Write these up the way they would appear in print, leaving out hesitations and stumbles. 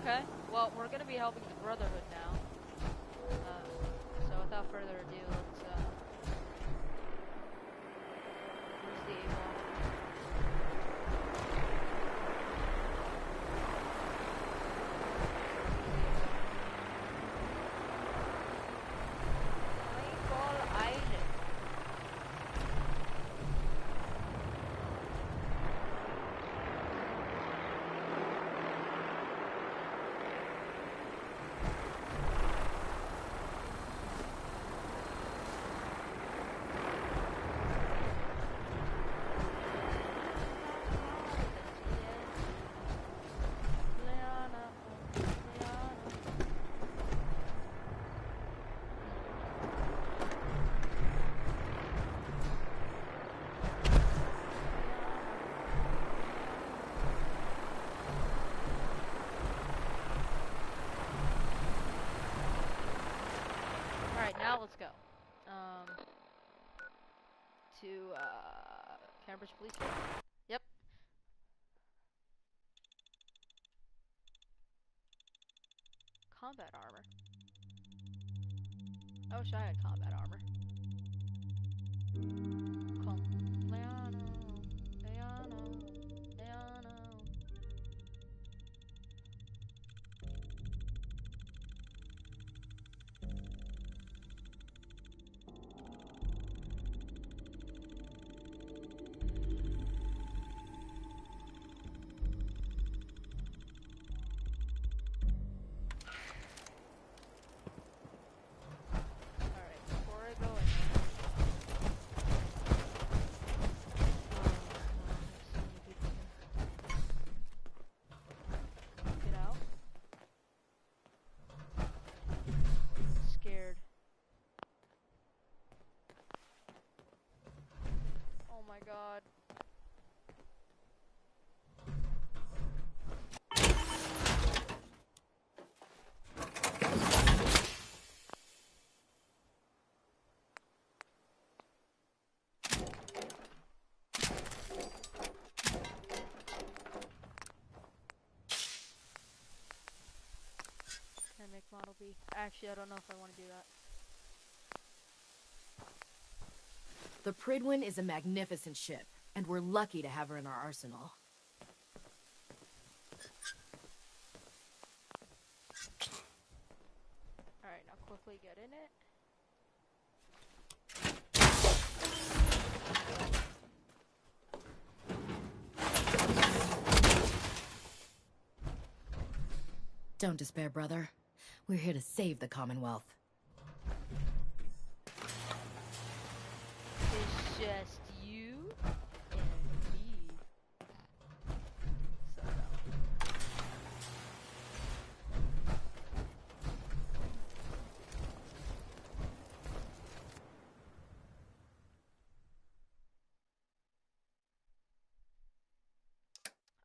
Okay. Well, we're gonna be helping the Brotherhood now. So without further ado, let's where's the A-ball? A-ball Island. Alright, now let's go. To, Cambridge Police Station? Yep. Combat armor. I wish I had combat armor. Leano, Leano, Leano. Alright, before I go in there. Get out. Scared. Oh my god. Can I make Model B? Actually, I don't know if I want to do that. The Prydwen is a magnificent ship, and we're lucky to have her in our arsenal. Alright, now quickly get in it. Don't despair, brother. We're here to save the Commonwealth. It's just you and me. So dumb.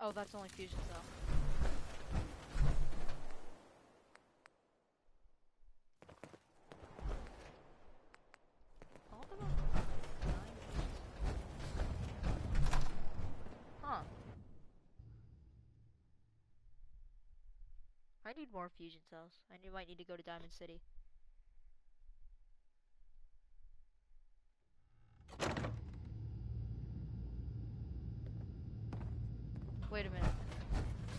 Oh, that's only fusion cell. All the way. Huh. I need more fusion cells. Might need to go to Diamond City. Wait a minute.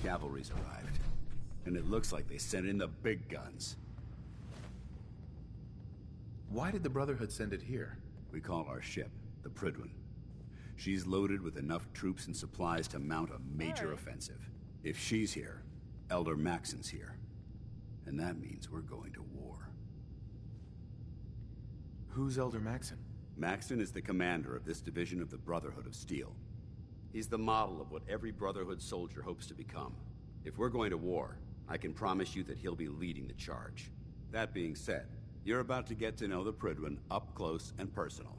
Cavalry's arrived. And it looks like they sent in the big guns. Why did the Brotherhood send it here? We call our ship the Prydwen. She's loaded with enough troops and supplies to mount a major offensive. If she's here, Elder Maxon's here. And that means we're going to war. Who's Elder Maxon? Maxon is the commander of this division of the Brotherhood of Steel. He's the model of what every Brotherhood soldier hopes to become. If we're going to war, I can promise you that he'll be leading the charge. That being said, you're about to get to know the Prydwen up close and personal.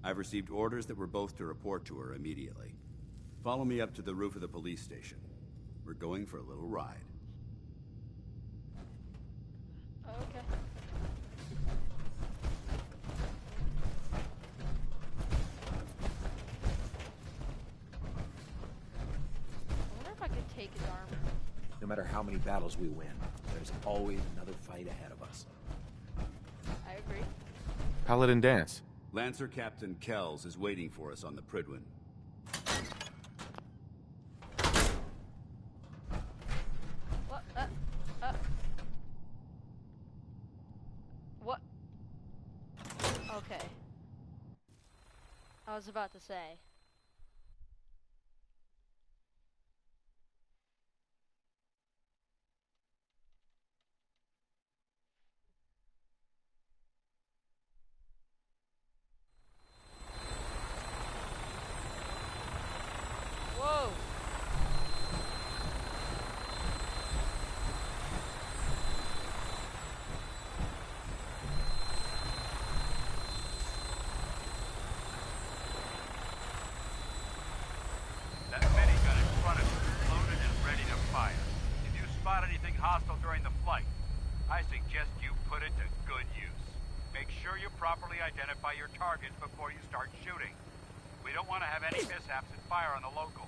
I've received orders that we're both to report to her immediately. Follow me up to the roof of the police station. We're going for a little ride. Okay. I wonder if I could take his armor. It No matter how many battles we win, there's always another fight ahead of us. I agree. Paladin dance. Lancer Captain Kells is waiting for us on the Prydwen. What? What? Okay. I was about to say. Whoa! That minigun in front of you is loaded and ready to fire. If you spot anything hostile during the flight, I suggest you put it to good use. Make sure you properly identify your targets before you start shooting. We don't want to have any mishaps and fire on the local.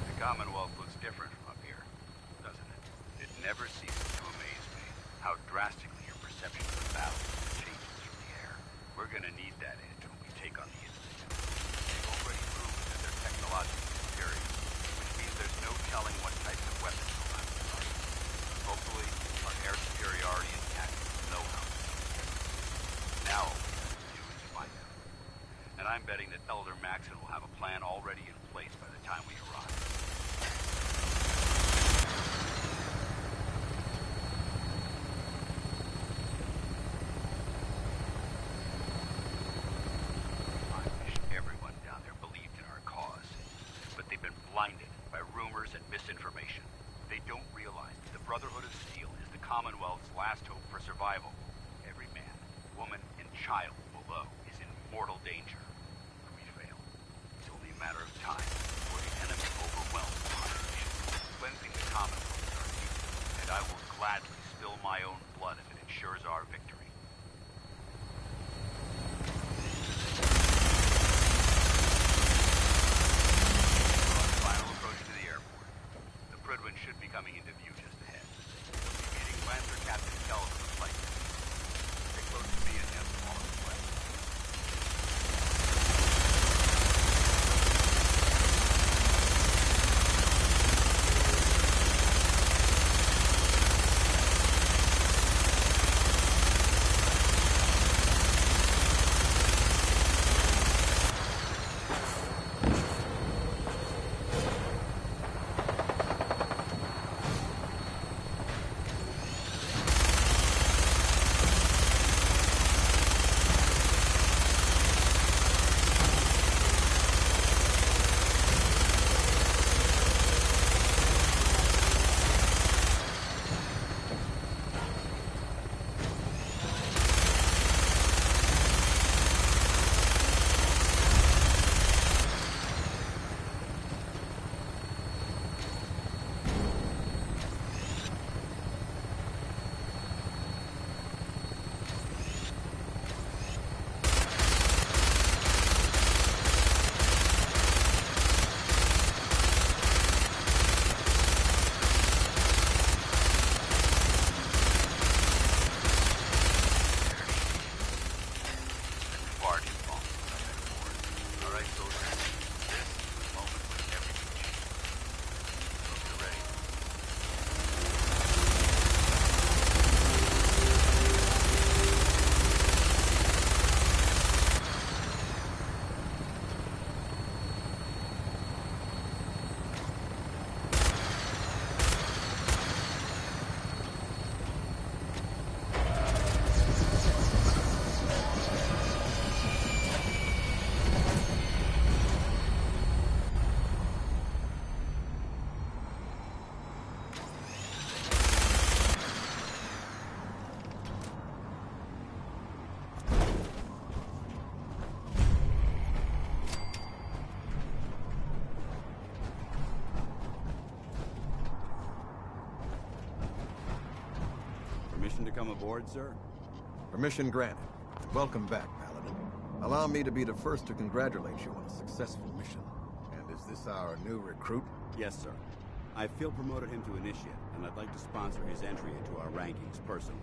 The Commonwealth looks different from up here, doesn't it? It never ceases to amaze me how drastically your perception of the battle changes from the air. We're gonna need that edge when we take on the Institute. They've already proven that they're technologically superior, which means there's no telling what types of weapons they'll have to fight. Hopefully, our air superiority and tactical know-how will be different. Now all we have to do is find them. And I'm betting that Elder Maxon will have a plan already in place by the time we arrive. I wish everyone down there believed in our cause, but they've been blinded by rumors and misinformation. They don't realize that the Brotherhood of Steel is the Commonwealth's last hope for survival. Every man, woman, and child below is in mortal danger. If we fail, it's only a matter of time before the enemy overwhelms the population. Cleansing the Commonwealth is our duty, and I will gladly spill my own blood if it ensures our victory. We're on the final approach to the airport. The Prydwen should be coming into view just ahead. We'll be meeting Lancer Captain Kells on the flight. Stay close to me and him while it's way. Far too long since I've been aboard. All right, soldiers. This is the moment when everything changes. Hope you're ready. Permission to come aboard, sir? Permission granted. Welcome back, Paladin. Allow me to be the first to congratulate you on a successful mission. And is this our new recruit? Yes, sir. I feel promoted him to initiate, and I'd like to sponsor his entry into our rankings personally.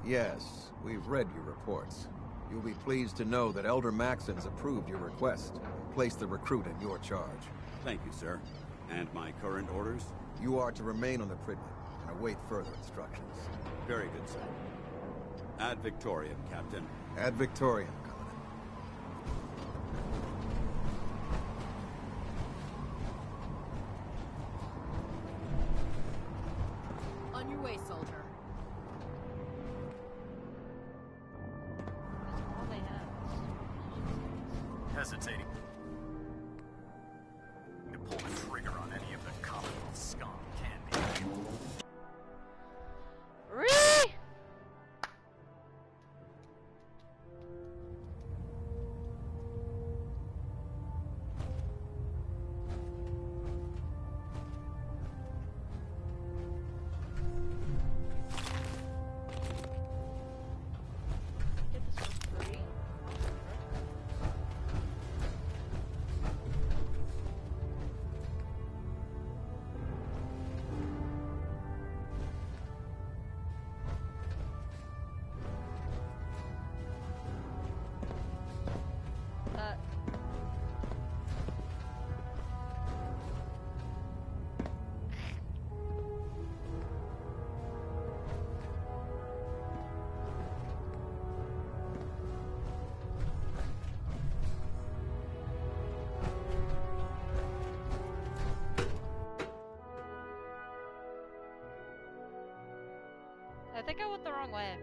Yes, we've read your reports. You'll be pleased to know that Elder Maxon's approved your request and placed the recruit in your charge. Thank you, sir. And my current orders? You are to remain on the Pridman and await further instructions. Very good, sir. Ad Victoriam, Captain. Ad Victoriam, Commandant. On your way, soldier. That's all they have. Hesitating to pull the trigger on any of the Commonwealth scum can be. Really? Get this for free. Uh. I think I went the wrong way.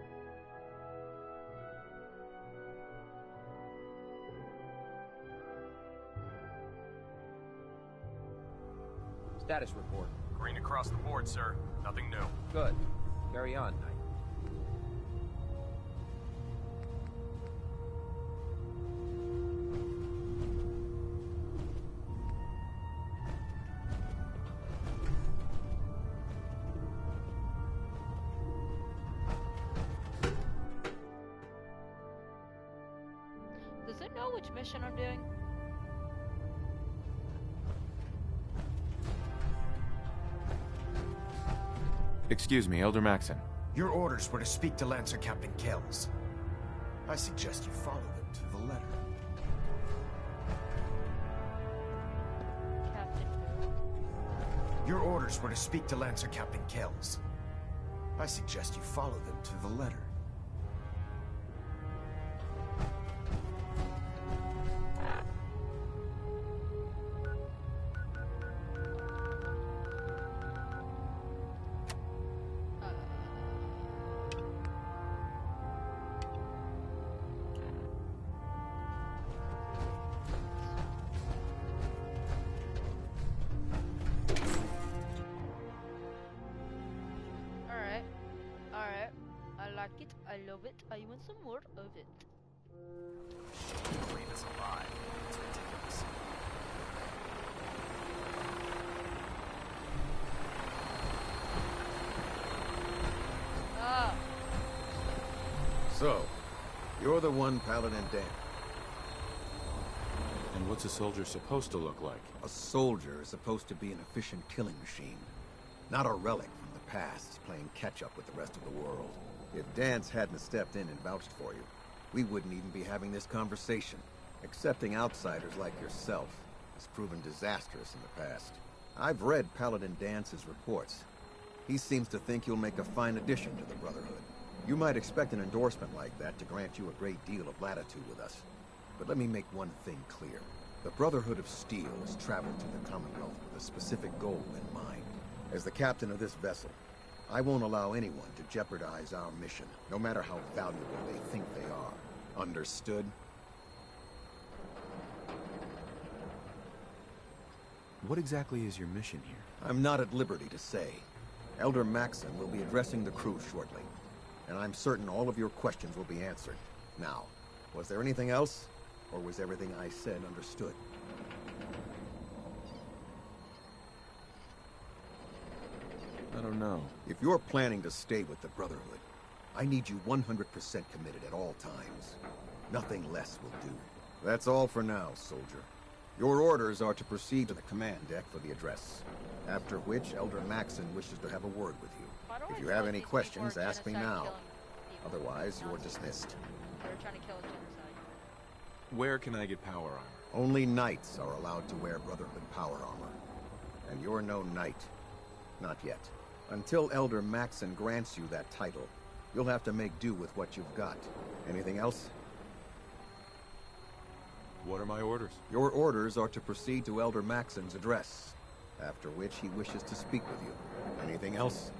Status report. Green across the board, sir. Nothing new. Good. Carry on, Knight. Does it know which mission I'm doing? Excuse me, Elder Maxon. Your orders were to speak to Lancer Captain Kells. I suggest you follow them to the letter. Captain who? Your orders were to speak to Lancer Captain Kells. I suggest you follow them to the letter. Alright. Alright. I like it. I love it. I want some more of it. Believe it's alive. It's ridiculous. Ah. So, you're the one Paladin Dan. And what's a soldier supposed to look like? A soldier is supposed to be an efficient killing machine, not a relic from the past playing catch-up with the rest of the world. If Dance hadn't stepped in and vouched for you, we wouldn't even be having this conversation. Accepting outsiders like yourself has proven disastrous in the past. I've read Paladin Dance's reports. He seems to think you'll make a fine addition to the Brotherhood. You might expect an endorsement like that to grant you a great deal of latitude with us. But let me make one thing clear. The Brotherhood of Steel has traveled to the Commonwealth with a specific goal in mind. As the captain of this vessel, I won't allow anyone to jeopardize our mission, no matter how valuable they think they are. Understood? What exactly is your mission here? I'm not at liberty to say. Elder Maxon will be addressing the crew shortly, and I'm certain all of your questions will be answered. Now, was there anything else, or was everything I said understood? I don't know. If you're planning to stay with the Brotherhood, I need you 100% committed at all times. Nothing less will do. That's all for now, soldier. Your orders are to proceed to the command deck for the address. After which, Elder Maxon wishes to have a word with you. Why don't If I you feel have like any these people questions, are ask me genocide now. killing people? Otherwise, you're Nonsense. dismissed. They're trying to kill a genocide. Where can I get power armor? Only knights are allowed to wear Brotherhood power armor. And you're no knight. Not yet. Until Elder Maxon grants you that title, you'll have to make do with what you've got. Anything else? What are my orders? Your orders are to proceed to Elder Maxon's address, after which he wishes to speak with you. Anything else?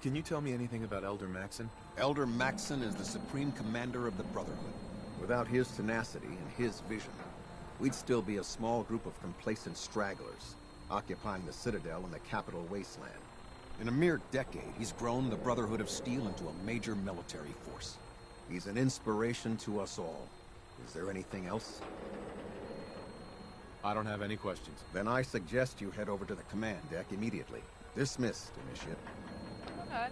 Can you tell me anything about Elder Maxon? Elder Maxon is the supreme commander of the Brotherhood. Without his tenacity and his vision, we'd still be a small group of complacent stragglers, occupying the Citadel and the capital wasteland. In a mere decade, he's grown the Brotherhood of Steel into a major military force. He's an inspiration to us all. Is there anything else? I don't have any questions. Then I suggest you head over to the command deck immediately. Dismissed, Initiate. Okay.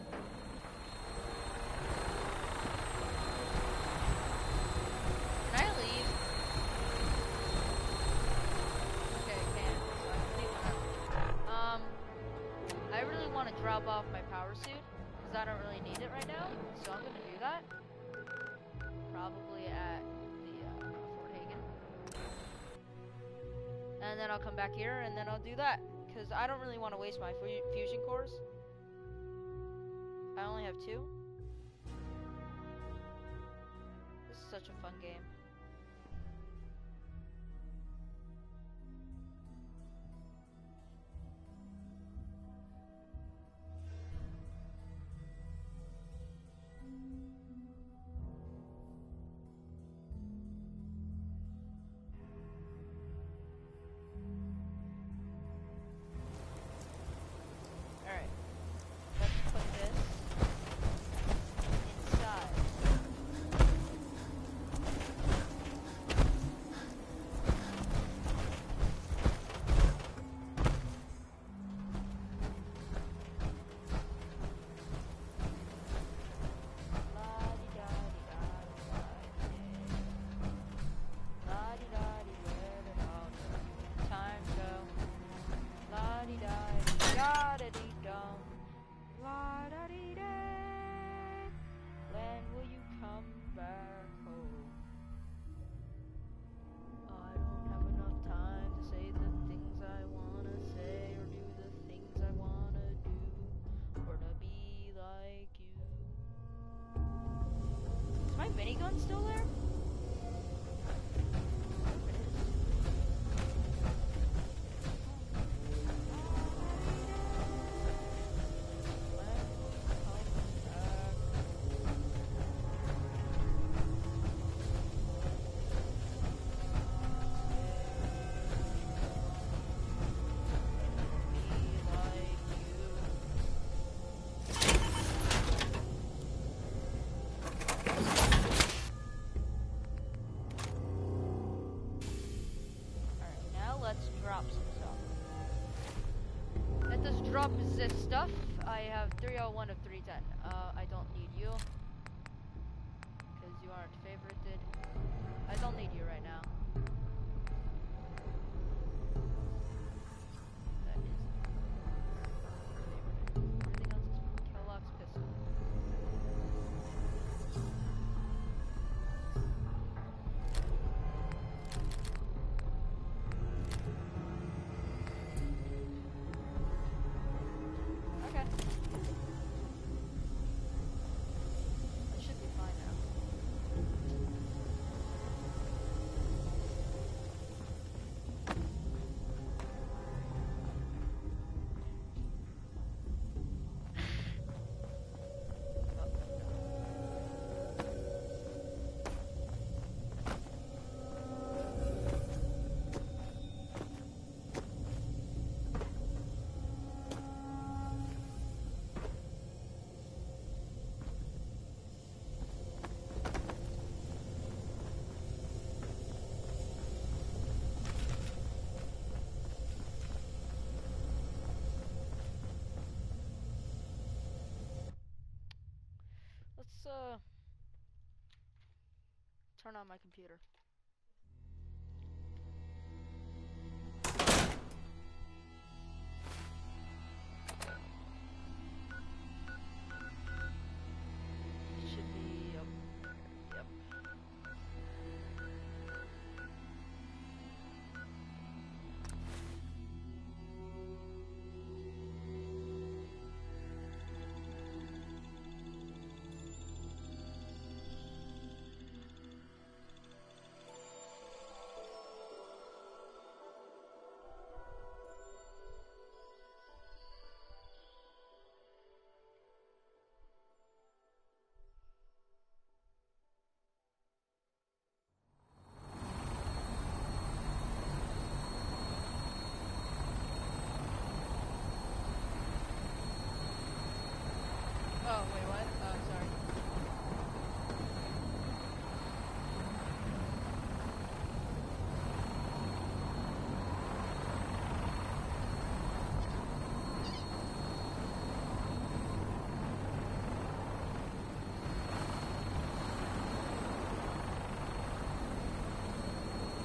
Can I leave? Okay, I can. So I can leave whenever. I really want to drop off my power suit, because I don't really need it right now. So I'm going to do that. Probably at the Fort Hagen. And then I'll come back here, and then I'll do that. Because I don't really want to waste my fusion cores. I only have 2. This is such a fun game. Alright. Let's put this inside. La-di-da-di-da-di-da-di. La-di-da-di, where did all the time go? La-di-da-di-da-di-dum. La-da-di-da. When will you come back home? I don't have enough time to say the things I wanna say, or do the things I wanna do, or to be like you. Is my minigun still there? I hope it is. Alright, now let's drop some stuff. Let us drop this stuff. I have 301 of 310. I don't need you. Because you aren't favorited. I don't need you right now. That is favorited. Everything else is Kellogg's pistol. Okay. I should be fine now. turn on my computer. It should be yep. Oh, wait, what? Oh, sorry.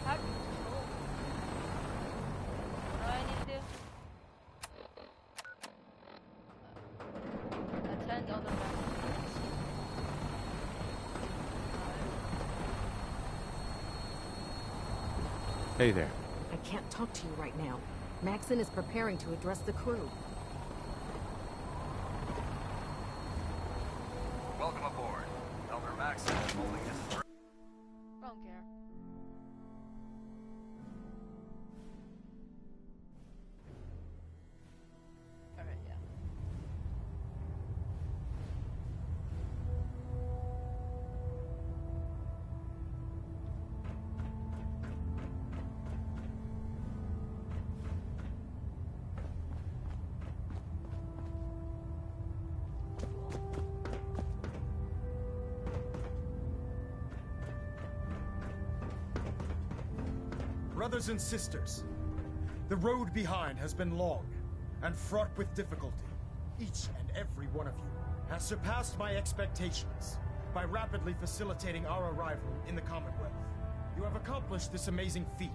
How do you control? What do I need to do? Attend other messages. Hey there. I can't talk to you right now. Maxon is preparing to address the crew. Welcome aboard. Elder Maxon is holding his throat. Don't care. Alright, yeah. Brothers and sisters, the road behind has been long and fraught with difficulty. Each and every one of you has surpassed my expectations by rapidly facilitating our arrival in the Commonwealth. You have accomplished this amazing feat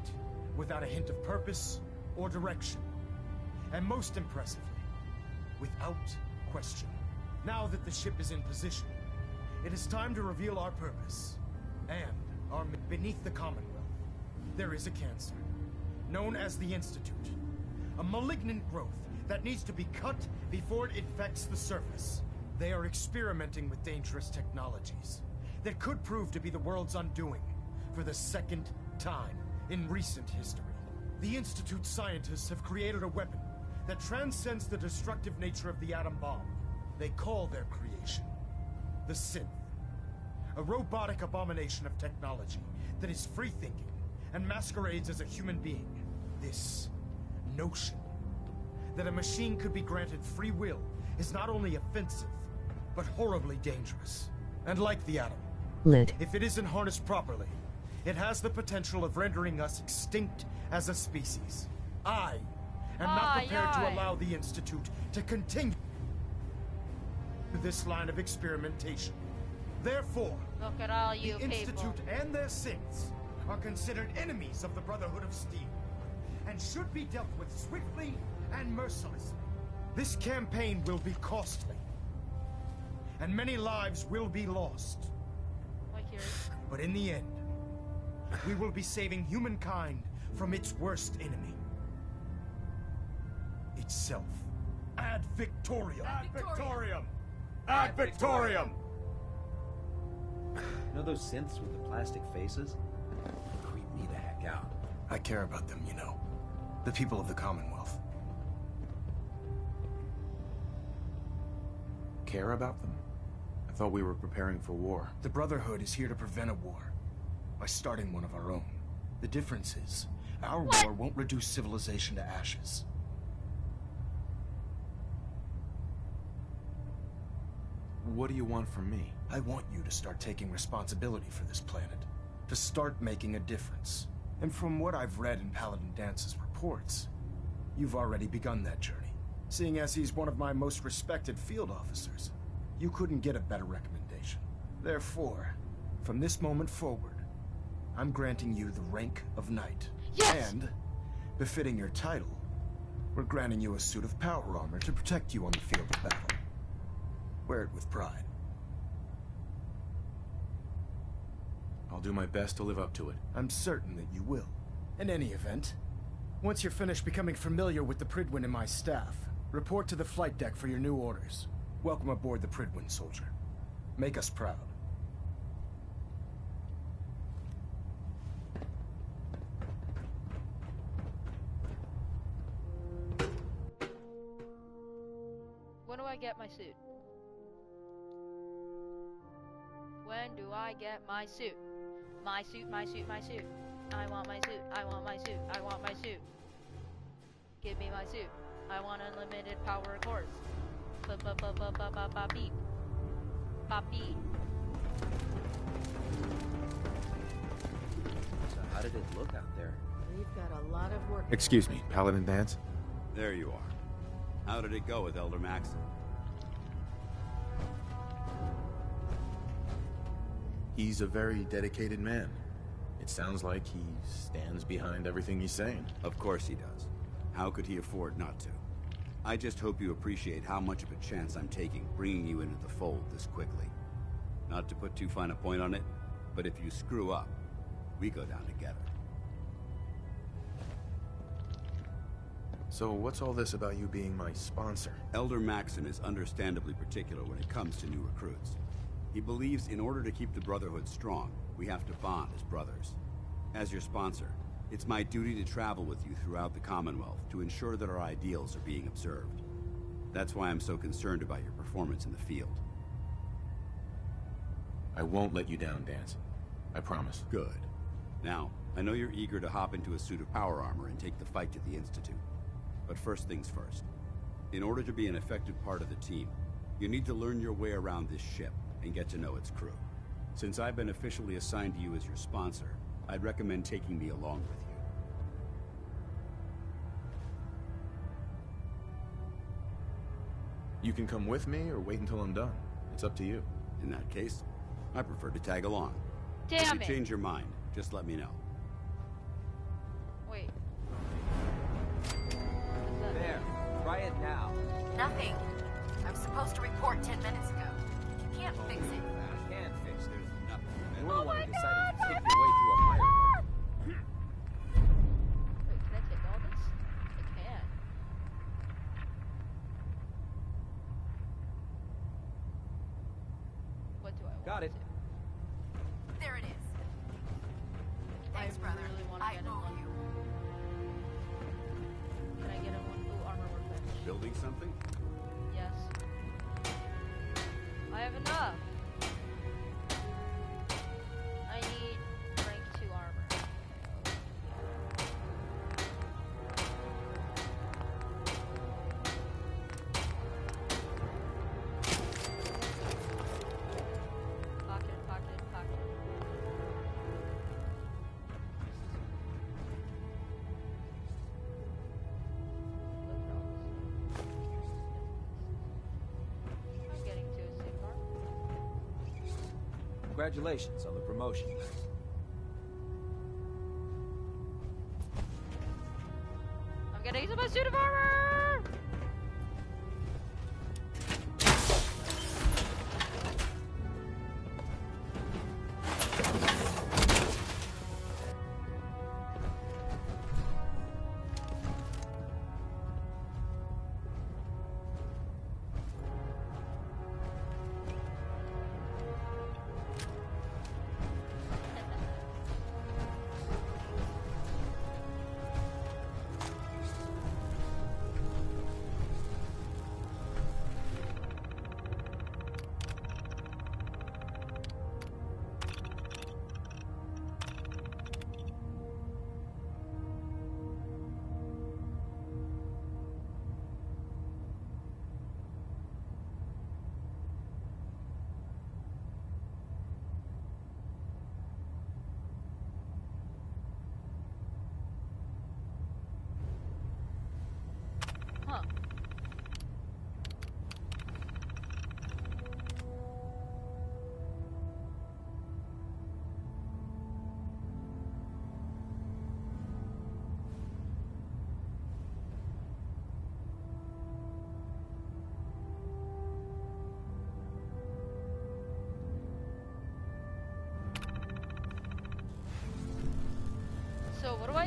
without a hint of purpose or direction. And most impressively, without question. Now that the ship is in position, it is time to reveal our purpose and our beneath the Commonwealth. There is a cancer, known as the Institute. A malignant growth that needs to be cut before it infects the surface. They are experimenting with dangerous technologies that could prove to be the world's undoing for the second time in recent history. The Institute's scientists have created a weapon that transcends the destructive nature of the atom bomb. They call their creation the Synth. A robotic abomination of technology that is free-thinking and masquerades as a human being. This notion that a machine could be granted free will is not only offensive, but horribly dangerous. And like the atom, if it isn't harnessed properly, it has the potential of rendering us extinct as a species. I am not prepared to allow the Institute to continue this line of experimentation. Therefore, look at all you the people. Institute and their synths are considered enemies of the Brotherhood of Steel, and should be dealt with swiftly and mercilessly. This campaign will be costly, and many lives will be lost. But in the end, we will be saving humankind from its worst enemy. Itself. Ad Victoriam! Ad Victoriam! Ad Victoriam! You know those synths with the plastic faces? They creep me the heck out. I care about them, you know. The people of the Commonwealth. Care about them? I thought we were preparing for war. The Brotherhood is here to prevent a war by starting one of our own. The difference is, our war won't reduce civilization to ashes. What do you want from me? I want you to start taking responsibility for this planet. To start making a difference. And from what I've read in Paladin Dance's reports, you've already begun that journey. Seeing as he's one of my most respected field officers, you couldn't get a better recommendation. Therefore, from this moment forward, I'm granting you the rank of knight. Yes! And, befitting your title, we're granting you a suit of power armor to protect you on the field of battle. Wear it with pride. I'll do my best to live up to it. I'm certain that you will. In any event, once you're finished becoming familiar with the Pridwin and my staff, report to the flight deck for your new orders. Welcome aboard the Pridwin, soldier. Make us proud. When do I get my suit? When do I get my suit? My suit, my suit, my suit. I want my suit, I want my suit, I want my suit. Give me my suit. I want unlimited power, of course. Ba-ba-ba-ba-ba-ba-beep. Bop-beep. So how did it look out there? We've got a lot of work. Excuse me, Paladin Dance? There you are. How did it go with Elder Maxon? He's a very dedicated man. It sounds like he stands behind everything he's saying. Of course he does. How could he afford not to? I just hope you appreciate how much of a chance I'm taking bringing you into the fold this quickly. Not to put too fine a point on it, but if you screw up, we go down together. So what's all this about you being my sponsor? Elder Maxon is understandably particular when it comes to new recruits. He believes in order to keep the Brotherhood strong, we have to bond as brothers. As your sponsor, it's my duty to travel with you throughout the Commonwealth to ensure that our ideals are being observed. That's why I'm so concerned about your performance in the field. I won't let you down, Dance. I promise. Good. Now, I know you're eager to hop into a suit of power armor and take the fight to the Institute. But first things first. In order to be an effective part of the team, you need to learn your way around this ship and get to know its crew. Since I've been officially assigned to you as your sponsor, I'd recommend taking me along with you. You can come with me or wait until I'm done. It's up to you. In that case, I prefer to tag along. Damn If it! you change your mind, just let me know. Wait. What is that? There, try it now. Nothing. I was supposed to report 10 minutes ago. You can't fix it. I can fix it. There's nothing. You're the Oh one my who decided God, to take your way through a fire. Wait, can I take all this? I can. What do I want Got it. to? There it is. Thanks, I brother. really wanna I get in owe one. you. Can I get a one? Ooh, armor workbench. Building something? Yes. I have enough. I need rank 2 armor. Pocket, pocket, pocket. I'm getting to a safe arm. Congratulations on the promotion. I'm getting to my suit of armor!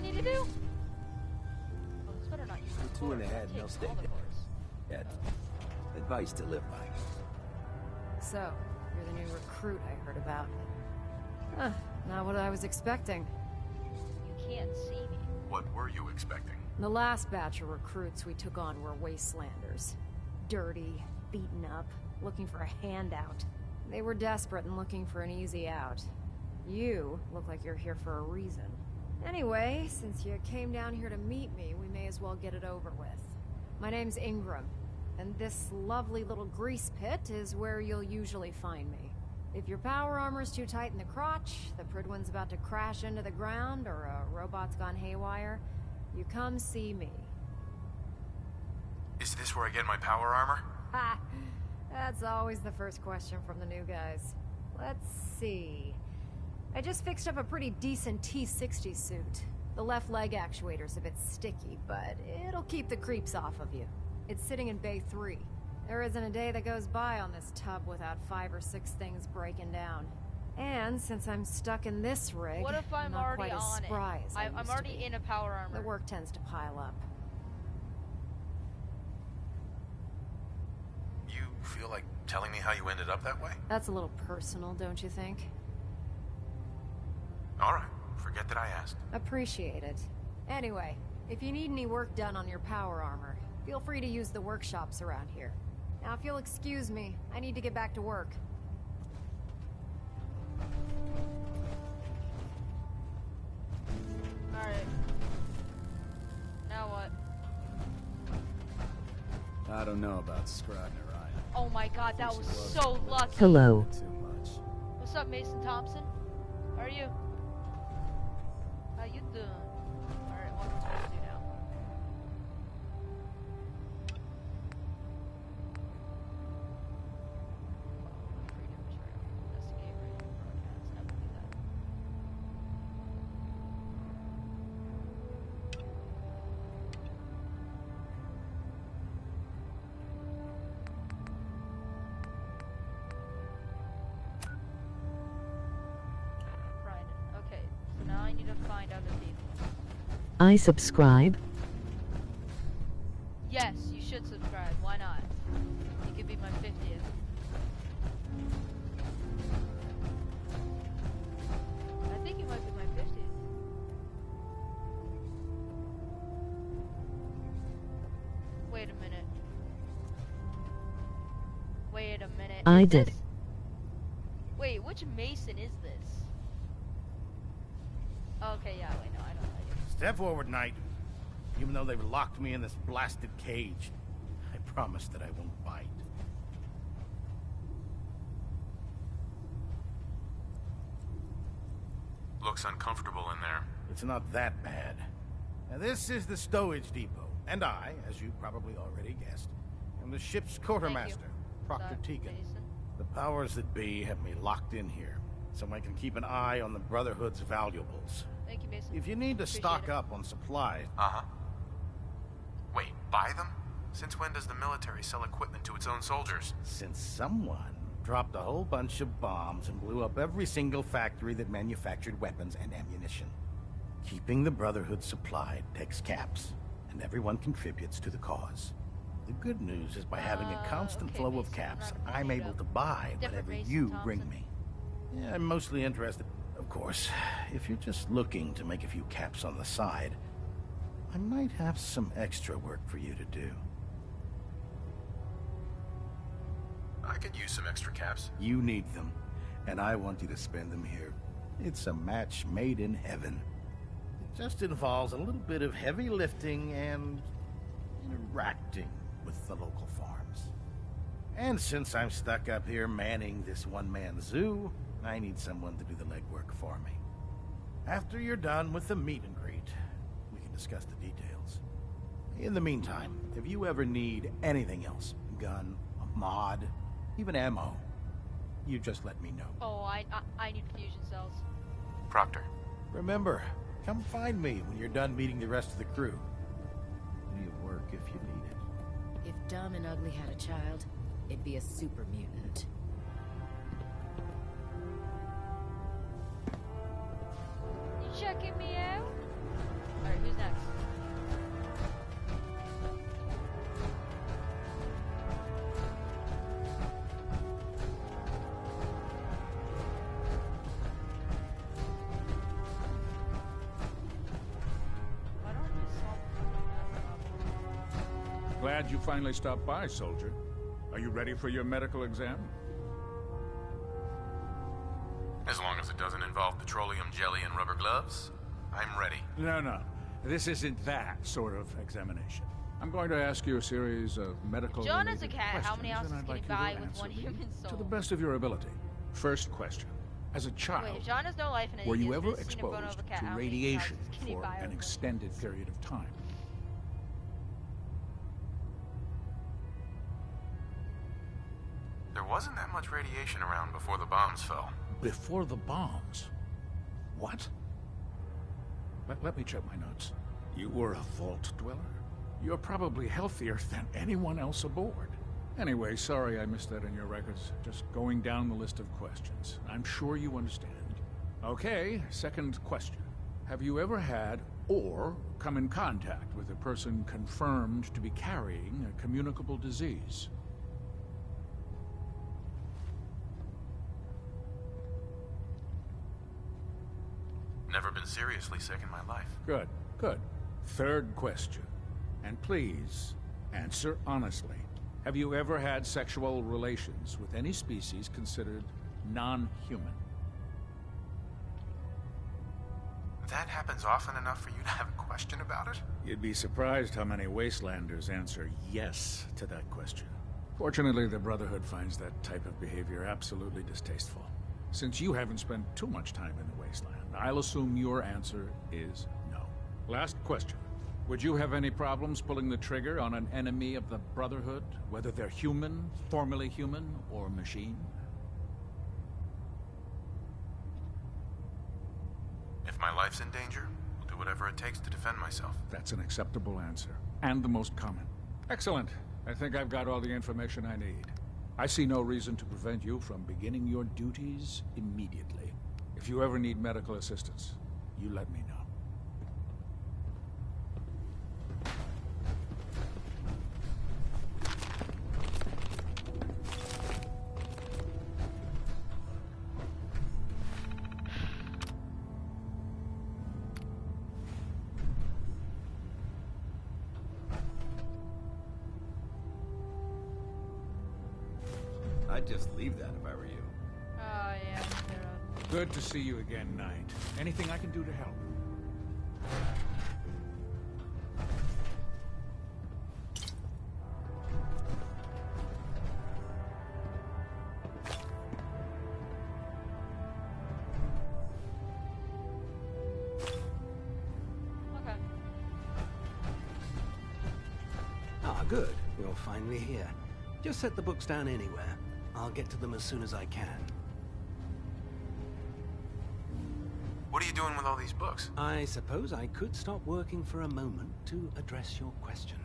I need to do? Oh, this better not use the Two in the cord. head, That no takes stay all the dead. cords. That's advice to live by. So, you're the new recruit I heard about. Huh, not what I was expecting. You can't see me. What were you expecting? The last batch of recruits we took on were wastelanders. Dirty, beaten up, looking for a handout. They were desperate and looking for an easy out. You look like you're here for a reason. Anyway, since you came down here to meet me, we may as well get it over with. My name's Ingram, and this lovely little grease pit is where you'll usually find me. If your power armor's too tight in the crotch, the Pridwin's about to crash into the ground, or a robot's gone haywire, you come see me. Is this where I get my power armor? Ha! That's always the first question from the new guys. Let's see. I just fixed up a pretty decent T-60 suit. The left leg actuator's a bit sticky, but it'll keep the creeps off of you. It's sitting in Bay 3. There isn't a day that goes by on this tub without 5 or 6 things breaking down. And since I'm stuck in this rig, What if I'm not already quite as on spry it? as I I'm used to already be. in a power armor. The work tends to pile up. You feel like telling me how you ended up that way? That's a little personal, don't you think? Alright, forget that I asked. Appreciate it. Anyway, if you need any work done on your power armor, feel free to use the workshops around here. Now, if you'll excuse me, I need to get back to work. Alright. Now what? I don't know about Scribner, Ryan. Oh my god, that was so lucky. Hello. Too much. What's up, Mason Thompson? How are you? How you doing? Alright, what am I supposed to do now? Freedom Trail. Investigate radio broadcast. I will do that. Right. Okay. So now I need to find other people. I subscribe. Yes, you should subscribe. Why not? You could be my 50th. I think you might be my 50th. Wait a minute. Wait a minute. I Is did this- Wait, which Mason is this? Okay, yeah, wait, no, I don't like it. Step forward, Knight. Even though they've locked me in this blasted cage, I promise that I won't bite. Looks uncomfortable in there. It's not that bad. Now, this is the stowage depot, and I, as you probably already guessed, am the ship's quartermaster, Proctor Tegan. The powers that be have me locked in here, so I can keep an eye on the Brotherhood's valuables. Thank you, Mason. If you need to Appreciate stock it. up on supplies... Uh-huh. Wait, buy them? Since when does the military sell equipment to its own soldiers? Since someone dropped a whole bunch of bombs and blew up every single factory that manufactured weapons and ammunition. Keeping the Brotherhood supplied takes caps, and everyone contributes to the cause. The good news is by having a constant okay, flow of Mason, caps, I'm not I'm made able up. to buy Different whatever Mason you Thompson. bring me. Yeah, I'm mostly interested. Of course, if you're just looking to make a few caps on the side, I might have some extra work for you to do. I could use some extra caps. You need them, and I want you to spend them here. It's a match made in heaven. It just involves a little bit of heavy lifting and interacting with the local farms. And since I'm stuck up here manning this one-man zoo, I need someone to do the legwork for me. After you're done with the meet and greet, we can discuss the details. In the meantime, if you ever need anything else, gun, a mod, even ammo, you just let me know. Oh, I need fusion cells. Proctor. Remember, come find me when you're done meeting the rest of the crew. Plenty of work if you need it. If Dumb and Ugly had a child, it'd be a super mutant. You checking me out? Glad you finally stopped by, soldier. Are you ready for your medical exam? As long as it doesn't involve petroleum jelly and rubber gloves, I'm ready. No. This isn't that sort of examination. I'm going to ask you a series of medical John is a cat. How many questions, ounces and I'd can he like you buy to with answer one me human soul? to the best of your ability. First question. As a child, Wait, if John has no life in it, were he you has ever this scene in front of exposed a cat, to how many radiation ounces can he for buy an with one extended period of time? There wasn't that much radiation around before the bombs fell. Before the bombs? What? Let me check my notes. You were a vault dweller? You're probably healthier than anyone else aboard. Anyway, sorry I missed that in your records. Just going down the list of questions. I'm sure you understand. Okay, second question. Have you ever had or come in contact with a person confirmed to be carrying a communicable disease? Never been seriously sick in my life. Good. Third question. And please, answer honestly. Have you ever had sexual relations with any species considered non-human? That happens often enough for you to have a question about it? You'd be surprised how many Wastelanders answer yes to that question. Fortunately, the Brotherhood finds that type of behavior absolutely distasteful. Since you haven't spent too much time in the Wasteland, I'll assume your answer is no. Last question. Would you have any problems pulling the trigger on an enemy of the Brotherhood, whether they're human, formerly human, or machine? If my life's in danger, I'll do whatever it takes to defend myself. That's an acceptable answer, and the most common. Excellent. I think I've got all the information I need. I see no reason to prevent you from beginning your duties immediately. If you ever need medical assistance, you let me know. I'd just leave that if I were you. Oh, yeah. Good to see you again, Knight. Anything I can do to help? Okay. Ah, good. You're finally here. Just set the books down anywhere. I'll get to them as soon as I can. What are you doing with all these books? I suppose I could stop working for a moment to address your question.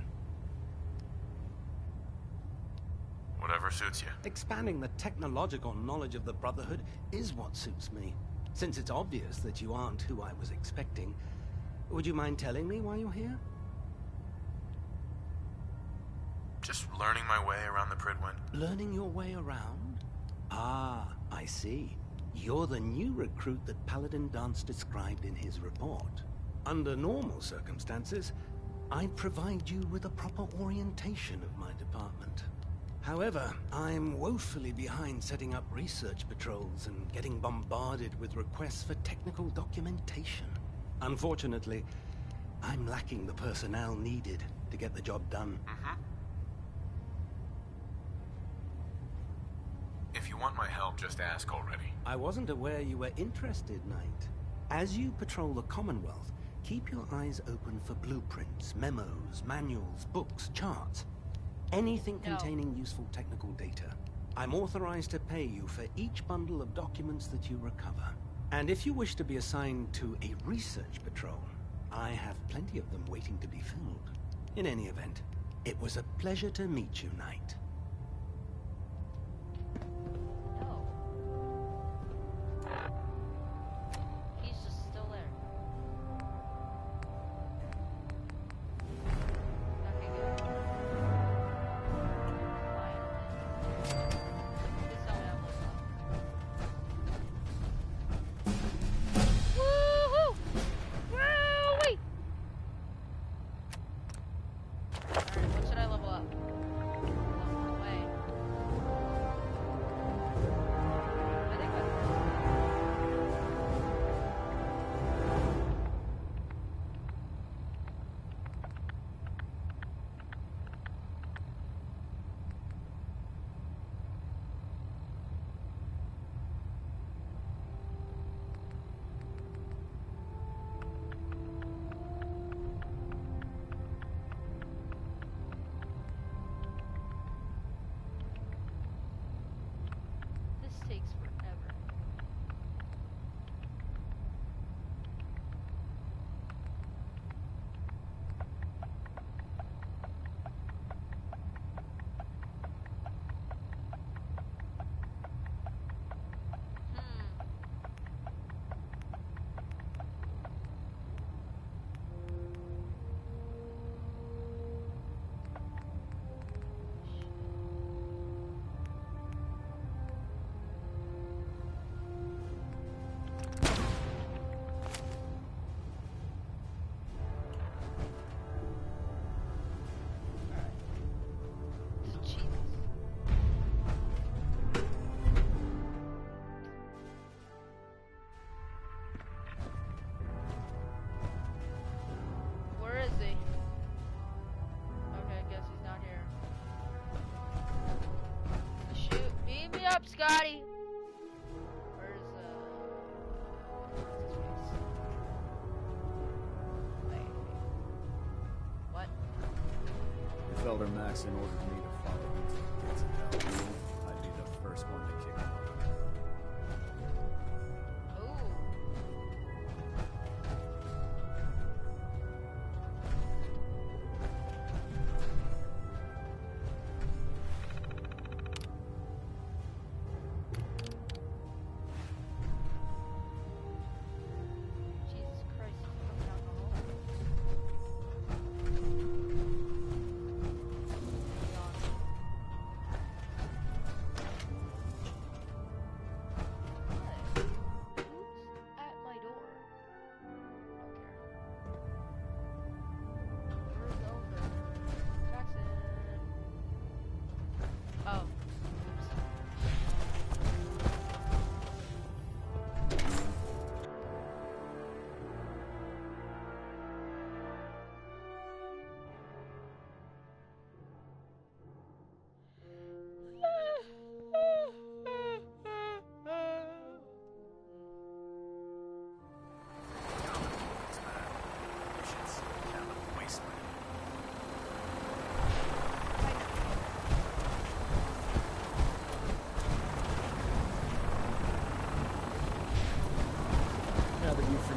Whatever suits you. Expanding the technological knowledge of the Brotherhood is what suits me. Since it's obvious that you aren't who I was expecting, would you mind telling me why you're here? Just learning my way around the Pridwen. Learning your way around? Ah, I see. You're the new recruit that Paladin Dance described in his report. Under normal circumstances, I'd provide you with a proper orientation of my department. However, I'm woefully behind setting up research patrols and getting bombarded with requests for technical documentation. Unfortunately, I'm lacking the personnel needed to get the job done. If you want my help, just ask already. I wasn't aware you were interested, Knight. As you patrol the Commonwealth, keep your eyes open for blueprints, memos, manuals, books, charts. Anything containing useful technical data. I'm authorized to pay you for each bundle of documents that you recover. And if you wish to be assigned to a research patrol, I have plenty of them waiting to be filled. In any event, it was a pleasure to meet you, Knight. He's just still there. Okay, good. Finally. Please tell me I'm woohoo! Woo-wee! Alright, what should I level up? takes forever. Where is he? Okay, I guess he's not here. Shoot, beat me up, Scotty! Where's, what's his face? Wait. What? If Elder Maxon ordered me to follow him to the gates of hell, I'd be the first one to kick him.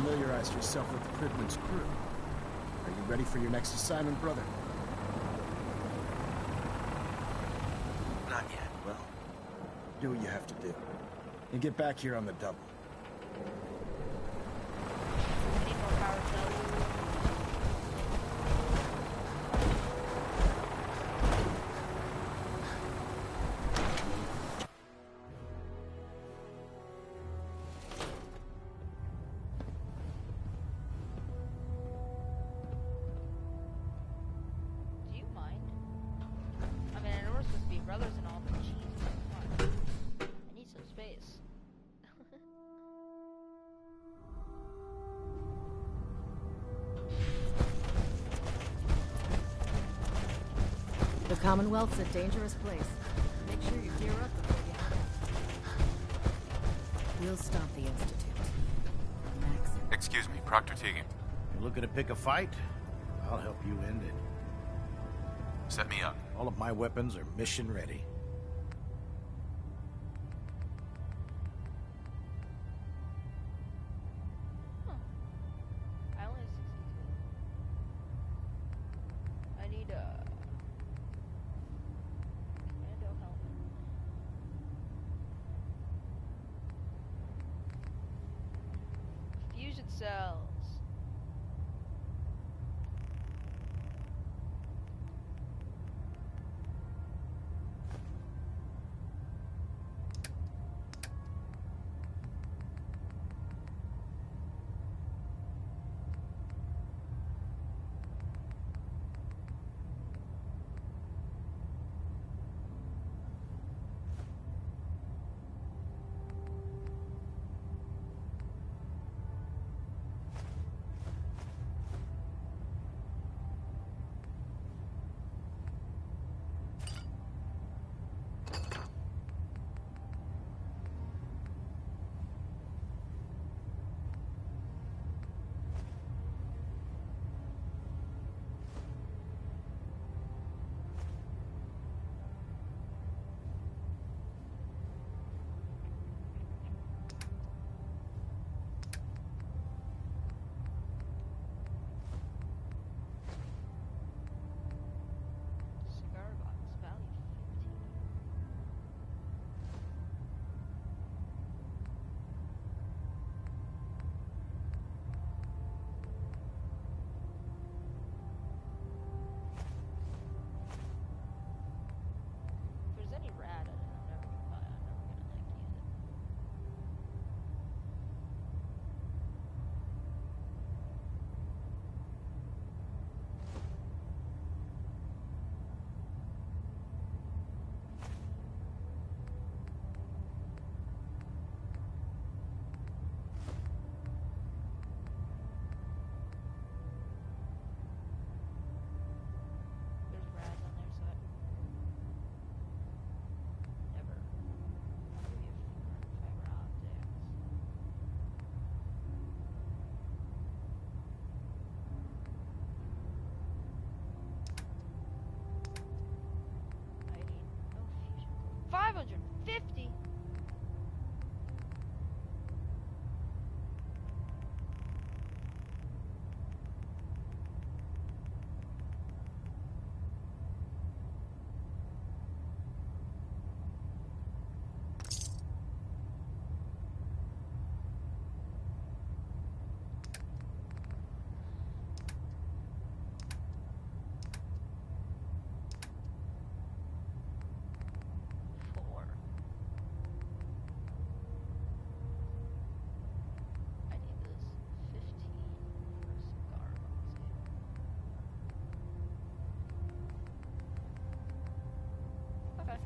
Familiarized yourself with the Pridman's crew. Are you ready for your next assignment, brother? Not yet. Well, do what you have to do. And get back here on the double. I need more power cells. Brothers and all, but jeez, come on. I need some space. The Commonwealth's a dangerous place. Make sure you gear up before you head out. We'll stop the Institute. Max. Excuse me, Proctor Teagan. You're looking to pick a fight? I'll help you end it. Set me up. All of my weapons are mission ready. Huh. I only have 62. I need a commando helmet. Fusion cells.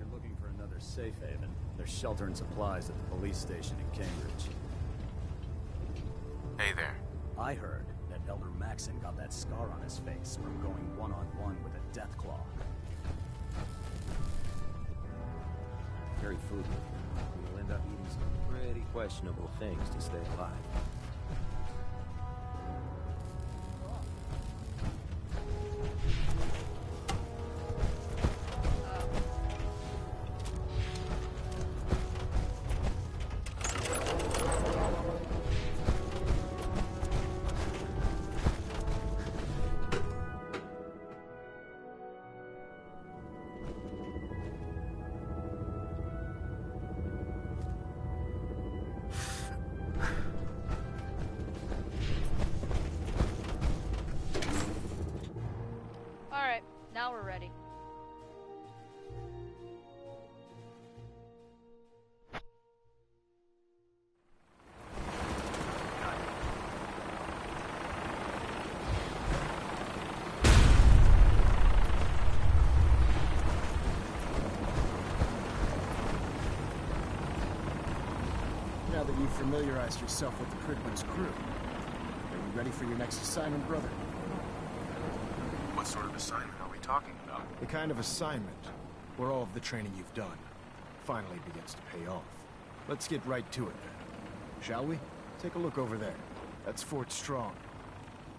you're looking for another safe haven, there's shelter and supplies at the police station in Cambridge. Hey there. I heard that Elder Maxon got that scar on his face from going one-on-one with a Deathclaw. Carry food with you. We'll end up eating some pretty questionable things to stay alive. Alright, now we're ready. Now that you've familiarized yourself with the Cridman's crew, are you ready for your next assignment, brother? What sort of assignment are we talking about? The kind of assignment where all of the training you've done finally begins to pay off. Let's get right to it then. Shall we? Take a look over there. That's Fort Strong.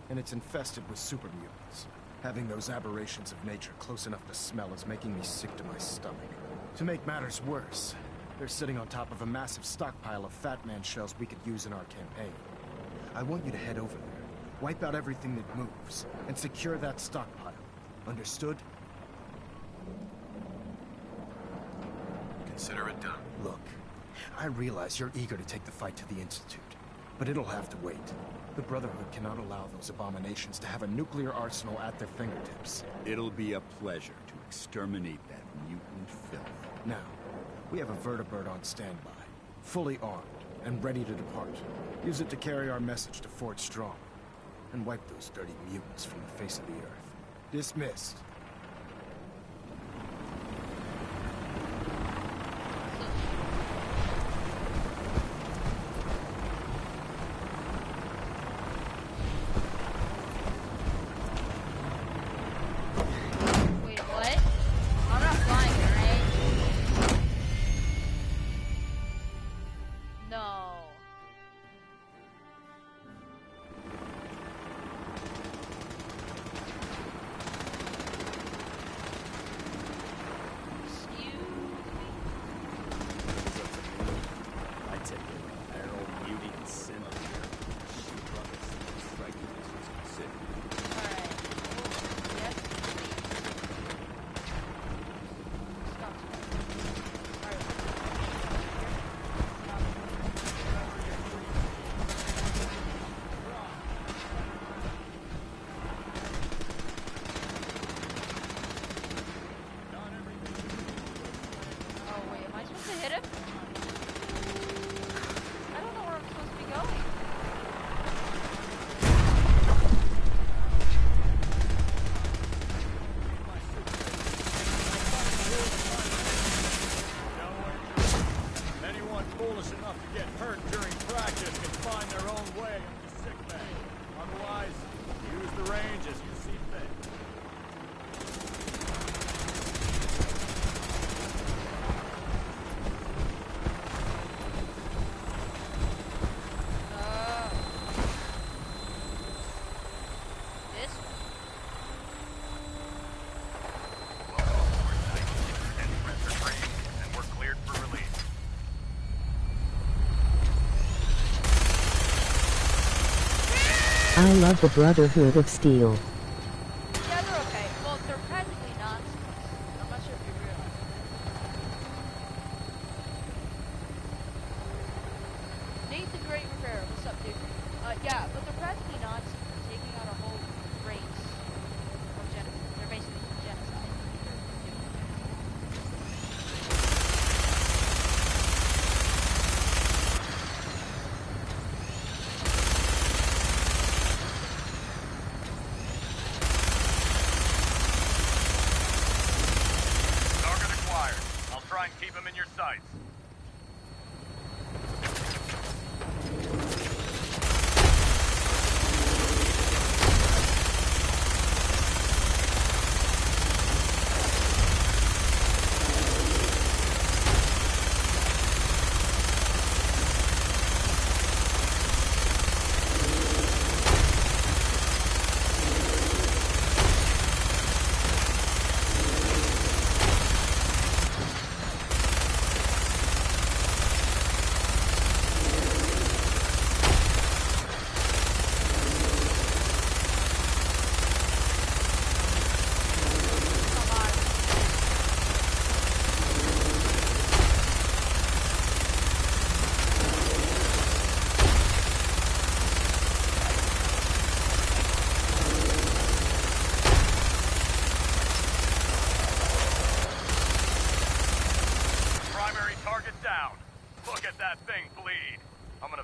And it's infested with super mutants. Having those aberrations of nature close enough to smell is making me sick to my stomach. To make matters worse, they're sitting on top of a massive stockpile of Fat Man shells we could use in our campaign. I want you to head over there, wipe out everything that moves, and secure that stockpile. Understood? Consider it done. Look, I realize you're eager to take the fight to the Institute, but it'll have to wait. The Brotherhood cannot allow those abominations to have a nuclear arsenal at their fingertips. It'll be a pleasure to exterminate that mutant filth. Now, we have a vertibird on standby, fully armed and ready to depart. Use it to carry our message to Fort Strong, and wipe those dirty mutants from the face of the earth. Dismissed. Wait, what? I'm not flying it, right? No. Excuse me? I take it, barrel beauty and sin up here. She brought us striking this specific. Alright. Yes, please. Stop. Alright. Oh wait, am I supposed to hit him? I don't know where I'm supposed to be going. Anyone foolish enough to get hurt during practice can find their own way into sick bay. Otherwise, use the range as you see fit. This And we're cleared for release. I love the Brotherhood of Steel. Yeah, they're okay. Well, they're practically nonsense. I'm not sure if you realize. Nate the Great Repair, what's up, dude? Yeah, but they're practically nonsense. They're taking out a whole race of genocide. They're basically genocide. They're doing genocide. Keep them in your sights.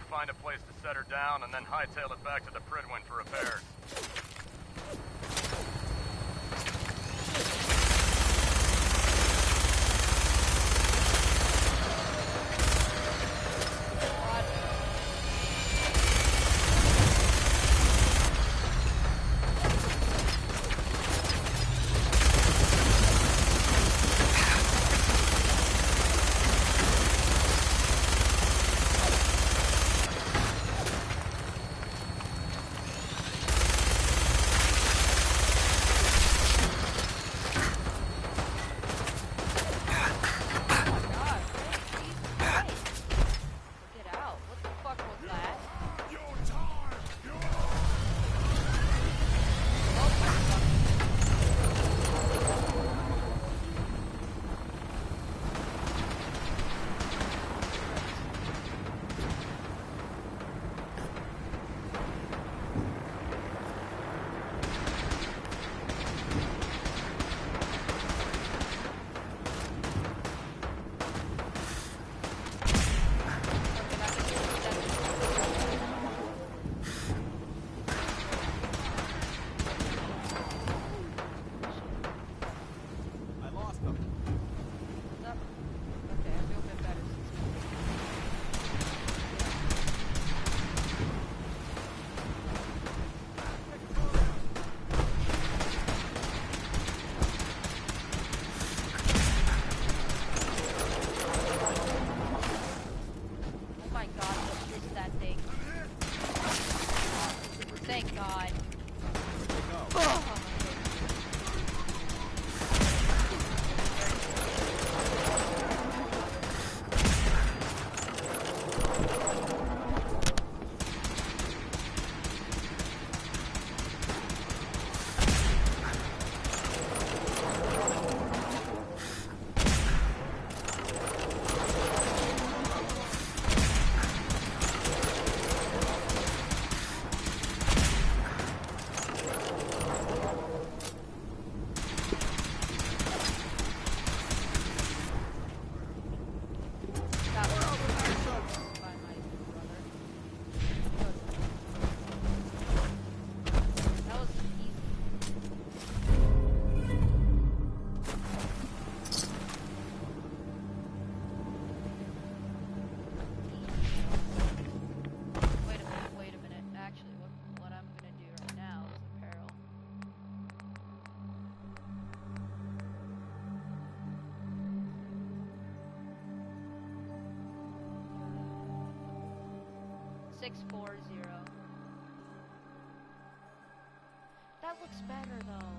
Find a place to set her down and then hightail it back to the Pridwin for repairs. Thank God. Wait a minute. Actually, what I'm gonna do right now is apparel. $640. That looks better though.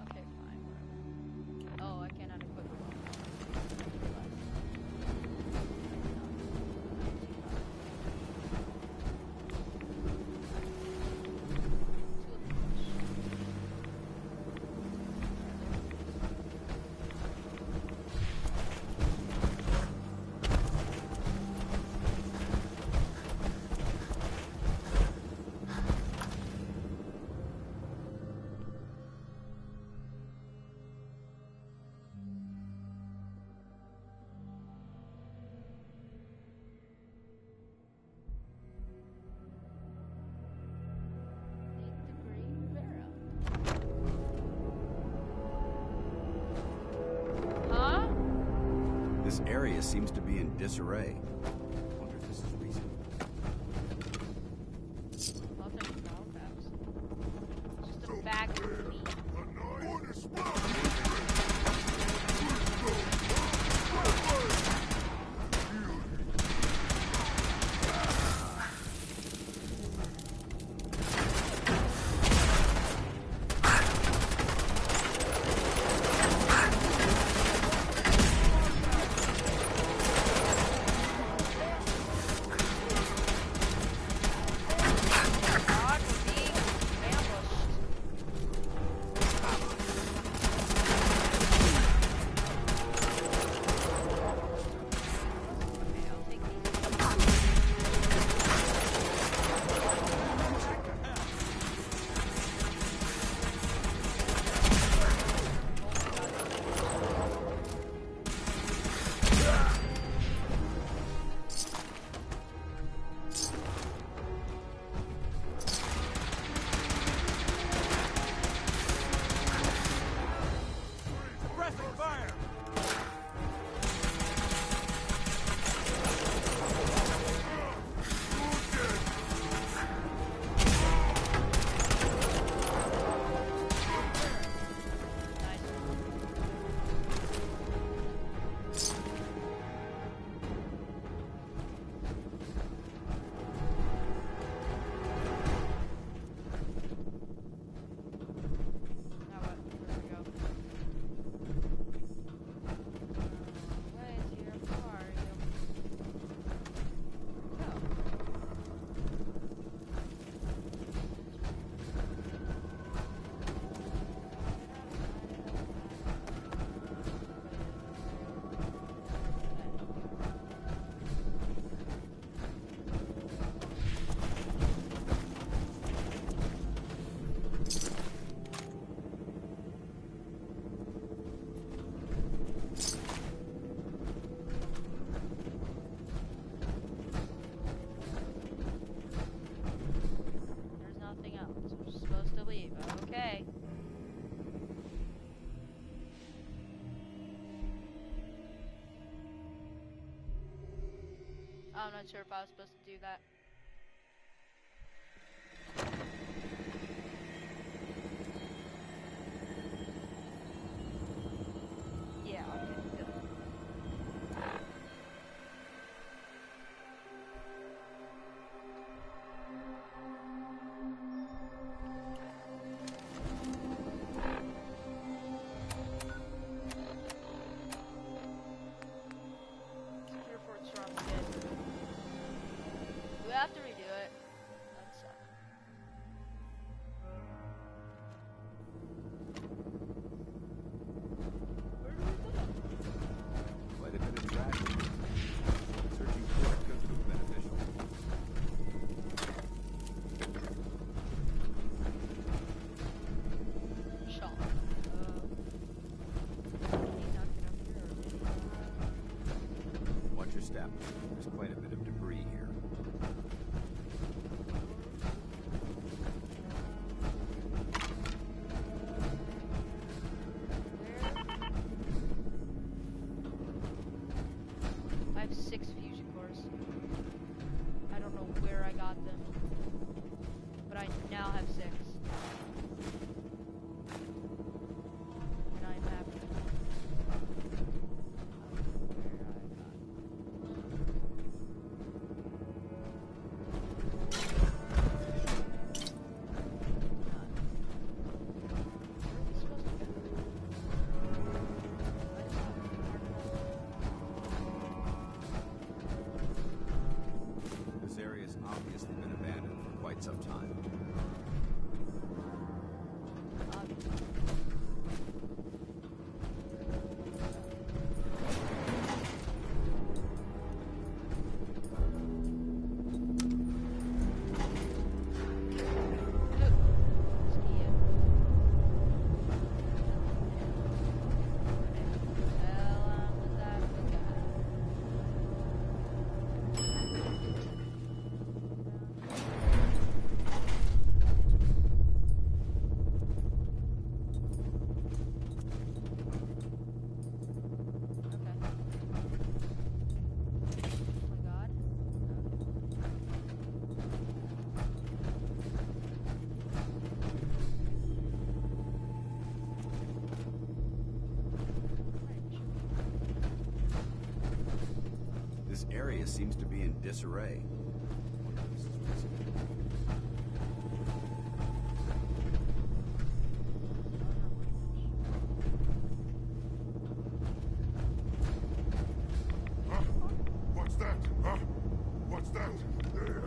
Okay, fine, whatever. Oh, I cannot equip it. area seems to be in disarray. Wonder if this is reasonable. Just a bag of meat. I'm not sure if I was supposed to do that. Yeah, okay, good. Secure Fort Strong's good. Do we have to redo it? That sucks. Where do we go? Quite a bit of traffic. Searching for it could prove beneficial. Shot. Can he knock it up here or did he? Watch your step. There's quite a bit of debris here. I have 6 fusion cores. I don't know where I got them, but I now have 6. And I'm happy. This area's obviously been abandoned for quite some time. area seems to be in disarray. What's that? Huh? What's that? There.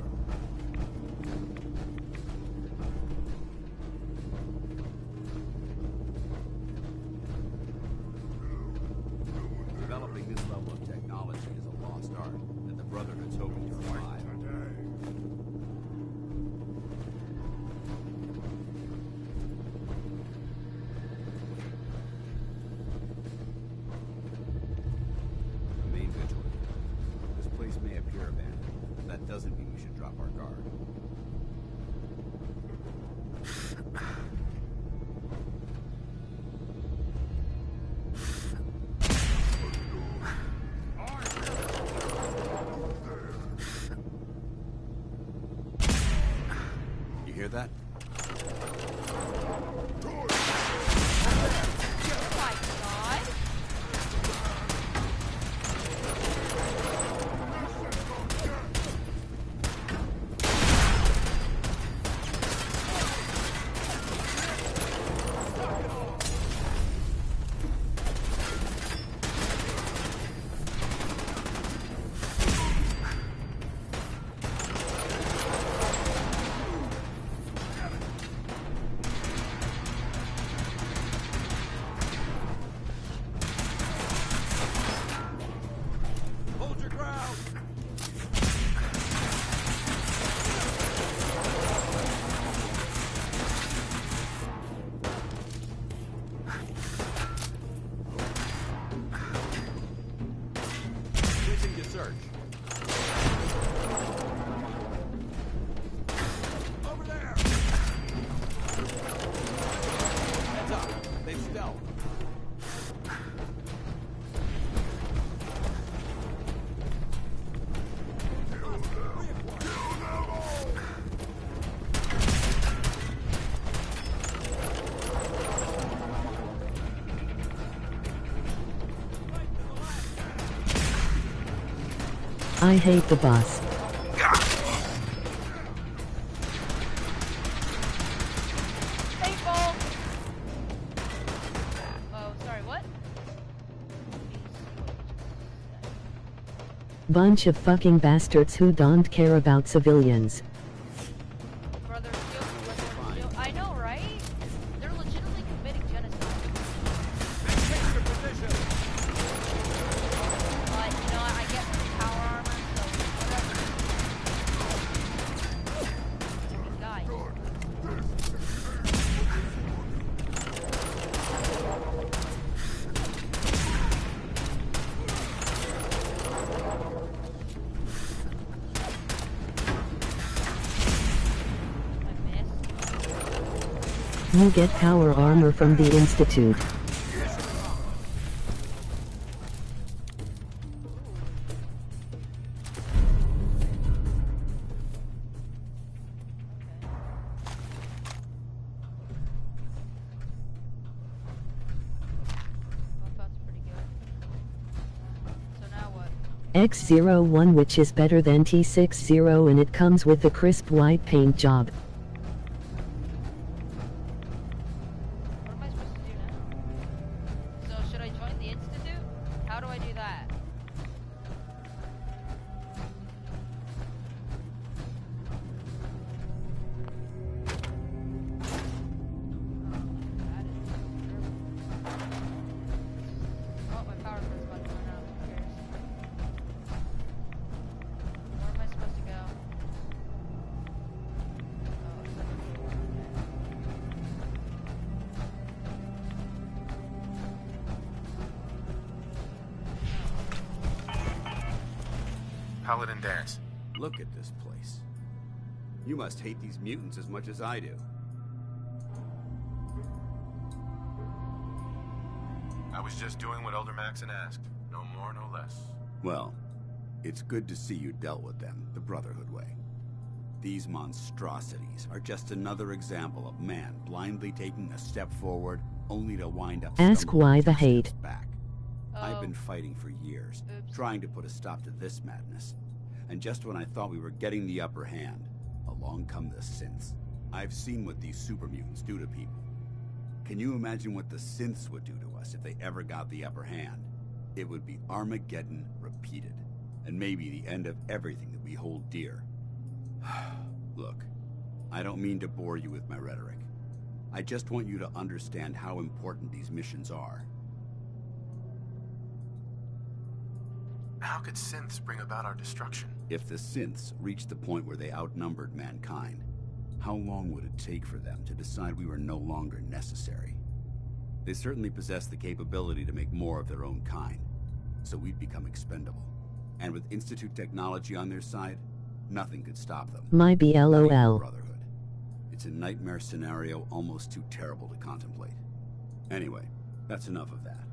Developing this level of technology is a lost art that the Brotherhood's hoping to revive. Remain vigilant. This place may appear abandoned, but that doesn't mean we should drop our guard. You hear that? Oh my god. Hold your ground! Switching to search. Over there! Heads up. They've stealth. I hate the boss. Paintball! Oh, sorry, what? Bunch of fucking bastards who don't care about civilians. Brother Steel, I know, right? They're legitimately committing genocide. Maintain your position. But, you know, I get free power armor, so whatever. Die. You get power armor from the Institute. Well, that's pretty good. So now what? X01, which is better than T60, and it comes with the crisp white paint job. What am I supposed to do now? So should I join the Institute? How do I do that? Oh, my power bird's about to run out. Who cares? Where am I supposed to go? Oh, it's over Paladin Dance. Look at this place. You must hate these mutants as much as I do. I was just doing what Elder Maxon asked. No more, no less. Well, it's good to see you dealt with them the Brotherhood way. These monstrosities are just another example of man blindly taking a step forward, only to wind up Ask why the 2 hate. steps back. I've been fighting for years, trying to put a stop to this madness. And just when I thought we were getting the upper hand, along come the synths. I've seen what these super mutants do to people. Can you imagine what the synths would do to us if they ever got the upper hand? It would be Armageddon repeated, and maybe the end of everything that we hold dear. Look, I don't mean to bore you with my rhetoric. I just want you to understand how important these missions are. How could synths bring about our destruction? If the synths reached the point where they outnumbered mankind, how long would it take for them to decide we were no longer necessary? They certainly possess the capability to make more of their own kind, so we'd become expendable. And with Institute technology on their side, nothing could stop them. My BLOL. Brotherhood. It's a nightmare scenario almost too terrible to contemplate. Anyway, that's enough of that.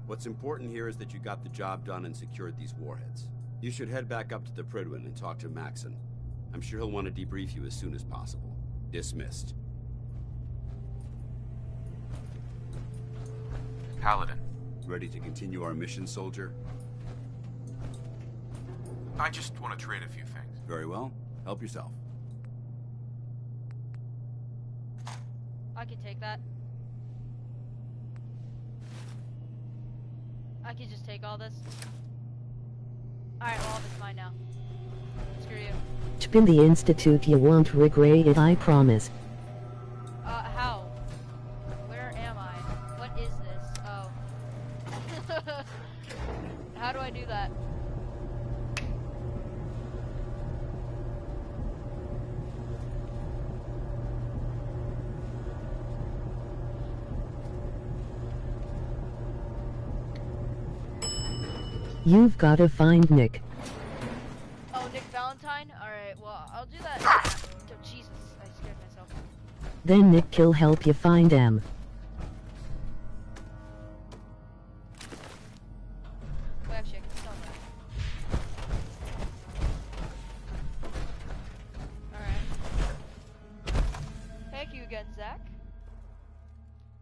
What's important here is that you got the job done and secured these warheads. You should head back up to the Prydwen and talk to Maxon. I'm sure he'll want to debrief you as soon as possible. Dismissed. Paladin. Ready to continue our mission, soldier? I just want to trade a few things. Very well. Help yourself. I can take that. I can just take all this. Alright, well, all of it's mine now. Screw you. Spin the Institute, you won't regret it, I promise. How? Where am I? What is this? Oh. How do I do that? You've gotta find Nick. Oh, Nick Valentine? Alright, well, I'll do that. Oh, Jesus, I scared myself. Then Nick'll help you find him. Wait, actually, I can sell that. Alright. Thank you again, Zach.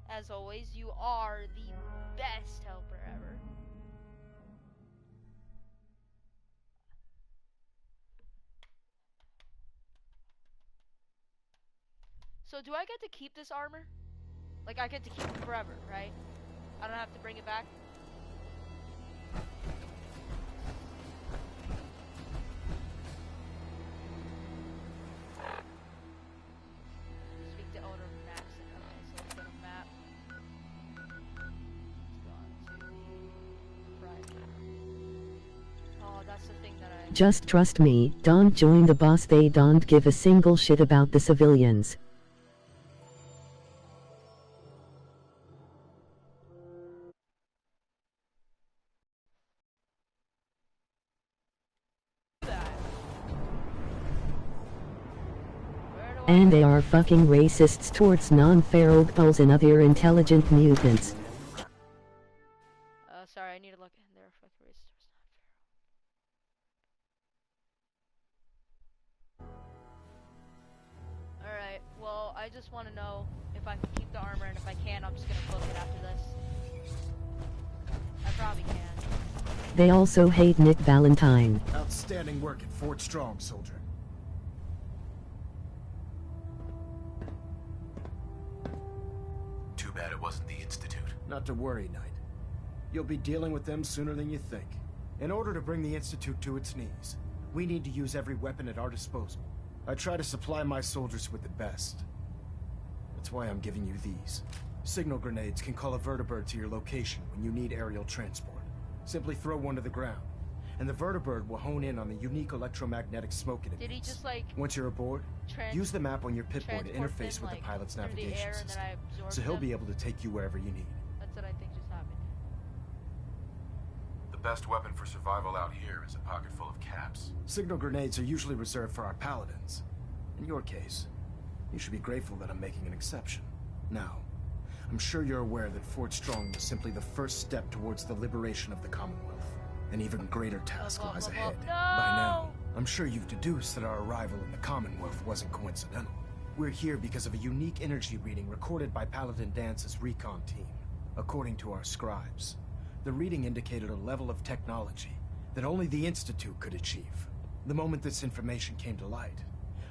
As always, you are the best helper ever. So do I get to keep this armor? Like, I get to keep it forever, right? I don't have to bring it back? Speak to owner Maxon. Okay, so let's go to map. Let's go on to the private. Oh, that's the thing that I... Just trust me, don't join the boss, they don't give a single shit about the civilians. And they are fucking racists towards non-ferrogbals and other intelligent mutants. Sorry, I need to look in there. Fucking racist towards non-ferro. Alright, well, I just want to know if I can keep the armor, and if I can, I'm just gonna close it after this. I probably can. They also hate Nick Valentine. Outstanding work at Fort Strong, soldier. Too bad it wasn't the Institute. Not to worry, Knight. You'll be dealing with them sooner than you think. In order to bring the Institute to its knees, we need to use every weapon at our disposal. I try to supply my soldiers with the best. That's why I'm giving you these. Signal grenades can call a vertibird to your location when you need aerial transport. Simply throw one to the ground, and the vertibird will hone in on the unique electromagnetic smoke it emits. Did he just, like... Once you're aboard, use the map on your pitboard to interface with the pilot's navigation system, so he'll be able to take you wherever you need. That's what I think just happened. The best weapon for survival out here is a pocket full of caps. Signal grenades are usually reserved for our paladins. In your case, you should be grateful that I'm making an exception. Now, I'm sure you're aware that Fort Strong was simply the first step towards the liberation of the Commonwealth. An even greater task lies ahead. No! By now, I'm sure you've deduced that our arrival in the Commonwealth wasn't coincidental. We're here because of a unique energy reading recorded by Paladin Dance's recon team. According to our scribes, the reading indicated a level of technology that only the Institute could achieve. The moment this information came to light,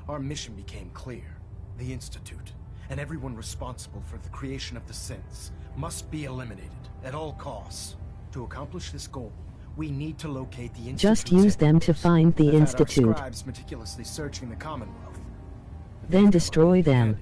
our mission became clear. The Institute, and everyone responsible for the creation of the synths, must be eliminated at all costs. To accomplish this goal, we need to locate the Institute's Just use them to find the I've had our Institute. scribes meticulously searching the Commonwealth. Then destroy them.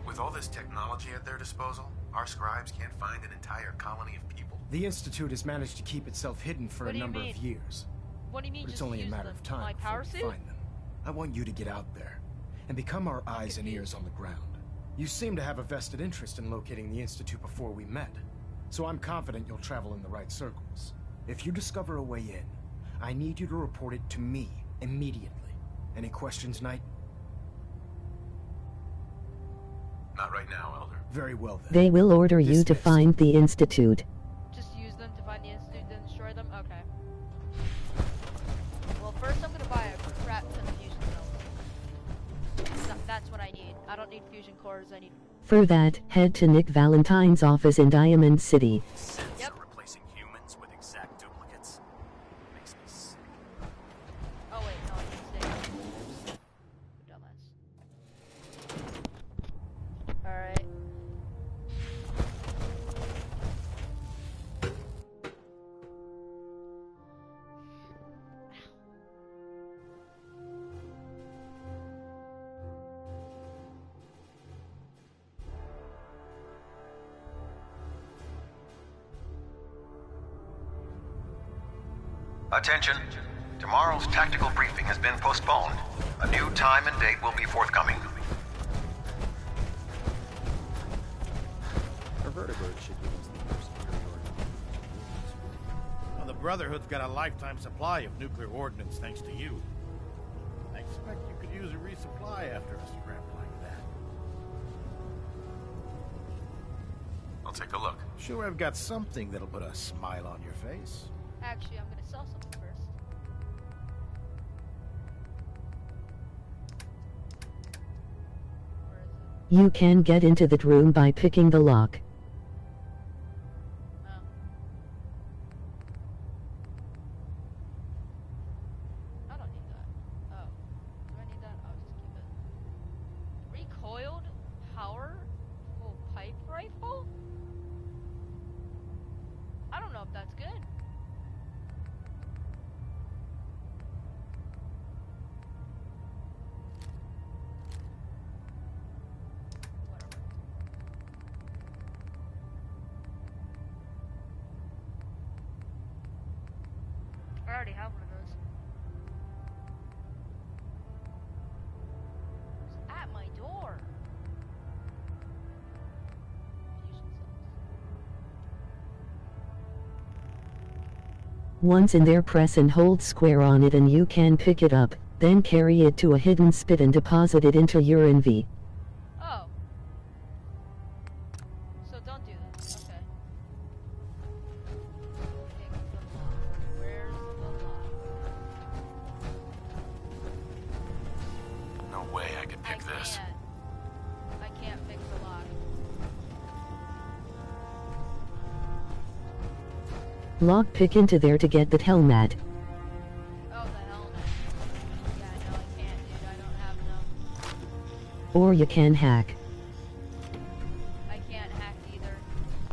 With all this technology at their disposal, our scribes can't find an entire colony of people. The Institute has managed to keep itself hidden for a number of years. What do you mean? But it's Just only a use matter of time my before power we suit? find them. I want you to get out there and become our eyes and ears on the ground. You seem to have a vested interest in locating the Institute before we met, so I'm confident you'll travel in the right circles. If you discover a way in, I need you to report it to me immediately. Any questions, Knight? Not right now, Elder. Very well then. They will order you to find the Institute. Just use them to find the Institute, then destroy them? Okay. Well, first I'm gonna buy a crap ton of fusion cells. That's what I need. I don't need fusion cores, I need... For that, head to Nick Valentine's office in Diamond City. Synths are replacing humans with exact duplicates. Makes me sick. Oh wait, no, I need to stay. Dumbass. Alright. Attention. Tomorrow's tactical briefing has been postponed. A new time and date will be forthcoming. Our vertibird should give us the first superiority. Well, the Brotherhood's got a lifetime supply of nuclear ordnance thanks to you. I expect you could use a resupply after a scrap like that. I'll take a look. Sure, I've got something that'll put a smile on your face. Actually, I'm gonna sell something first. You can get into that room by picking the lock. I don't need that. Oh. Do I need that? I'll just keep it. Recoiled powerful pipe rifle? I don't know if that's good. I already have one of those. It's at my door. Fusion cells. Once in there, press and hold square on it and you can pick it up, then carry it to a hidden spit and deposit it into your envy. Oh. So don't do this. Okay. Where's the lock? No way I could pick this. I can't fix the lock. Lock pick into there to get that helmet. Oh, the helmet. Yeah, no, I can't, dude. I don't have enough. Or you can hack. I can't hack either.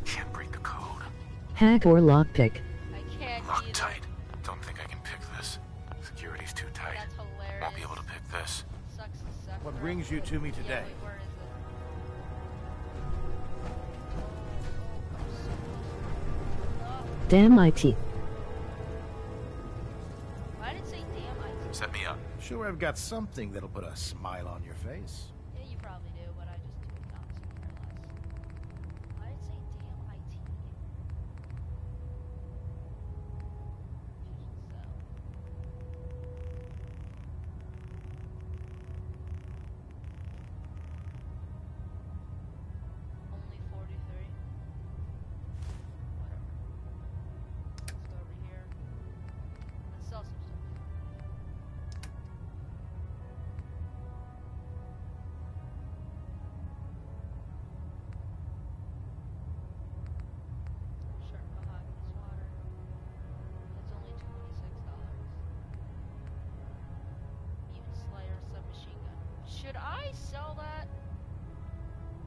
Can't break the code. Hack or lockpick. I can't Locked either. tight. Don't think I can pick this. Security's too tight. That's hilarious. Won't be able to pick this. Sucks to suck. What brings you to me today? Yeah, wait, where is it? Damn IT. Why did it say damn IT? Set me up. Sure, I've got something that'll put a smile on your face. Yeah, you probably do, but I just do not realize. Why did it say damn IT? Fusion cell. Only 43. Whatever. Let's go over here. Let's sell some stuff. I sell that?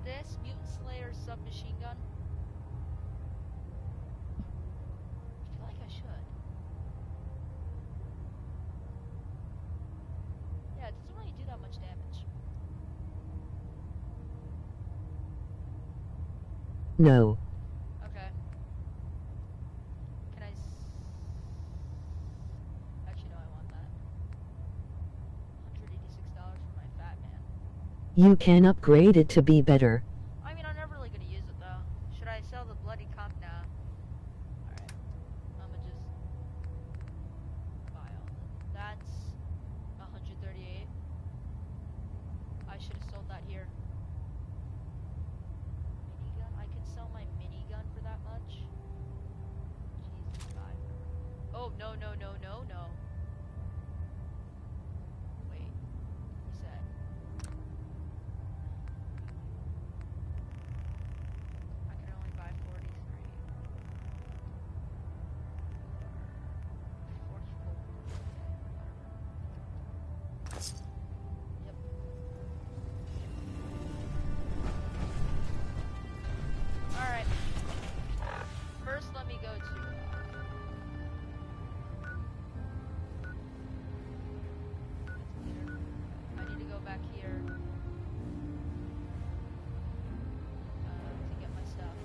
This Mutant Slayer submachine gun? I feel like I should. Yeah, it doesn't really do that much damage. No. Okay. Can I actually, no, I want that. $186 for my fat man. You can upgrade it to be better. I mean, I'm never really gonna use it though. Should I sell the bloody comp now? Alright. I'ma just buy all of it. That's 138. I should have sold that here. Minigun? I could sell my minigun for that much? Jesus, God. Oh, no, no, no, no, no. Wait. Reset. I can only buy 43. 44. Yep. Alright. First, let me go to... I need to go back here to get my stuff.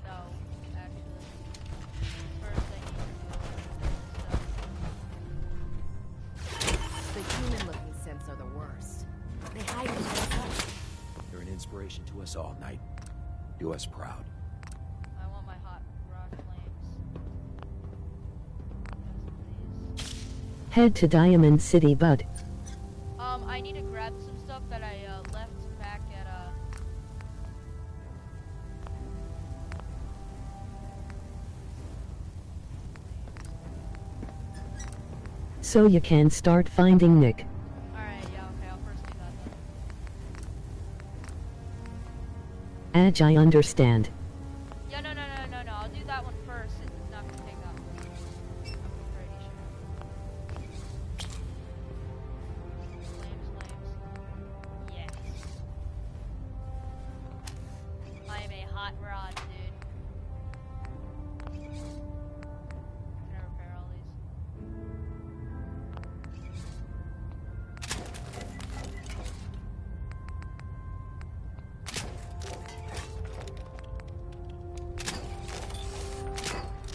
No, actually. First, I need to go The human-looking synths are the worst. They hide in plain sight. You're an inspiration to us all, Knight. Do us proud. I want my hot rock flames. Yes, please. Head to Diamond City, bud. I need to grab some stuff that I left back at So you can start finding Nick. Alright, yeah, okay, I'll first do that then. I understand. Yeah, no, I'll do that one first. It's not gonna take that long. I'm pretty sure. Flames. Yes. I am a hot rod, dude. Can I repair all these?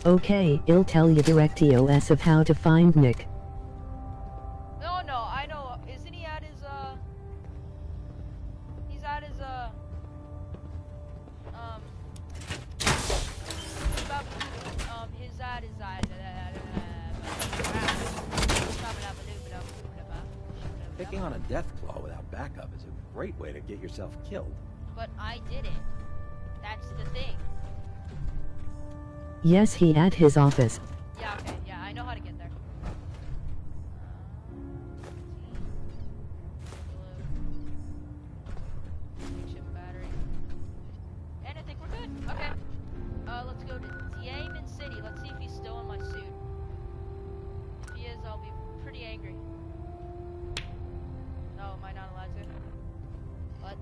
Okay, I'll tell you direct EOS of how to find Nick. No, I know. Isn't he at his, he's at his, Picking on a death claw without backup is a great way to get yourself killed. But I did it. That's the thing. Yes, he at his office. Yeah, okay, yeah, I know how to get there. Makeshift battery. And I think we're good. Okay. Let's go to Diamond City. Let's see if he's still in my suit. If he is, I'll be pretty angry. No, am I not allowed to? What?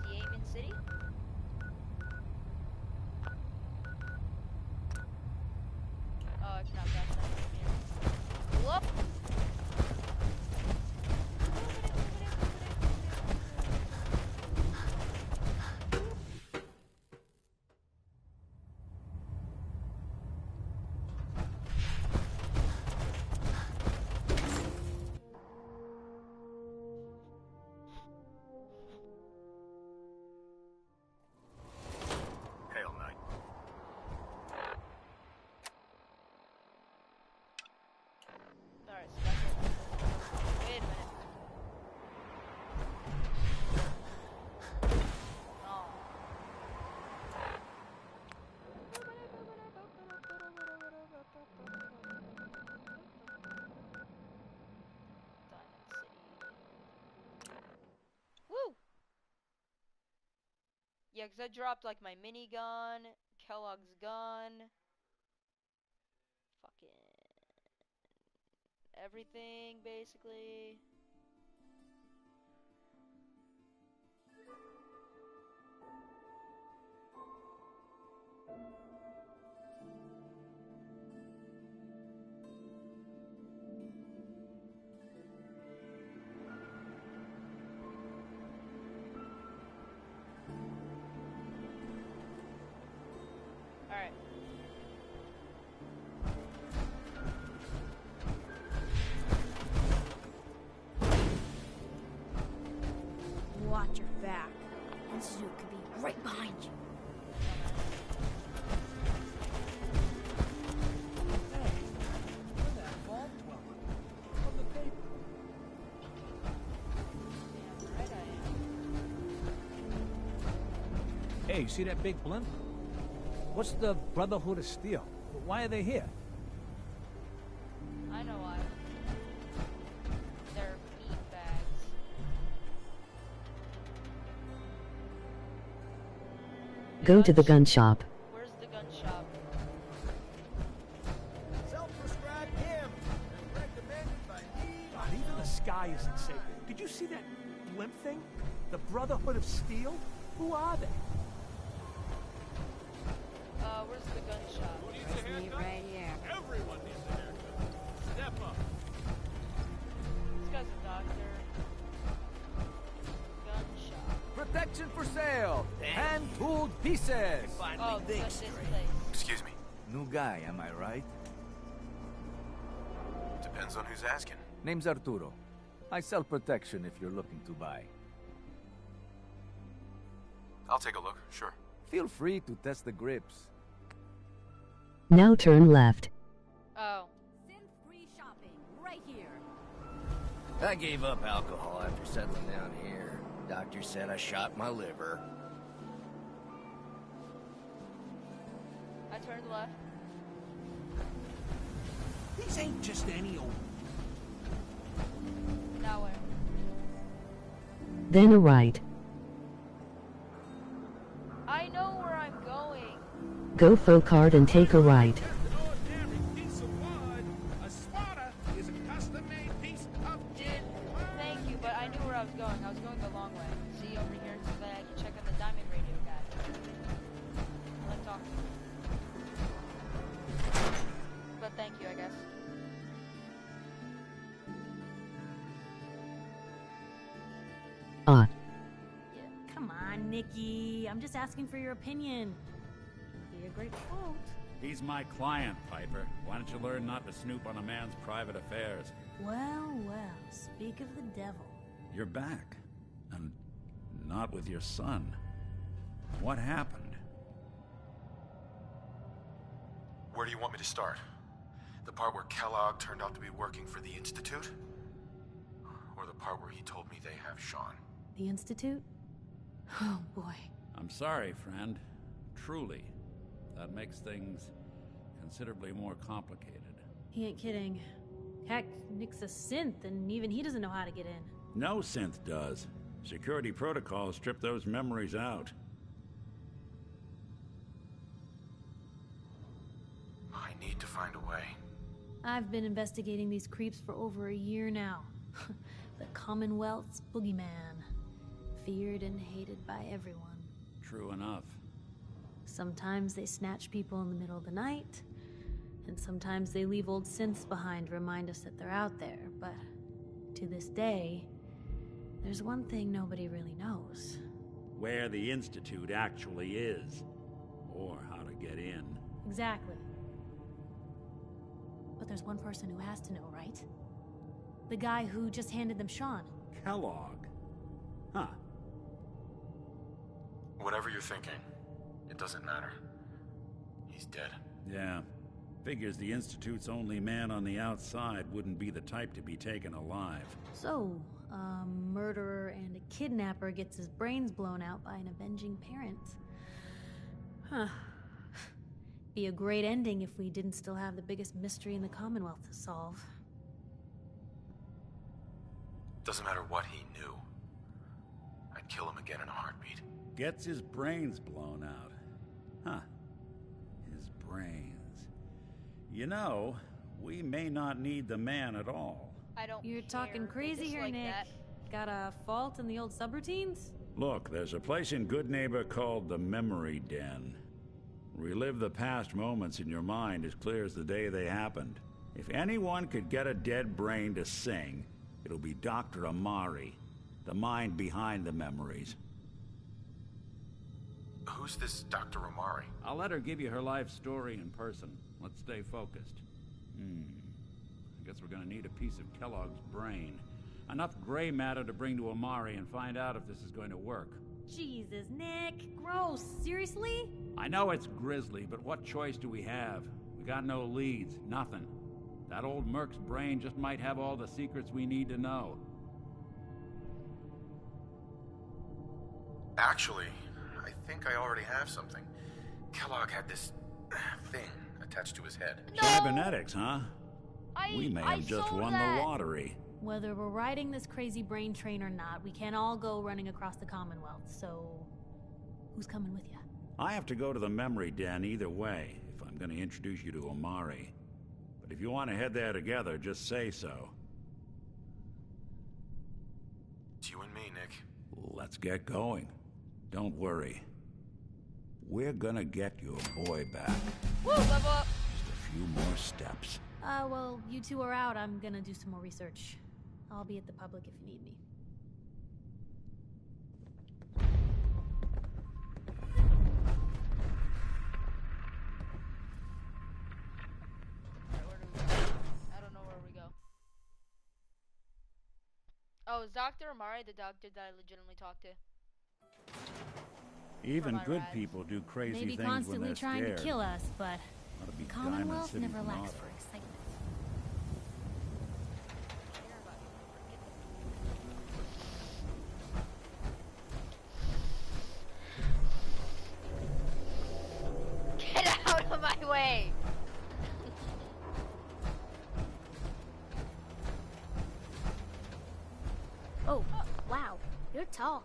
Diamond City? Oh, I cannot back that from here. Whoop! Hail, Knight. Alright, so that's it. Wait a minute. Oh. Diamond City. Woo! Yeah, because I dropped like my minigun, Kellogg's gun. Fucking. everything, basically. Alright. Watch your back. Institute could be right behind you. Hey, you see that big blimp? What's the Brotherhood of Steel? Why are they here? I know why. They're meat bags. Go to the gun shop. Where's the gun shop? Self-prescribed him. Recommended by me. God, even the sky isn't safe. Did you see that blimp thing? The Brotherhood of Steel? Who are they? Where's the gun shop? Where's me right here? Everyone needs a haircut. Step up. This guy's a doctor. Gun shop. Protection for sale. Hand-tooled pieces. Oh, this place. Excuse me. New guy, am I right? Depends on who's asking. Name's Arturo. I sell protection if you're looking to buy. I'll take a look, sure. Feel free to test the grips. Now turn left. Oh. Synth-free shopping, right here. I gave up alcohol after settling down here. Doctor said I shot my liver. I turned left. These ain't just any old... Now where? Then a right. I know where I'm going. Go FAKKK and take a right. Thank you, but I knew where I was going. I was going the long way. See over here so that I can check on the diamond radio guy. I like talking. But thank you, I guess. Come on, Nikki. I'm just asking for your opinion. Be a great quote. He's my client, Piper. Why don't you learn not to snoop on a man's private affairs? Well, well, speak of the devil. You're back. And not with your son. What happened? Where do you want me to start? The part where Kellogg turned out to be working for the Institute? Or the part where he told me they have Sean? The Institute? Oh, boy. I'm sorry, friend. Truly. That makes things considerably more complicated. He ain't kidding. Heck, Nick's a synth, and even he doesn't know how to get in. No synth does. Security protocols strip those memories out. I need to find a way. I've been investigating these creeps for over a year now. The Commonwealth's boogeyman. Feared and hated by everyone. True enough. Sometimes they snatch people in the middle of the night, and sometimes they leave old synths behind to remind us that they're out there, but to this day, there's one thing nobody really knows. Where the Institute actually is. Or how to get in. Exactly. But there's one person who has to know, right? The guy who just handed them Sean. Kellogg. Huh. Whatever you're thinking, it doesn't matter. He's dead. Yeah. Figures the Institute's only man on the outside wouldn't be the type to be taken alive. So, a murderer and a kidnapper gets his brains blown out by an avenging parent. Huh. Be a great ending if we didn't still have the biggest mystery in the Commonwealth to solve. Doesn't matter what he knew. I'd kill him again in a heartbeat. Gets his brains blown out. Huh. His brains. You know, we may not need the man at all. I don't You're care. talking They crazy here, dislike Nick. that. Got a fault in the old subroutines? Look, there's a place in Good Neighbor called the Memory Den. Relive the past moments in your mind as clear as the day they happened. If anyone could get a dead brain to sing, it'll be Dr. Amari, the mind behind the memories. Who's this Dr. Amari? I'll let her give you her life story in person. Let's stay focused. I guess we're gonna need a piece of Kellogg's brain. Enough gray matter to bring to Amari and find out if this is going to work. Jesus, Nick. Gross. Seriously? I know it's grisly, but what choice do we have? We got no leads, nothing. That old Merc's brain just might have all the secrets we need to know. Actually, I think I already have something. Kellogg had this thing attached to his head. Cybernetics, huh? We may have just won the lottery. Whether we're riding this crazy brain train or not, we can't all go running across the Commonwealth, so... who's coming with you? I have to go to the Memory Den either way, if I'm going to introduce you to Amari. But if you want to head there together, just say so. It's you and me, Nick. Let's get going. Don't worry. We're gonna get your boy back. Woo, level up! Just a few more steps. Well, you two are out. I'm gonna do some more research. I'll be at the public if you need me. I don't know where we go. Oh, is Dr. Amari the doctor that I legitimately talked to? Even good people do crazy Maybe things when constantly they're trying scared. to kill us, but Ought to be the Diamond Commonwealth City's never lacks motto. for excitement. Get out of my way! Oh, wow. You're tall.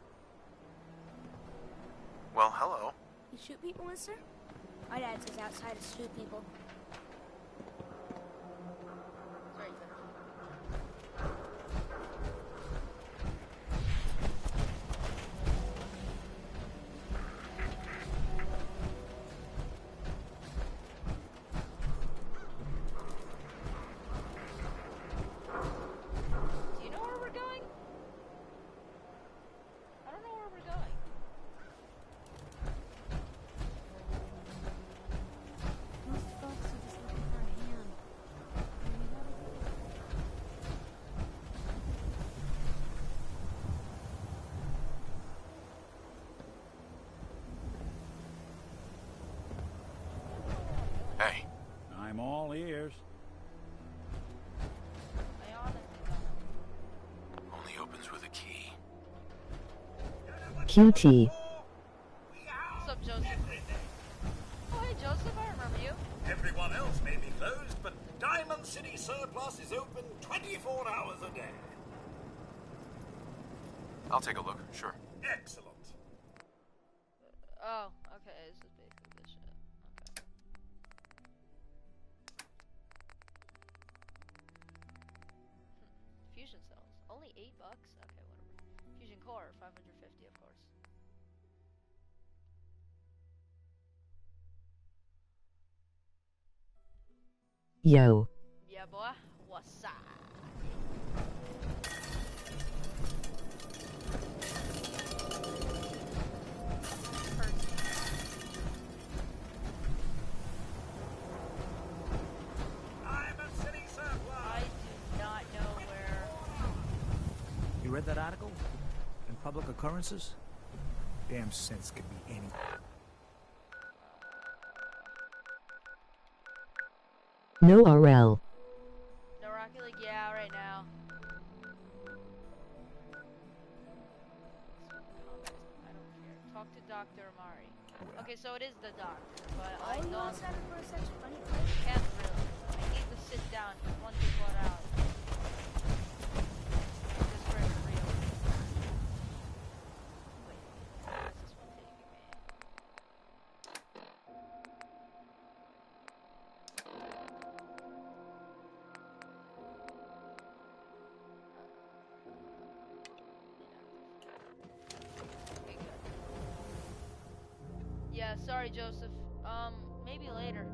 Well, hello. You shoot people, mister? My dad says outside to shoot people. Do you know where we're going? I don't know where we're going. Most folks are just looking for a hand. Hey. I'm all ears. Only opens with a key. QT. What's up, Joseph? Oh, hey, Joseph, I remember you. Everyone else may be closed, but Diamond City Surplus is open 24 hours a day. I'll take a look, sure. Excellent. Oh, okay, this is basically this shit. Okay. Fusion cells. Only $8? Okay, whatever. Fusion core, 550, of course. Yo. Yeah, boy. What's up? Diamond City Surplus. I do not know where. You read that article? In Public Occurrences? Damn sense could be anything. No RL. No Rocket League? Yeah, right now. I don't care. Talk to Dr. Amari. Okay, so it is the doctor, but I Oh, you don't. all sounded for such a funny place. Can't really. I need to sit down just one thing put out. Just for it real. Wait, where's this one taking me? Yeah, sorry, Joseph. Maybe later.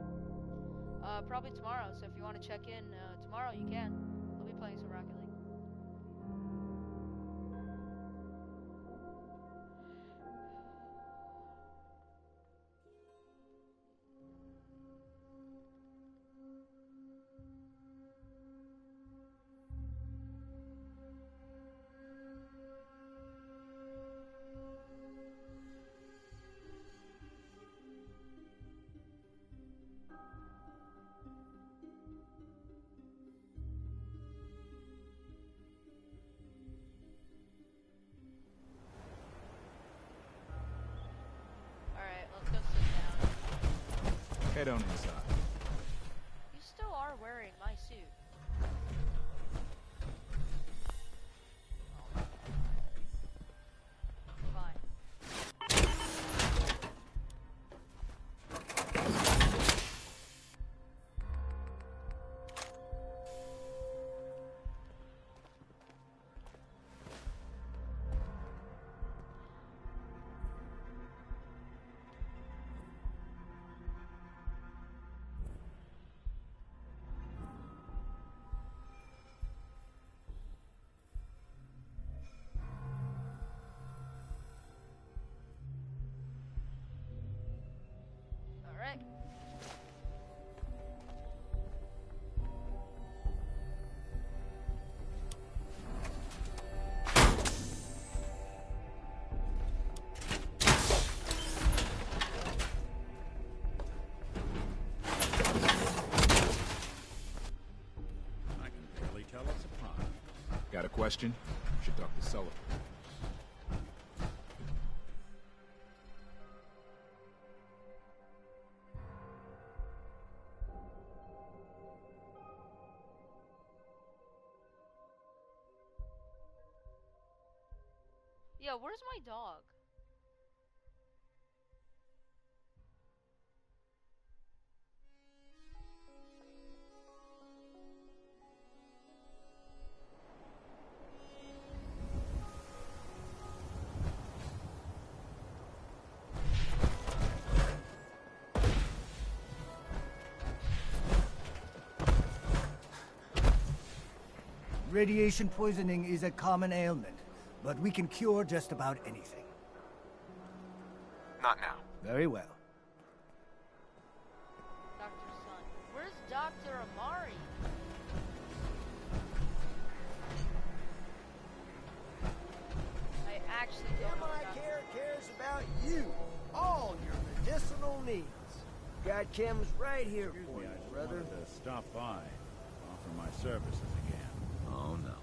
Probably tomorrow. So if you want to check in tomorrow, you can. I'll be playing some Rocket League. Alright, let's go sit down. Head on inside. You still are wearing my suit. Fine. Alright. I can barely tell us apart. Got a question? Should talk to Sullivan. Yeah, where's my dog? Radiation poisoning is a common ailment, but we can cure just about anything. Not now. Very well. Dr. Sun. Where's Dr. Amari? I actually don't know. MI cares about you, all your medicinal needs. Got chems right here for you, brother. Wanted to stop by, offer my services again. Oh no.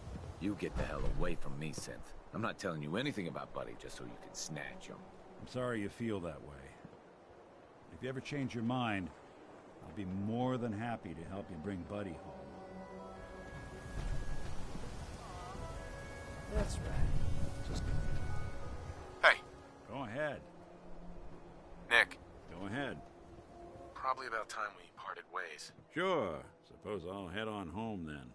You get the hell away from me, Synth. I'm not telling you anything about Buddy just so you can snatch him. I'm sorry you feel that way. If you ever change your mind, I'll be more than happy to help you bring Buddy home. That's right. Just Hey, go ahead. Nick. Go ahead. Probably about time we parted ways. Sure. Suppose I'll head on home then.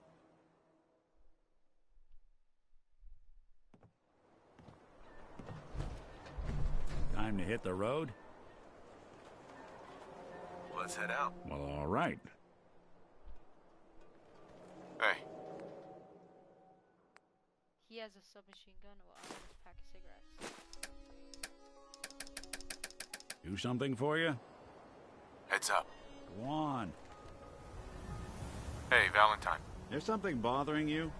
Time to hit the road? Let's head out. Well, all right. Hey. He has a submachine gun while I have a pack of cigarettes. Do something for you? Heads up. Go on. Hey, Valentine. There's something bothering you?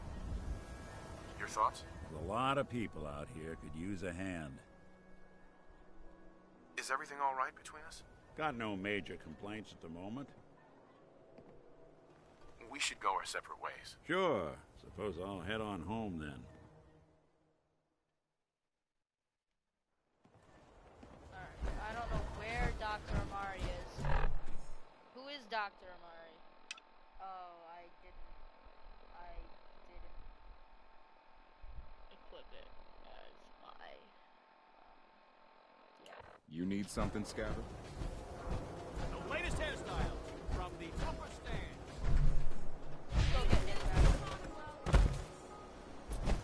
Your thoughts? There's a lot of people out here could use a hand. Is everything all right between us? Got no major complaints at the moment. We should go our separate ways. Sure. Suppose I'll head on home then. Alright, I don't know where Dr. Amari is. Who is Dr. Amari? Oh, I didn't equip it as my, yeah. You need something, Scabbard? The latest hairstyle from the upper stand. Go get it,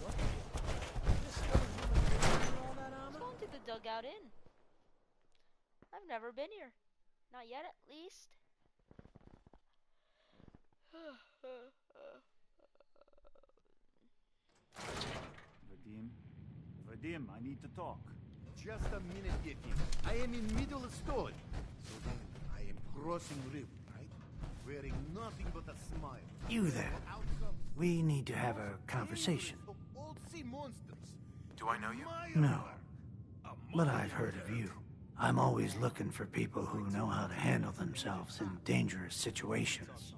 Let's go into the dugout inn. I've I've never been here. Not yet, at least. Vadim, I need to talk. Just a minute, Getty. I am in middle of story. So then, I am crossing river, right? Wearing nothing but a smile. You there. We need to have a conversation. Old sea monsters. Do I know you? No. But I've heard of you. I'm always looking for people who know how to handle themselves in dangerous situations.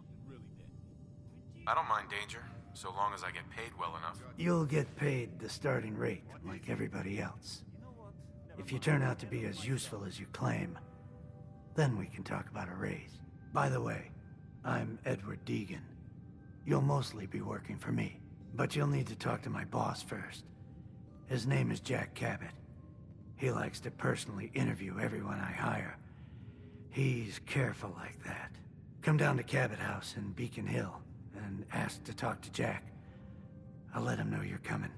I don't mind danger, so long as I get paid well enough. You'll get paid the starting rate, like everybody else. If you turn out to be as useful as you claim, then we can talk about a raise. By the way, I'm Edward Deegan. You'll mostly be working for me, but you'll need to talk to my boss first. His name is Jack Cabot. He likes to personally interview everyone I hire. He's careful like that. Come down to Cabot House in Beacon Hill and ask to talk to Jack. I'll let him know you're coming.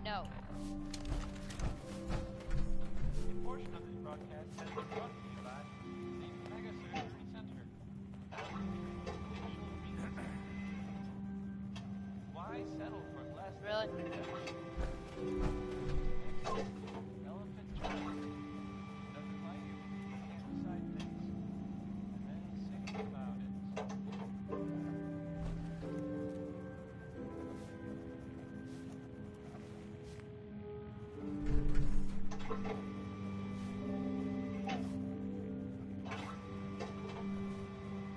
No. A portion of this broadcast has been brought to you by the Mega Surgery Center. Why settle for less? Really? Elephant doesn't like it when you can't recite things and then sing about it.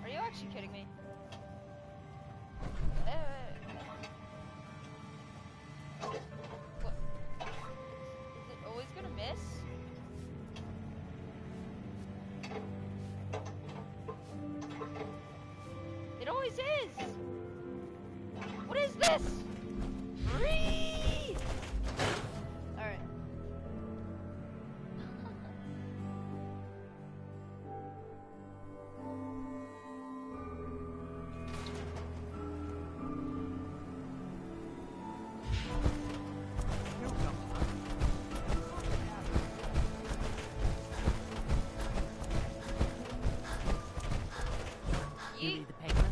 Are you actually kidding me? What? Is it always gonna miss? It always is! What is this? Free! Alright. You read the paper?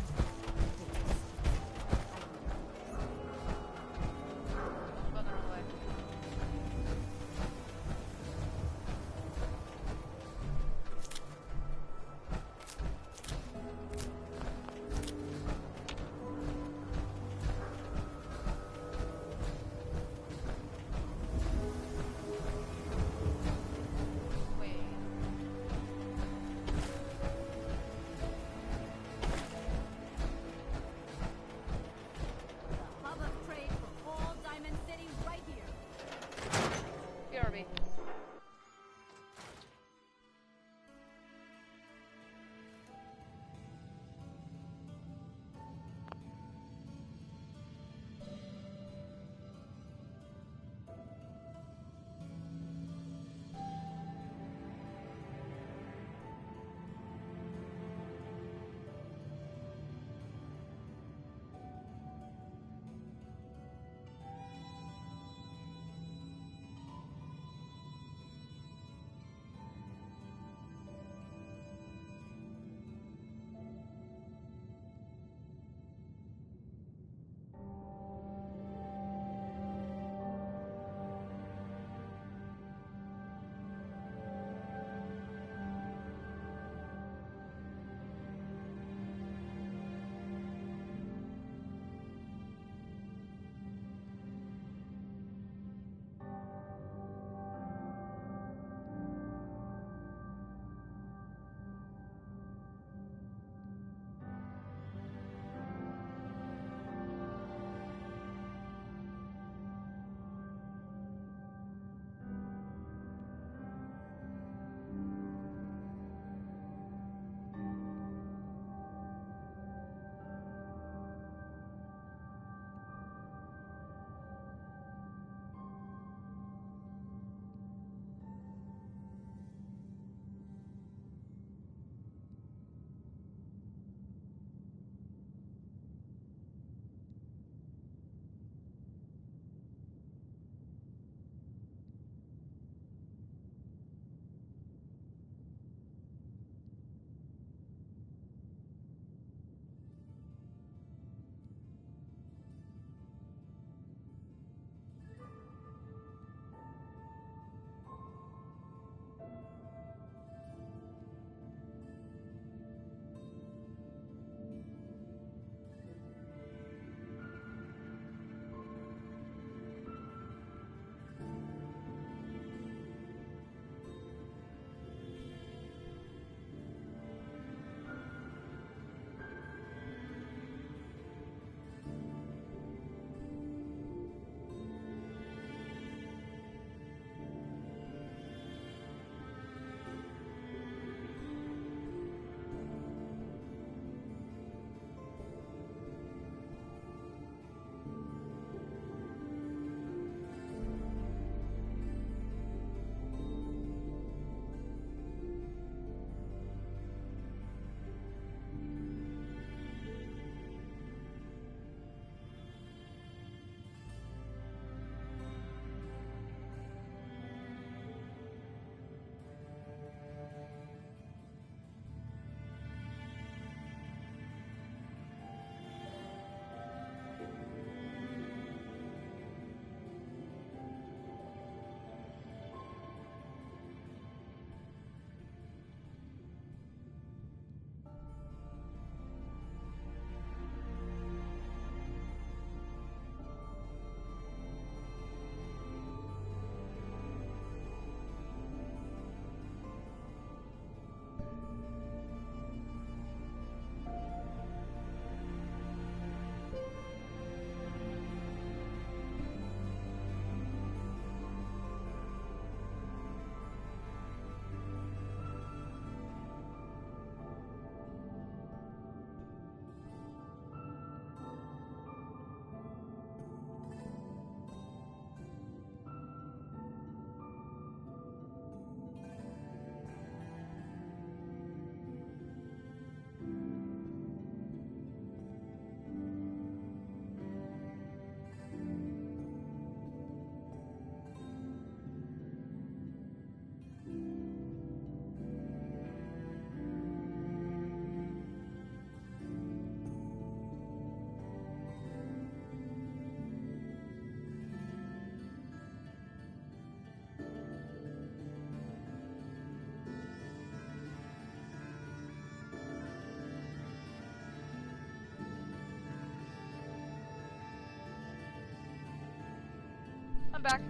back.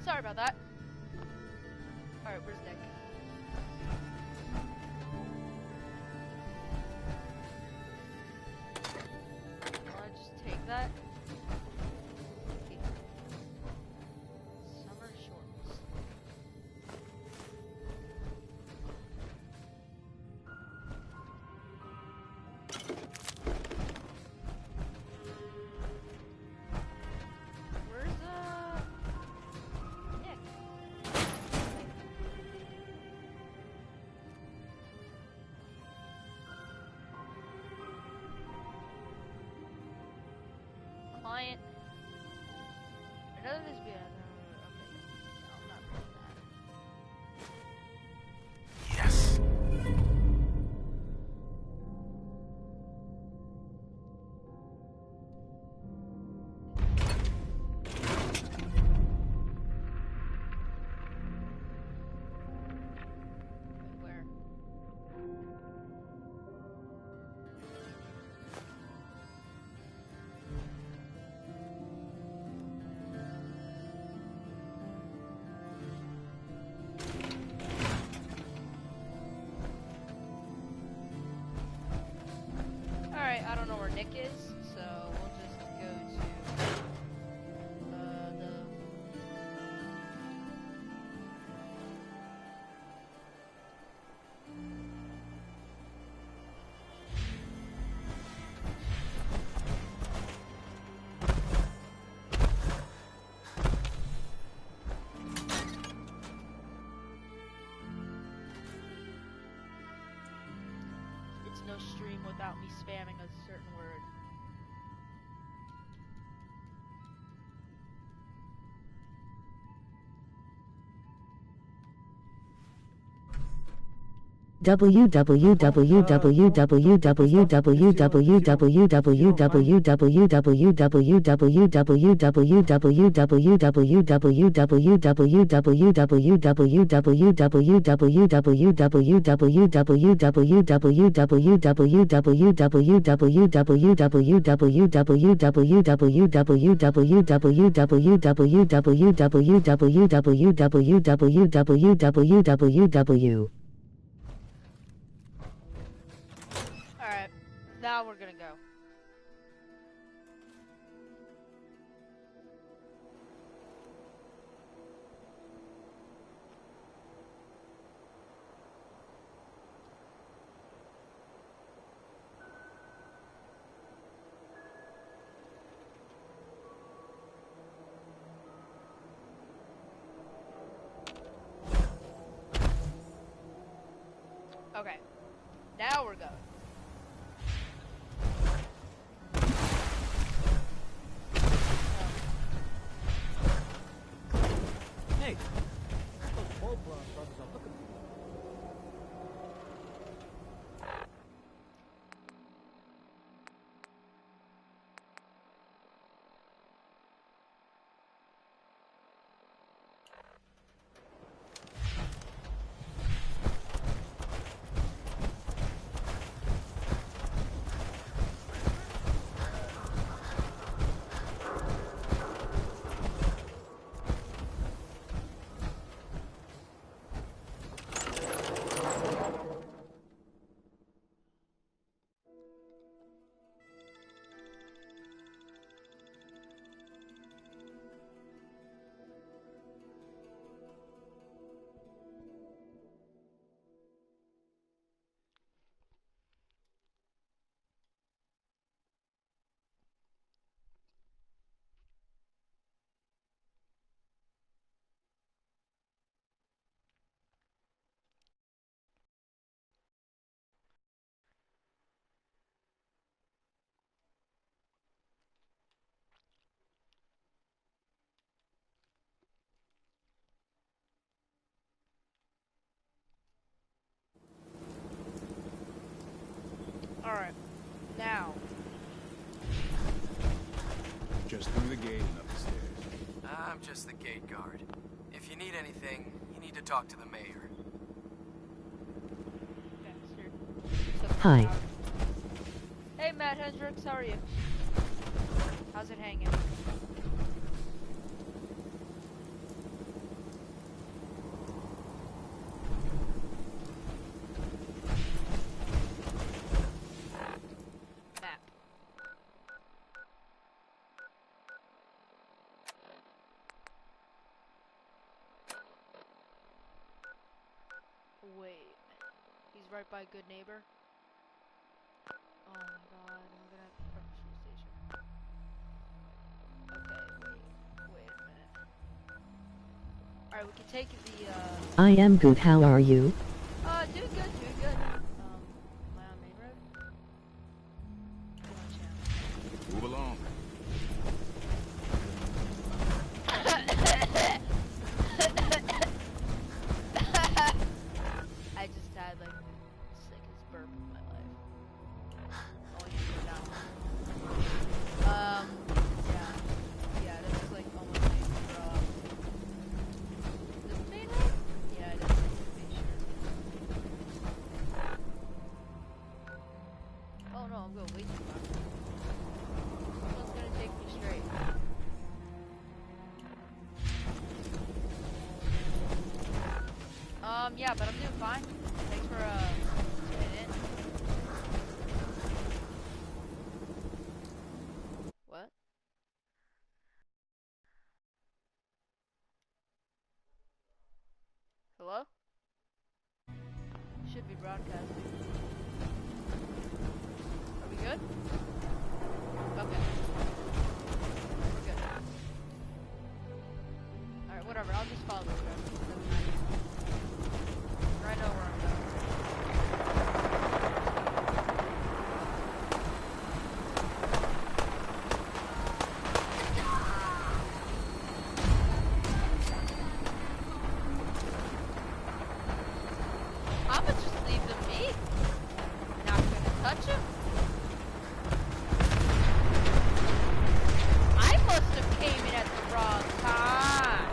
Sorry about that. Alright, where's Nick? I'll just take that. Okay. Summer shorts. Where's Nick? Client. Another this be another. Okay. No, I'm not reading that. Yes. Wait, where? Alright, I don't know where Nick is, so we'll just go to the It's no stream without me spamming a certain word. www. Alright, now we're gonna go. Okay, now we're going. Hey, those full-blown brothers are looking for you. Alright, now. Just through the gate and up the stairs. I'm just the gate guard. If you need anything, you need to talk to the mayor. Hi. Hey Matt Hendricks, how are you? How's it hanging? Wait a minute. He's right by Good Neighbor. Oh my god, I'm gonna have to prep the fuel station. Okay, wait a minute. Alright, we can take the, I am good, how are you? Doing good, doing good. Am I on main road? Move along. I just had like the sickest burp of my life. Oh, you go down. Yeah, this is like almost made me throw up. Is this the main road? Yeah, it is. Make sure. Oh no, I'm going way too far. This one's gonna take me straight. Yeah, but I'm doing fine. Thanks for, tuning in. What? Hello? Should be broadcasting. Are we good? Okay. We're good. Alright, whatever. I'll just follow this road. Doesn't matter. I know where I'm going. I'ma just leave them be. Not gonna touch him. I must have came in at the wrong time.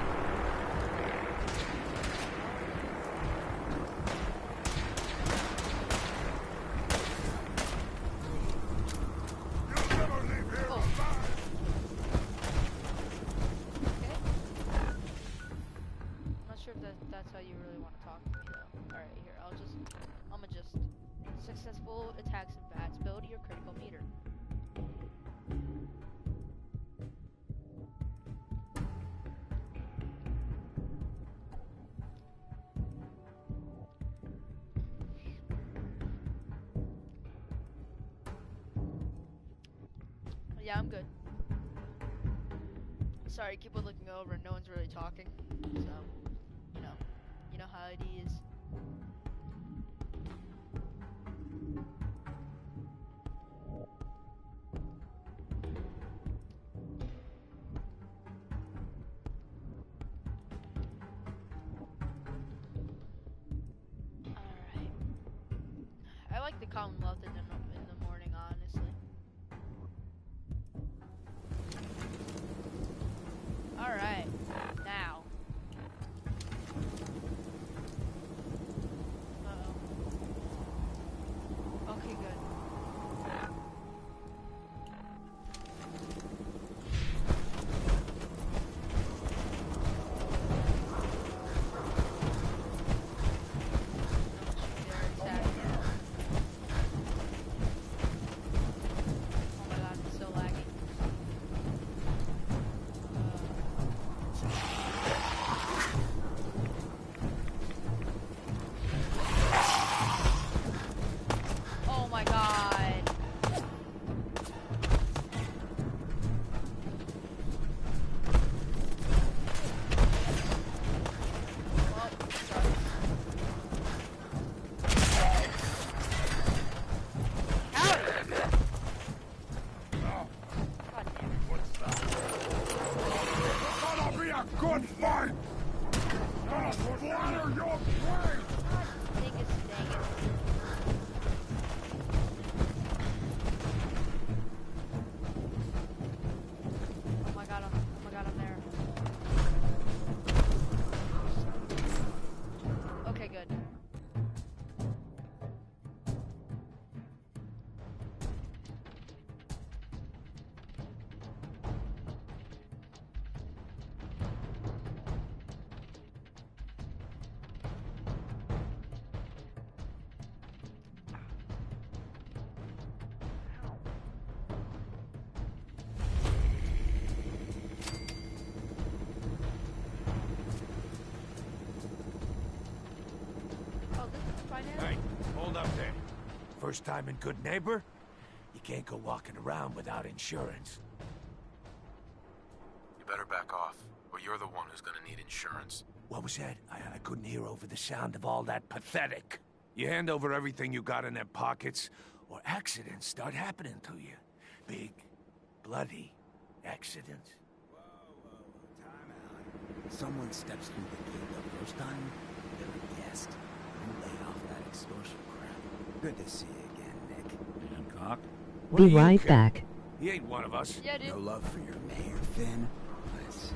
That's how you really want to talk to me, though. Alright, here, I'ma just successful attacks and VATS build your critical meter. Yeah, I'm good. Sorry, keep on looking over and no one's really talking, so, you know how it is. Alright. I like the Commonwealth in the morning, honestly. Alright, now. Uh-oh. Okay, good. Oh my god, it's so laggy. Oh my god. Well, sucks. Howdy! God damn it. What's that? It's gonna be a good fight! Gonna splatter your brain! Dingus, dang it. Oh my god, I'm there. Okay, good. First time in Good Neighbor? You can't go walking around without insurance. You better back off, or you're the one who's gonna need insurance. What was that? I couldn't hear over the sound of all that pathetic. You hand over everything you got in them pockets, or accidents start happening to you. Big, bloody accidents. Someone steps through the gate the first time, they're a guest. You lay off that extortion crap. Good to see you again, Nick. Hancock? Be right back. He ain't one of us. Yeah, dude. No love for your mayor, Finn. I said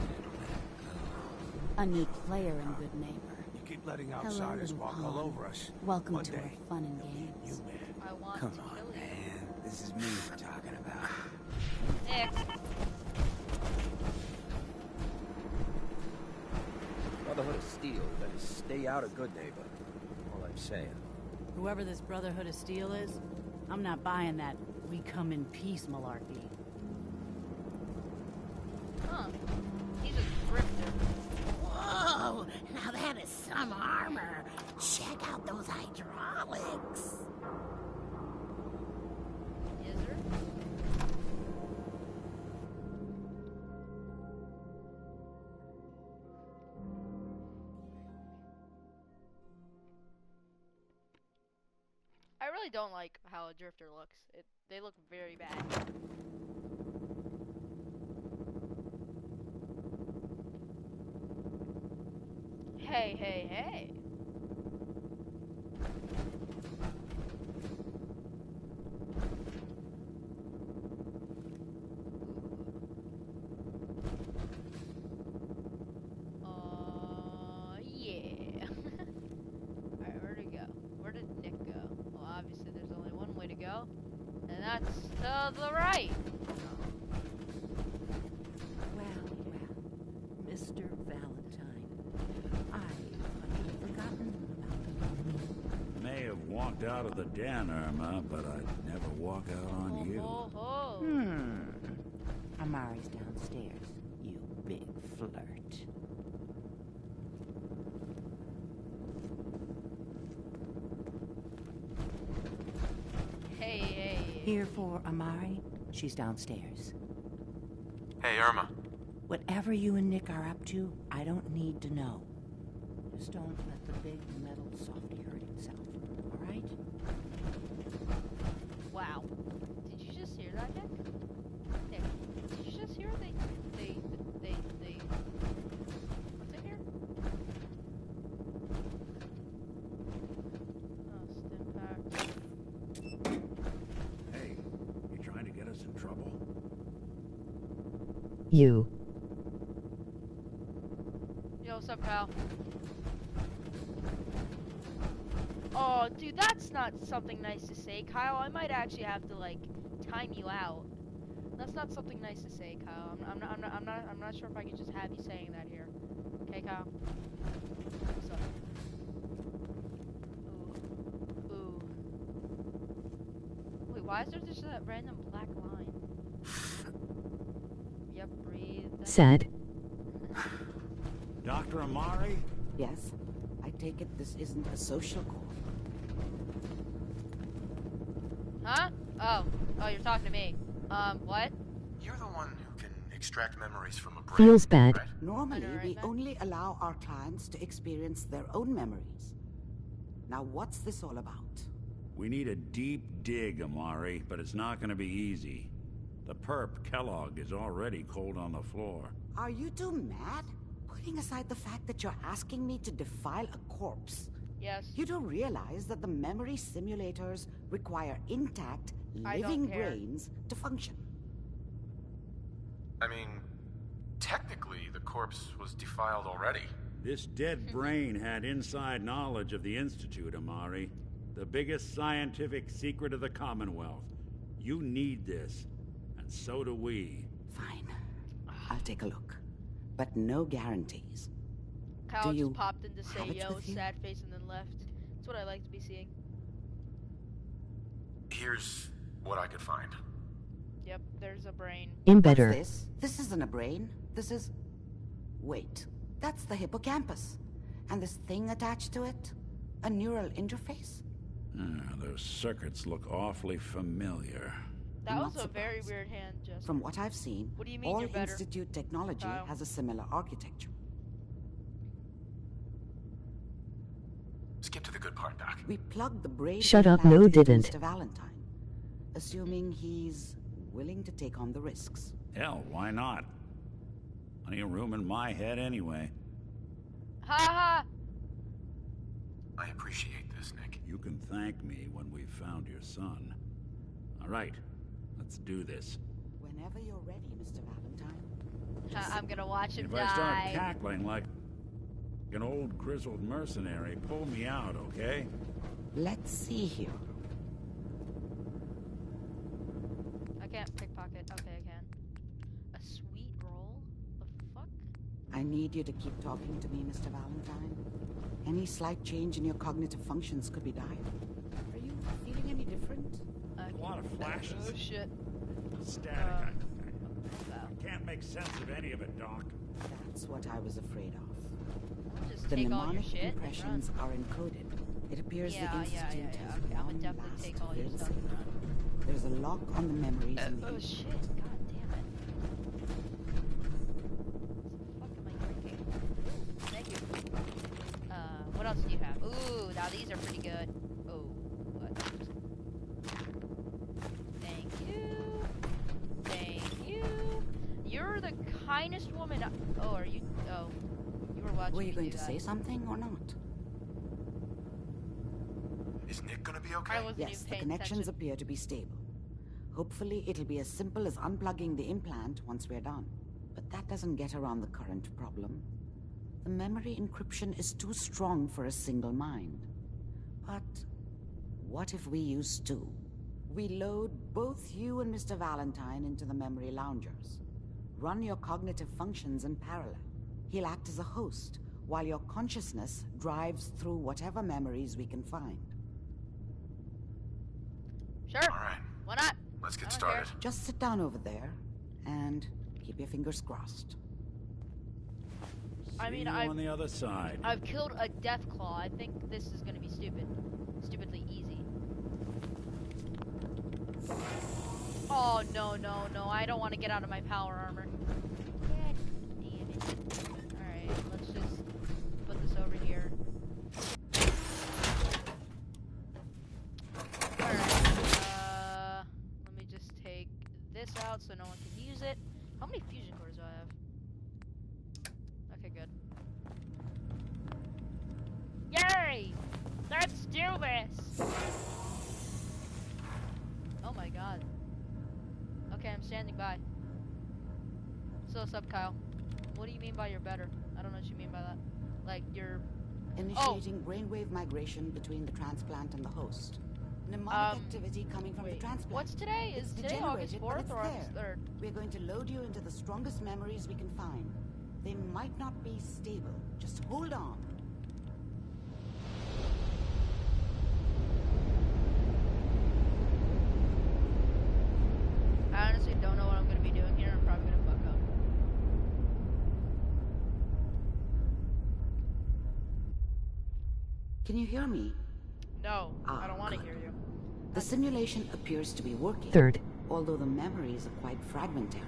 let A new player in Good Neighbor. You keep letting Hello, outsiders little walk pawn. all over us. Welcome One to day, our fun and games. I want Come to on, kill you. man. This is me we're talking about. Nick. Brotherhood of Steel, better stay out of Good Neighbor. All I'm saying. Whoever this Brotherhood of Steel is, I'm not buying that we come in peace malarkey. Huh. He's a grifter. Whoa! Now that is some armor. Check out those hydraulics. Is there? I really don't like how a drifter looks. They look very bad. Hey, hey, hey. Yeah. Alright, where'd it go? Where did Nick go? Well, obviously there's only one way to go, and that's to the right. Mr. Valentine, I've forgotten about May have walked out of the den, Irma, but I'd never walk out on you. Amari's downstairs, you big flirt. Hey, hey. Here for Amari? She's downstairs. Hey, Irma. Whatever you and Nick are up to, I don't need to know. Just don't let the big metal softy hurt himself, all right? Wow. Did you just hear that, Nick? Nick, did you just hear they what's in here? Oh, stim pack. Hey, you trying to get us in trouble? You. Yo, what's up, pal? Oh, dude, that's not something nice to say, Kyle. I might actually have to like time you out. That's not something nice to say, Kyle. I'm not sure if I can just have you saying that here. Okay, Kyle. What's up? Ooh, ooh. Wait, why is there just that random black line? Yep, breathe. Sad. Dr. Amari? Yes. I take it this isn't a social call. Huh? Oh, you're talking to me. What? You're the one who can extract memories from a brain. Feels bad. Right? Normally, I know, right, we man? only allow our clients to experience their own memories. Now, what's this all about? We need a deep dig, Amari, but it's not gonna be easy. The perp, Kellogg, is already cold on the floor. Are you two mad? Putting aside the fact that you're asking me to defile a corpse. Yes. You don't realize that the memory simulators require intact, I don't living care. brains to function. I mean, technically, the corpse was defiled already. This dead brain had inside knowledge of the Institute, Amari. The biggest scientific secret of the Commonwealth. You need this, and so do we. Fine. I'll take a look. But no guarantees. Kyle Do you just popped in to say have it yo, with you? sad face, and then left. That's what I like to be seeing. Here's what I could find. Yep, there's a brain. Embedder. What's this? This isn't a brain. This is... Wait. That's the hippocampus. And this thing attached to it? A neural interface? Those circuits look awfully familiar. That I'm was not a very surprised. weird hand gesture. From what I've seen, What do you mean all you're better? Institute technology Kyle? has a similar architecture. Skip to the good part, Doc. We plugged the brain Shut up, implant no into didn't. Mr. Valentine, assuming he's willing to take on the risks. Hell, why not? Plenty of room in my head anyway. Ha ha! I appreciate this, Nick. You can thank me when we've found your son. All right, let's do this. Whenever you're ready, Mr. Valentine. I'm gonna watch him If I start die. cackling like an old grizzled mercenary, pull me out, okay? Let's see here. I can't pickpocket. Okay, I can. A sweet roll? The fuck? I need you to keep talking to me, Mr. Valentine. Any slight change in your cognitive functions could be dire. Are you feeling any different? A lot of flashes. Oh shit. Static. I can't make sense of any of it, Doc. That's what I was afraid of. Just The take all your mnemonic shit and impressions are encoded. It appears the Institute has Okay, I'm one gonna definitely last take all your fail stuff safe. and run. There's a lock on the memories in the Oh shit, god damn it. What the fuck am I drinking? Thank you. What else do you have? Ooh, now these are pretty good. Oh, what? Thank you. Thank you. You're the kindest woman. Oh, are you? Oh, you were watching. Were you me going do to that. say something or not? Is Nick gonna be okay? I wasn't Yes, even the paying connections attention. appear to be stable. Hopefully, it'll be as simple as unplugging the implant once we're done. But that doesn't get around the current problem. The memory encryption is too strong for a single mind. But what if we use two? We load both you and Mr. Valentine into the memory loungers. Run your cognitive functions in parallel. He'll act as a host, while your consciousness drives through whatever memories we can find. Sure. All right. Why not? Let's get I don't started. care. Just sit down over there and keep your fingers crossed. I mean, See you on the other side. I've killed a Deathclaw. I think this is gonna be stupid. Stupidly easy. Oh, no, no, no. I don't want to get out of my power armor. God damn it. Alright, let's just put this over here. Alright, let me just take this out so no one can use it. How many fusion cores do I have? Okay, good. Yay! Let's do this! Oh my god. Okay, I'm standing by. So, what's up, Kyle? What do you mean by you're better? I don't know what you mean by that. Like, you're... Initiating brainwave migration between the transplant and the host. Mnemonic activity coming from the transplant. What's today? Is today August 4th or August 3rd? We're going to load you into the strongest memories we can find. They might not be stable. Just hold on. I honestly don't know what I'm going to be doing here. I'm probably going to fuck up. Can you hear me? No, I don't want to hear you. The simulation appears to be working. Third. Although the memories are quite fragmentary.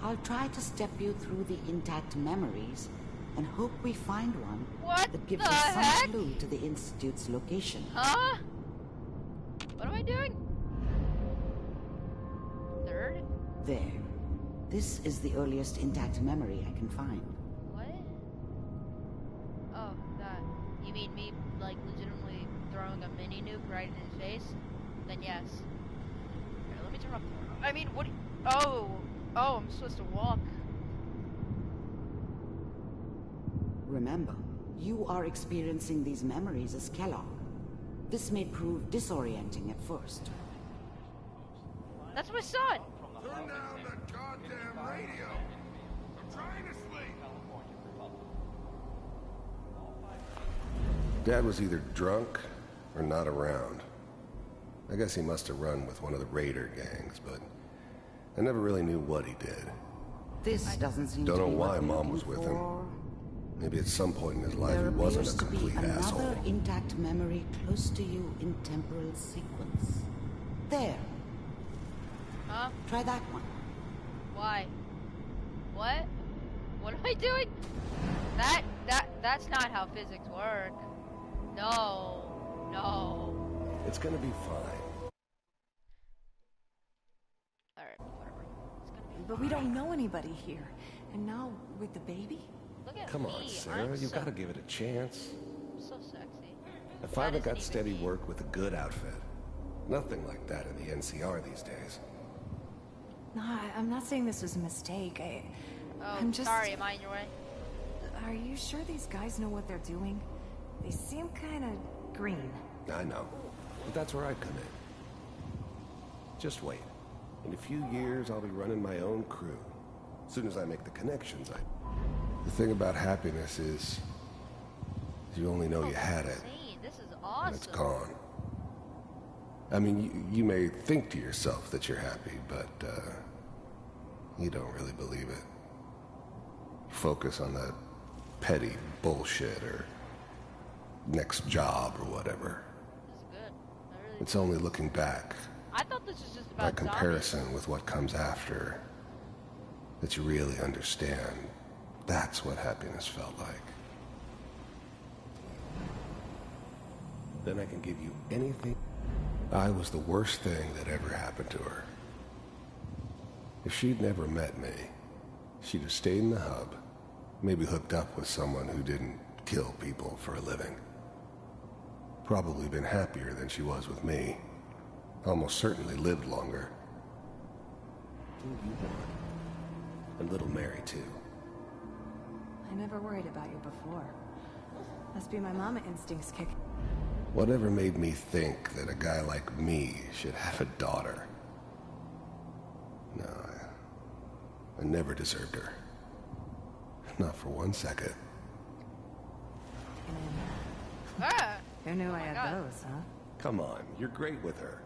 I'll try to step you through the intact memories and hope we find one that gives us some clue to the Institute's location. Huh? What am I doing? Third? There. This is the earliest intact memory I can find. What? Oh, that. You mean me, like, legitimately throwing a mini nuke right in his face? Then yes. Here, let me turn off the... I mean, what do you... Oh! Oh, I'm supposed to walk. Remember, you are experiencing these memories as Kellogg. This may prove disorienting at first. That's my son! Turn down the goddamn radio! I'm trying to sleep! Dad was either drunk or not around. I guess he must have run with one of the raider gangs, but I never really knew what he did. This doesn't seem Don't to know be why what Mom you're was with looking him. for. Maybe at some point in his life There he wasn't appears a to be complete another asshole. intact memory close to you in temporal sequence. There. Huh? Try that one. Why? What? What am I doing? That's not how physics work. No. No. It's gonna be fine. Alright, whatever. It's gonna be But we don't know anybody here. And now, with the baby? Look at Come me. on, Sarah, I'm you've so, got to give it a chance. so sexy. I finally That got isn't steady even me. work with a good outfit. Nothing like that in the NCR these days. No, I'm not saying this was a mistake. Oh, I'm just... sorry, am I in your way? Are you sure these guys know what they're doing? They seem kind of green. I know, but that's where I come in. Just wait. In a few years, I'll be running my own crew. As soon as I make the connections, The thing about happiness is you only know you had it, Insane. This is and awesome. it's gone. I mean, you may think to yourself that you're happy, but you don't really believe it. You focus on that petty bullshit or next job or whatever. This is good. I really It's only looking back, I thought this was just by about comparison with what comes after, that you really understand. That's what happiness felt like. Then I can give you anything. I was the worst thing that ever happened to her. If she'd never met me, she'd have stayed in the hub, maybe hooked up with someone who didn't kill people for a living. Probably been happier than she was with me. Almost certainly lived longer. Who you want? And little Mary, too. I never worried about you before. Must be my mama instincts kicking. Whatever made me think that a guy like me should have a daughter? No, I never deserved her. Not for 1 second. Ah! Who knew I had God. those, huh? Come on, you're great with her.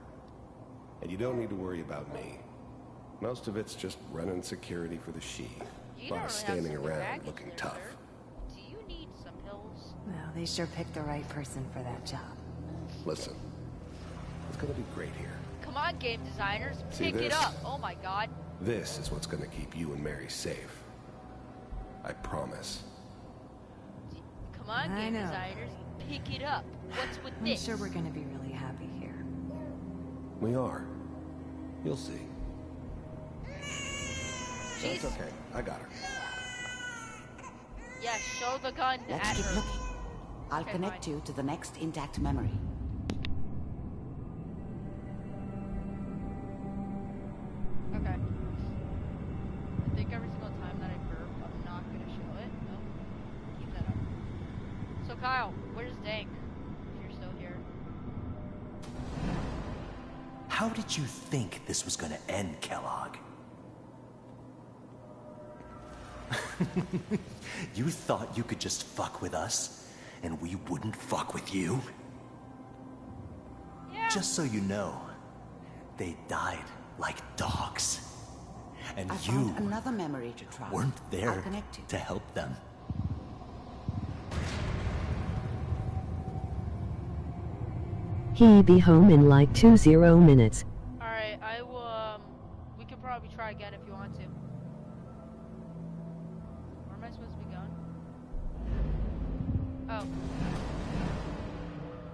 And you don't need to worry about me. Most of it's just running security for the she, You while don't really standing have so many around baggage looking there, tough. sir. Do you need some pills? Well, they sure picked the right person for that job. Listen, it's gonna be great here. Come on, game designers, See pick it this? up. Oh my god. This is what's gonna keep you and Mary safe. I promise. Come on, I game know. designers, pick it up. What's with I'm this? sure we're gonna be really happy here. We are. You'll see. Jeez. That's okay. I got her. Yes, show the gun Let's at keep her. looking. I'll Okay, connect fine. you to the next intact memory. Okay. I think every single time that I burp, I'm not gonna show it. Nope. Keep that up. So Kyle, where's Dank? If you're still here. How did you think this was gonna end, Kellogg? You thought you could just fuck with us, and we wouldn't fuck with you? Yeah. Just so you know, they died like dogs. And I you found another memory to try. weren't there I'll connect you. to help them. He be home in like 20 minutes. Alright, I will, we can probably try again if you want to. Where am I supposed to be going? Oh.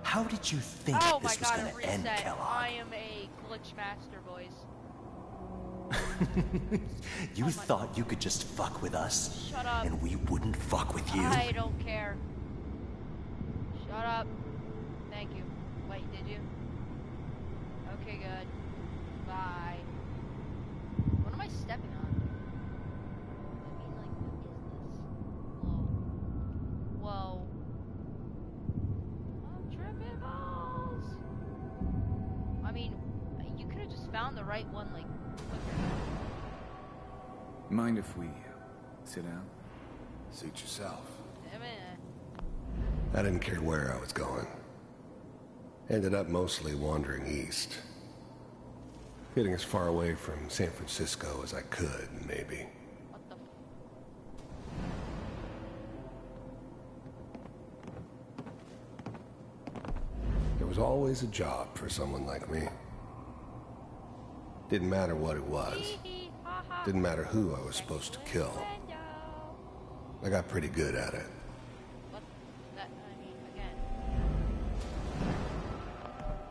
How did you think Oh my this was god, gonna it end, reset. Kellogg? I am a glitch master, boys. You thought you could just fuck with us, Shut up. and we wouldn't fuck with you? I don't care. Shut up. Thank you. Wait, did you? Okay, good. Bye. What am I stepping on? I mean, like, what is this? Whoa. Whoa. I'm tripping balls. I mean, you could have just found the right one, like, quicker. Mind if we sit down? Suit yourself. Damn it. I didn't care where I was going. Ended up mostly wandering east. Getting as far away from San Francisco as I could, maybe. What the was always a job for someone like me. Didn't matter what it was. Didn't matter who I was supposed to kill. I got pretty good at it.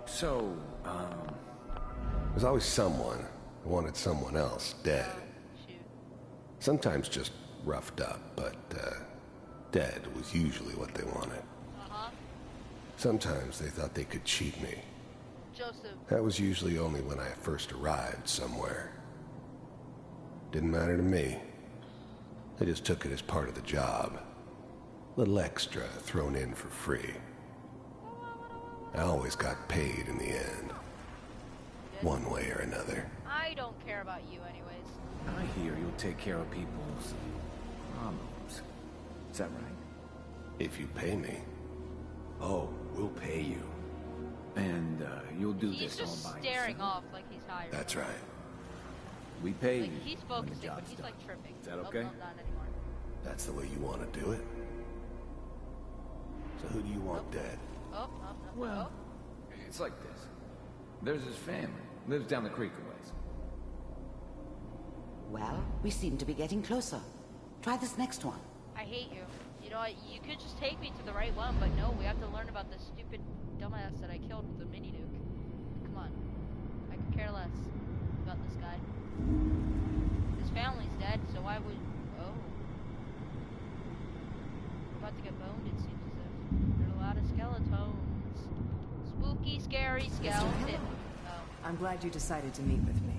So, There's always someone who wanted someone else dead. Sometimes just roughed up, but dead was usually what they wanted. Sometimes they thought they could cheat me. Joseph. That was usually only when I first arrived somewhere. Didn't matter to me. I just took it as part of the job. Little extra thrown in for free. I always got paid in the end. One way or another. I don't care about you anyways. I hear you'll take care of people's problems. Is that right? If you pay me. Oh, we'll pay you. And you'll do He's this all just by staring yourself. off like he's hired. That's right. We pay Like, you. he's when the focusing, but job's he's done. like tripping. Is that Oh, okay? no, not anymore. That's the way you want to do it? So who do you want dead? Oh, oh, no. Well, it's like this. There's his family. Lives down the creek a ways. Well, we seem to be getting closer. Try this next one. I hate you. You know what? You could just take me to the right one, but no, we have to learn about this stupid dumbass that I killed with a mini nuke. Come on. I could care less about this guy. His family's dead, so why would... Oh. We're about to get boned, it seems as if. There are a lot of skeletons. Spooky, scary skeleton. Oh. I'm glad you decided to meet with me.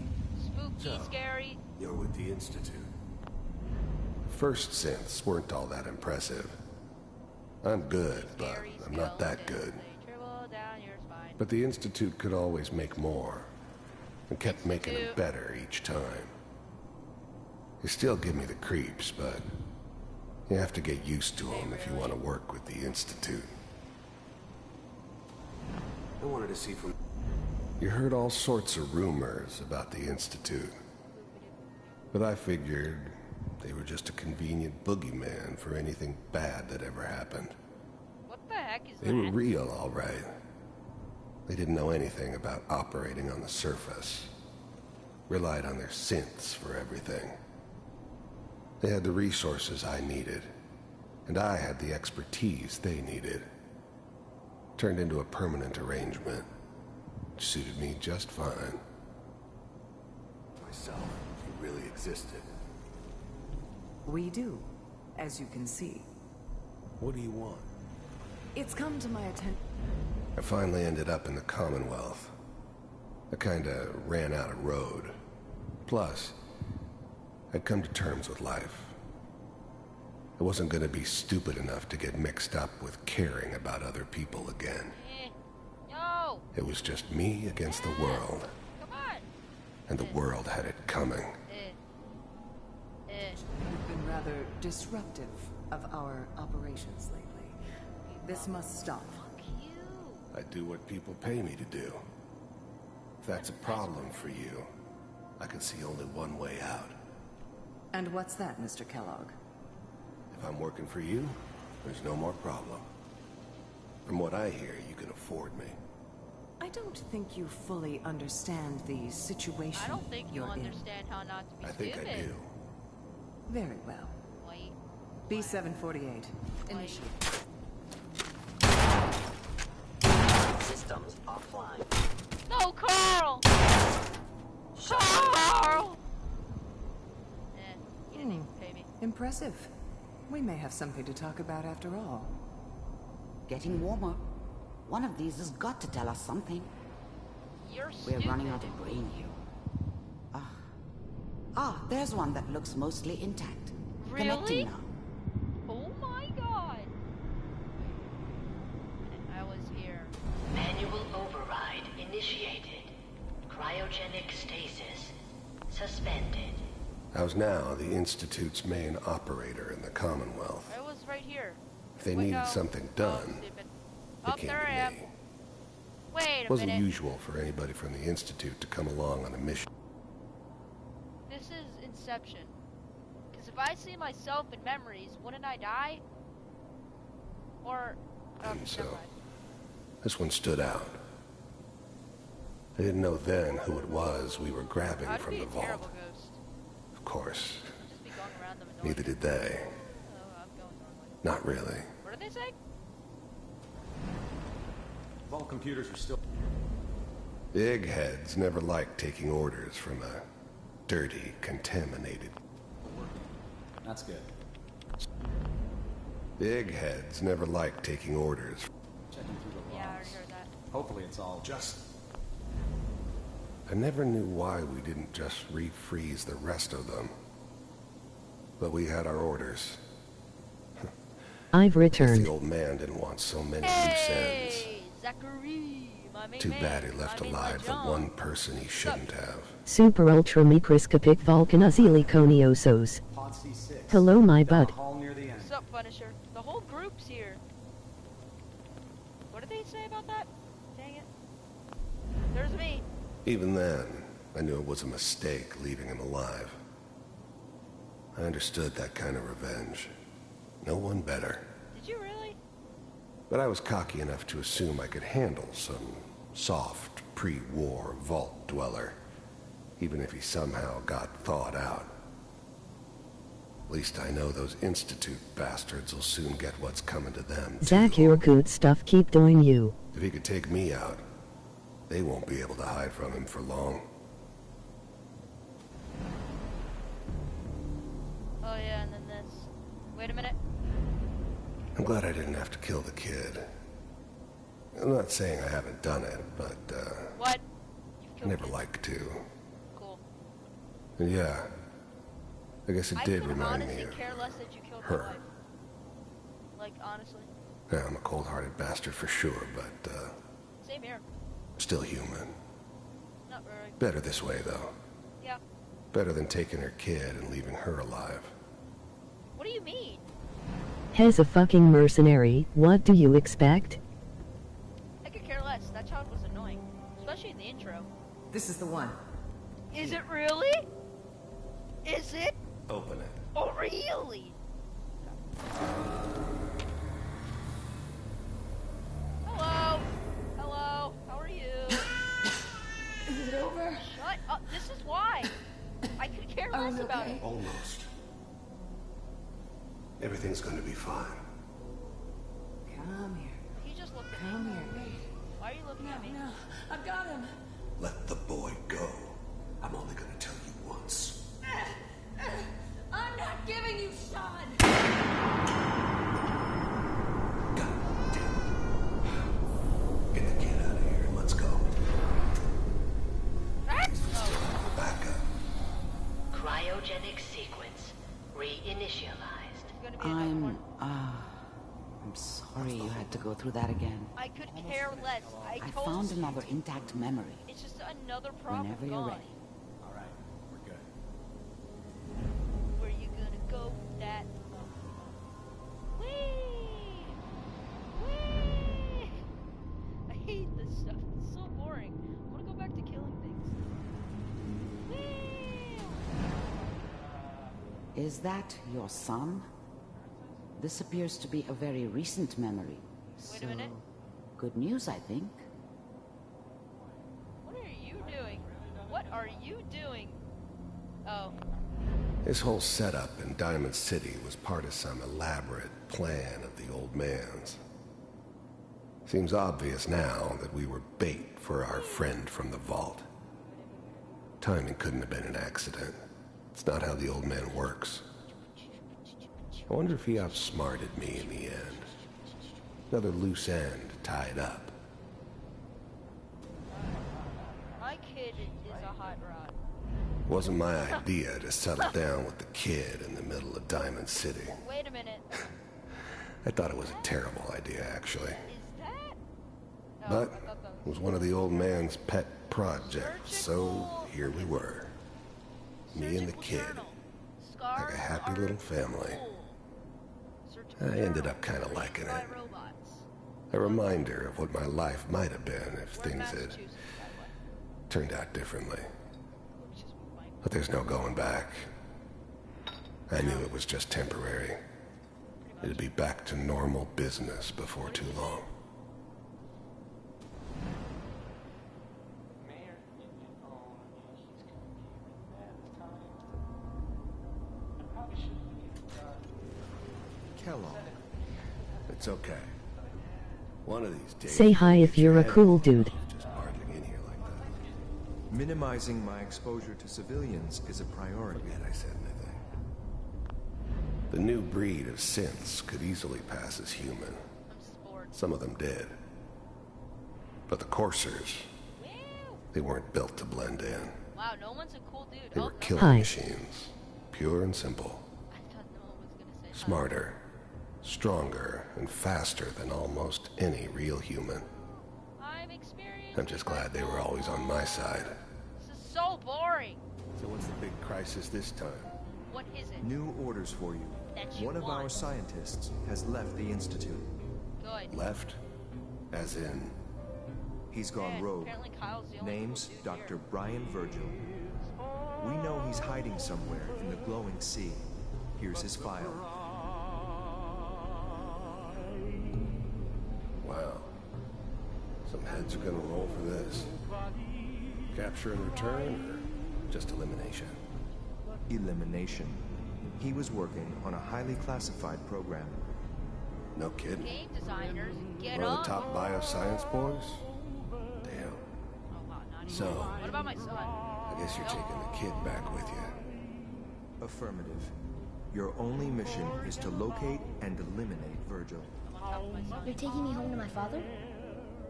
Spooky, scary. You're with the Institute. First synths weren't all that impressive. I'm good, but I'm not that good. But the Institute could always make more, and kept making them better each time. They still give me the creeps, but you have to get used to them if you want to work with the Institute. I wanted to see from... You heard all sorts of rumors about the Institute. But I figured they were just a convenient boogeyman for anything bad that ever happened. What the heck is They that? were real, all right. They didn't know anything about operating on the surface. Relied on their synths for everything. They had the resources I needed, and I had the expertise they needed. Turned into a permanent arrangement, which suited me just fine. Myself, he really existed. We do, as you can see. What do you want? It's come to my attention. I finally ended up in the Commonwealth. I kinda ran out of road. Plus, I'd come to terms with life. I wasn't gonna be stupid enough to get mixed up with caring about other people again. No! It was just me against the world. Come on! And the world had it coming. You've been rather disruptive of our operations lately. This must stop. I do what people pay me to do. If that's a problem for you, I can see only one way out. And what's that, Mr. Kellogg? If I'm working for you, there's no more problem. From what I hear, you can afford me. I don't think you fully understand the situation I don't think you're you in. understand how not to be I think stupid. I do. Very well. Wait. B-748. Initiate. Systems offline. No, Carl! Carl! You didn't even pay me. Impressive. We may have something to talk about after all. Getting warmer. One of these has got to tell us something. You're We're stupid. running out of brain here. There's one that looks mostly intact. Really? Connecting now. Oh my god. I was here. Manual override initiated. Cryogenic stasis suspended. I was now the Institute's main operator in the Commonwealth. I was right here. If they Wait, needed no. something done, Stupid. they Oh, came there to I am. me. Wait It a wasn't minute. usual for anybody from the Institute to come along on a mission. This is Inception. Because if I see myself in memories, wouldn't I die? Or... And so, This one stood out. I didn't know then who it was we were grabbing I'd from be the a vault. terrible ghost. Of course. Just be going around them annoying. Neither did they. Oh, I'm going normally. Not really. What did they say? Vault computers are still... Big heads never liked taking orders from a dirty, contaminated... That's good. Big heads never liked taking orders. Checking through the logs. Yeah, I already heard that. Hopefully it's all just... I never knew why we didn't just refreeze the rest of them. But we had our orders. I've The returned. old man didn't want so many loose ends. Hey, Zachary, my main Too man. bad he left I mean, alive the John. one person he shouldn't have. Super ultra microscopic volcanoziliconiosos. Pod C6. Hello, my Down bud. the hall near the end. What's up, Punisher? The whole group's here. What did they say about that? Dang it. There's me. Even then, I knew it was a mistake leaving him alive. I understood that kind of revenge. No one better. Did you really? But I was cocky enough to assume I could handle some soft, pre-war vault dweller, even if he somehow got thawed out. At least I know those Institute bastards will soon get what's coming to them, too. Zach, your good stuff keep doing you. If he could take me out, they won't be able to hide from him for long. Oh yeah, and then this. Wait a minute. I'm glad I didn't have to kill the kid. I'm not saying I haven't done it, but, What? I never liked to. Cool. And yeah, I guess it I did could remind me honestly of care less that you killed her. my wife. Like, honestly. Yeah, I'm a cold-hearted bastard for sure, but, Same here. still human. Not very. Better this way, though. Yeah. Better than taking her kid and leaving her alive. What do you mean? Has a fucking mercenary, what do you expect? I could care less. That child was annoying. Especially in the intro. This is the one. Is it really? Is it? Open it. Oh, really? Hello? Hello? How are you? Is it over? Shut up. This is why. I could care less about it. Almost. Everything's going to be fine. Come here. He just looked at Come me. here. Why are you looking at me? No, I've got him. Let the boy go. I'm only going to tell you once. I'm not giving you Sean. Get the kid out of here and let's go. Backup. Cryogenic sequence reinitialized. I'm sorry you had to go through that again. I could care less. I told found you. another intact memory. It's just another problem Whenever you're gone. ready. All right, we're good. Where you gonna go with that? Whee! Whee! I hate this stuff. It's so boring. I wanna go back to killing things. Whee! Is that your son? This appears to be a very recent memory. Wait a minute. Good news, I think. What are you doing? What are you doing? Oh. His whole setup in Diamond City was part of some elaborate plan of the old man's. Seems obvious now that we were bait for our friend from the vault. Timing couldn't have been an accident. It's not how the old man works. I wonder if he outsmarted me in the end. Another loose end tied up. My kid is a hot rod. Wasn't my idea to settle down with the kid in the middle of Diamond City. Wait a minute. I thought it was a terrible idea, actually. Is that? But it was one of the old man's pet projects, so here we were. Me and the kid. Like a happy little family. I ended up kind of liking it. A reminder of what my life might have been if things had turned out differently. But there's no going back. I knew it was just temporary. It'd be back to normal business before too long. Kellogg. It's okay. One of these days... Say hi if you're a cool dude. Just barging in here like that. Minimizing my exposure to civilians is a priority. Forget I said anything. The new breed of synths could easily pass as human. Some of them did. But the coursers, they weren't built to blend in. Wow, no one's a cool dude. They were no. killing machines. Pure and simple. I thought no one was gonna say Smarter, stronger, and faster than almost any real human. I'm just glad they were always on my side. This is so boring. So what's the big crisis this time? What is it? New orders for you. That you One of our scientists has left the Institute. Good. Left? As in? He's gone rogue. Name's Dr. Brian Virgil. We know he's hiding somewhere in the glowing sea. Here's his file. Wow. Some heads are gonna roll for this. Capture and return, or just elimination? Elimination. He was working on a highly classified program. No kidding. Game designers, get One of up. the top bioscience boys? Damn. Oh wow, not even. So, What about my son? I guess you're taking the kid back with you. Affirmative. Your only mission is to locate and eliminate Virgil. You're taking me home to my father?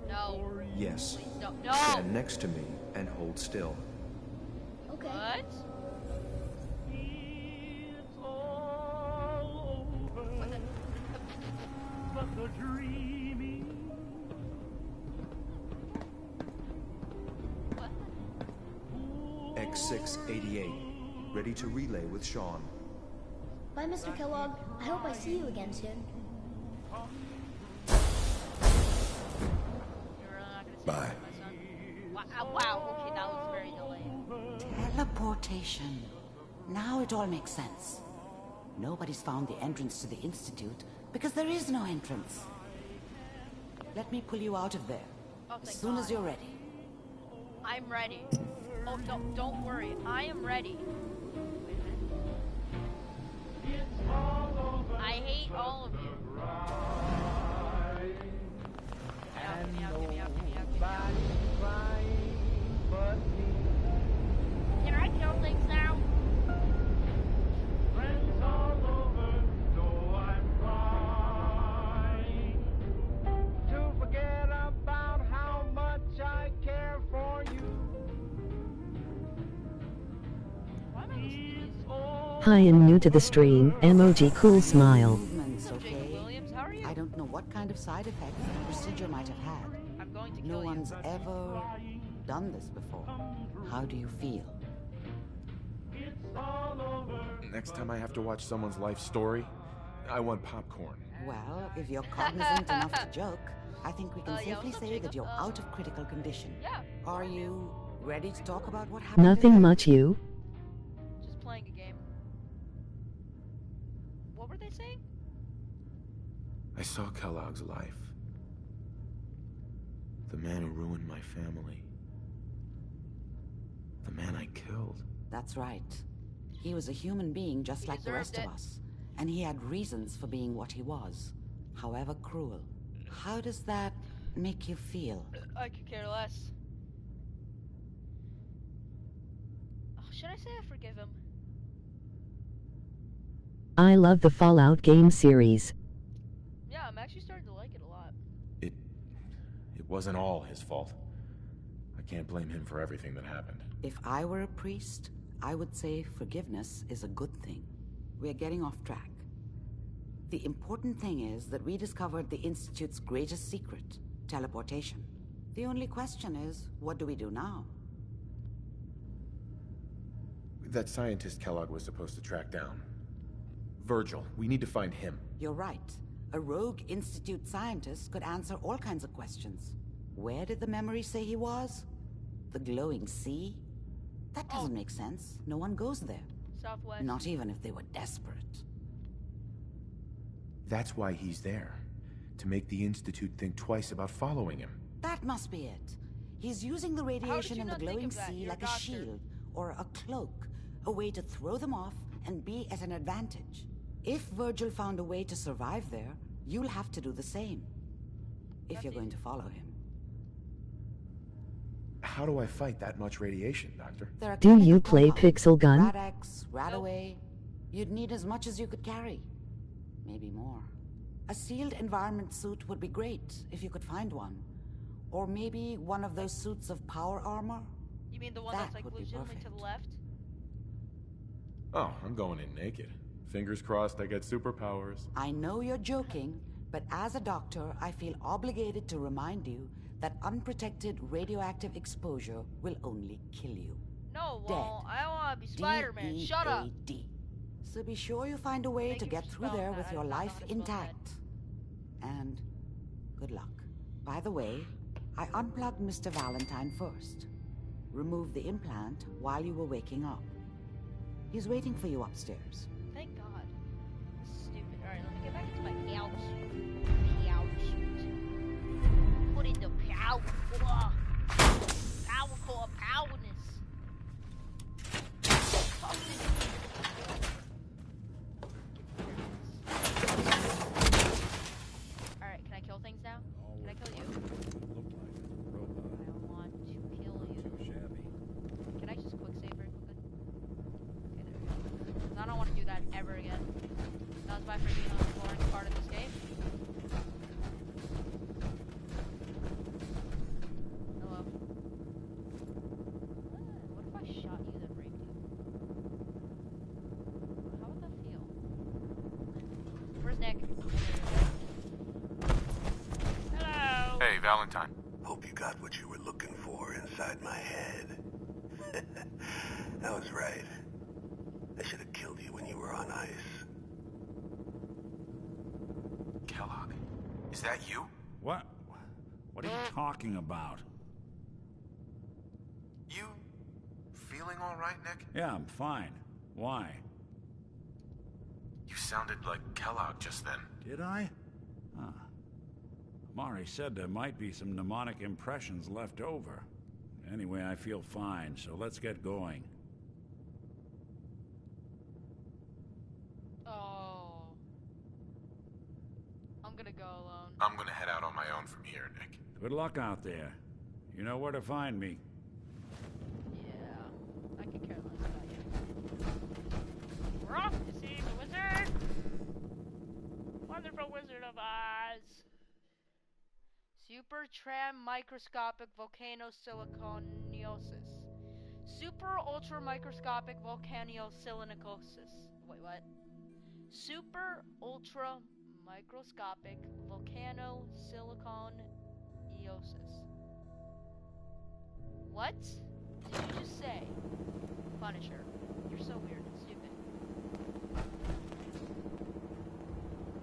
No. Yes. Please don't. No. Stand next to me and hold still. Okay. What? X688. Ready to relay with Sean. Bye, Mr. Kellogg. I hope I see you again soon. Bye. Wow, okay, that was very delayed. Teleportation. Now it all makes sense. Nobody's found the entrance to the Institute because there is no entrance. Let me pull you out of there as soon as you're ready. I'm ready. Oh, don't worry. I am ready. I hate all of you. Can I kill things now? To forget about how much I care for you. Hi, I'm new to the stream. Emoji cool smile. Movements, okay? I don't know what kind of side effects the procedure might have had. I'm going to No one's ever done this before. How do you feel? Next time I have to watch someone's life story, I want popcorn. Well, if you're cognizant enough to joke, I think we can safely say that you're out of critical condition. Yeah. Are you ready to talk about what happened? Nothing much, you. Just playing a game. What were they saying? I saw Kellogg's life. The man who ruined my family. The man I killed. That's right. He was a human being just like the rest of us. And he had reasons for being what he was, however cruel. How does that make you feel? I could care less. Oh, should I say I forgive him? I love the Fallout game series. Yeah, I'm actually starting to like it a lot. It wasn't all his fault. I can't blame him for everything that happened. If I were a priest, I would say forgiveness is a good thing. We're getting off track. The important thing is that we discovered the Institute's greatest secret, teleportation. The only question is, what do we do now? That scientist Kellogg was supposed to track down. Virgil, we need to find him. You're right. A rogue Institute scientist could answer all kinds of questions. Where did the memory say he was? The glowing sea? That doesn't make sense. No one goes there. Southwest. Not even if they were desperate. That's why he's there. To make the Institute think twice about following him. That must be it. He's using the radiation in the glowing sea like a shield or a cloak, a way to throw them off and be at an advantage. If Virgil found a way to survive there, you'll have to do the same. If you're going to follow him. How do I fight that much radiation, Doctor? Do you play Pixel Gun? Rad-X, Radaway. You'd need as much as you could carry. Maybe more. A sealed environment suit would be great, if you could find one. Or maybe one of those suits of power armor? You mean the one that's like legitimately to the left? Oh, I'm going in naked. Fingers crossed I get superpowers. I know you're joking, but as a doctor, I feel obligated to remind you that unprotected radioactive exposure will only kill you. No, well, I don't want to be Spider-Man. Shut up! D-E-A-D. So be sure you find a way to get through there with your life intact. And good luck. By the way, I unplugged Mr. Valentine first. Removed the implant while you were waking up. He's waiting for you upstairs. Thank God. Stupid. Alright, let me get back into my pouch. Pouch. Put in the power. Powerful powerness. Alright, can I kill things now? Can I kill you? I want to kill you. Can I just quick save very quickly? Okay, there we go. I don't want to do that ever again. That was my freaking most boring part of this game. Hello. What if I shot you then raped you? How would that feel? Where's Nick? Hello! Hey, Valentine. Hope you got what you were looking for inside my head. I was right. I should have killed you when you were on ice. Kellogg, is that you? What? What are you talking about? You feeling all right, Nick? Yeah, I'm fine. Why? You sounded like Kellogg just then. Did I? Huh. Mari said there might be some mnemonic impressions left over. Anyway, I feel fine, so let's get going. Oh. I'm gonna go alone. I'm gonna head out on my own from here, Nick. Good luck out there. You know where to find me. Yeah, I could care less about you. We're off to see the wizard! Wonderful Wizard of Oz! Super tram microscopic volcanosiliconiosis. Super ultra microscopic volcanosilicosis. Wait, what? Super ultra microscopic volcanosiliconiosis. What did you just say? Punisher. You're so weird and stupid.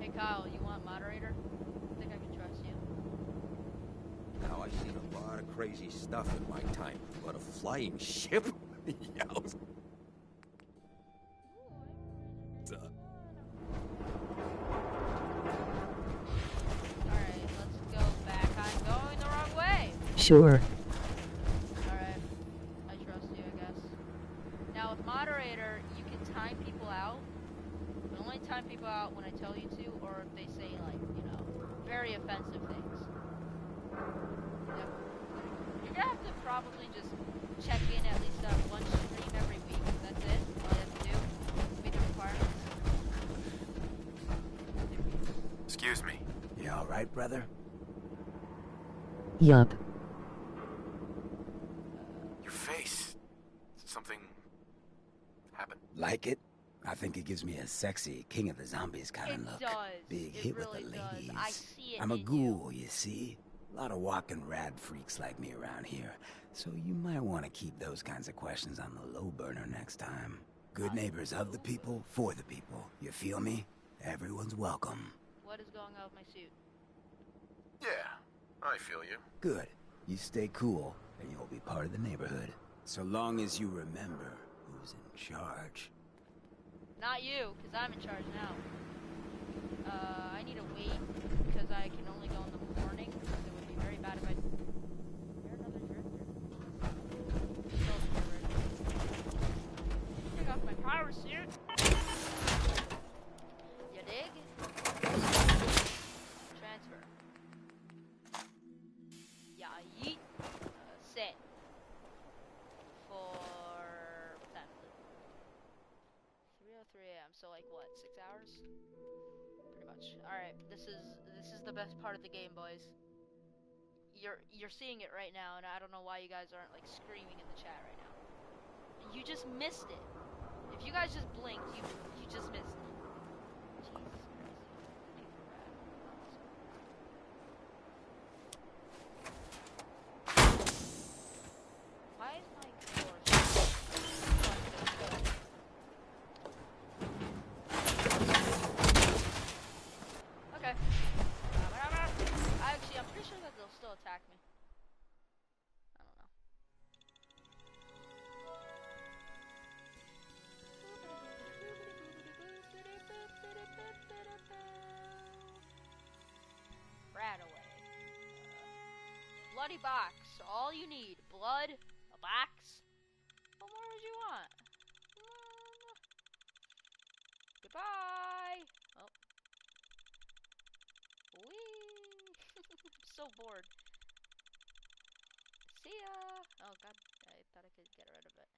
Hey Kyle, you want moderator? I think I can trust you. Now, I've seen a lot of crazy stuff in my time, but a flying ship? Yeah, I was... Alright, let's go back. I'm going the wrong way! Sure. Alright. I trust you, I guess. Now, with moderator, you can time people out. But only time people out when I tell you to, or if they say, like, you know, very offensive things. Yep. You're gonna have to probably just check in at least on one stream every week. That's it. All you have to do. Meet the requirements. Excuse me. You all right, brother? Yup. Your face. Something happened. Like it? I think it gives me a sexy King of the Zombies kind of look. It does. Big It hit really with the does. ladies. I see it I'm a in ghoul, you see? A lot of walking rad freaks like me around here. So you might want to keep those kinds of questions on the low burner next time. Good neighbors of the people, for the people. You feel me? Everyone's welcome. What is going on with my suit? Yeah, I feel you. Good. You stay cool, and you'll be part of the neighborhood. So long as you remember who's in charge. Not you, because I'm in charge now. I need to wait, because I can only go in the morning. It would be very bad if I... You're another drifter. Take off my power suit. Alright, this is the best part of the game, boys. You're seeing it right now, and I don't know why you guys aren't like screaming in the chat right now. You just missed it. If you guys just blinked, you just missed it. Jesus Christ. Why is my door okay. Actually, I'm pretty sure that they'll still attack me. I don't know. Rat away. Bloody box. All you need. Blood, a box. What more would you want? Goodbye. Oh. Whee. I'm so bored. See ya. Oh god, I thought I could get rid of it.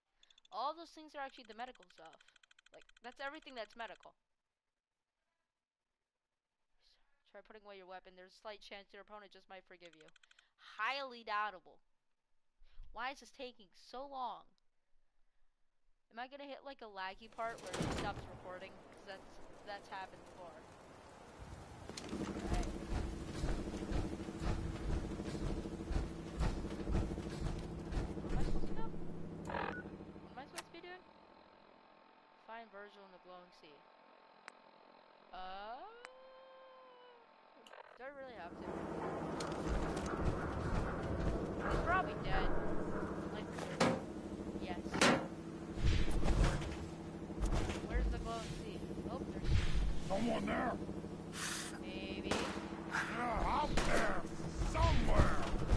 All those things are actually the medical stuff. Like, that's everything that's medical. Try putting away your weapon. There's a slight chance your opponent just might forgive you. Highly doubtable. Why is this taking so long? Am I gonna hit like a laggy part where it stops recording? Because that's happened before. Alright. What am I supposed to do? What am I supposed to be doing? Find Virgil in the glowing sea. Do I really have to? He's probably dead. Like, yes. Where's the glowing sea? Oh, there's someone there. Maybe. Yeah, out there. Somewhere.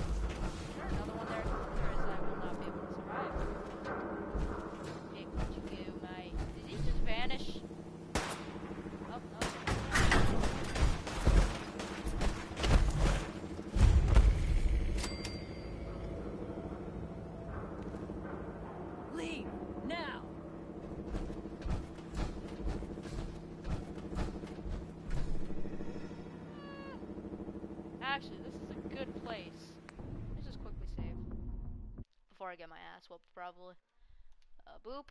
Is there another one there? Or is I will not be able to survive? Dick, where'd you go, mate? Did he just vanish? Oh, no. Leave now. Actually, this is a good place. Let me just quickly save before I get my ass whooped, probably. Boop.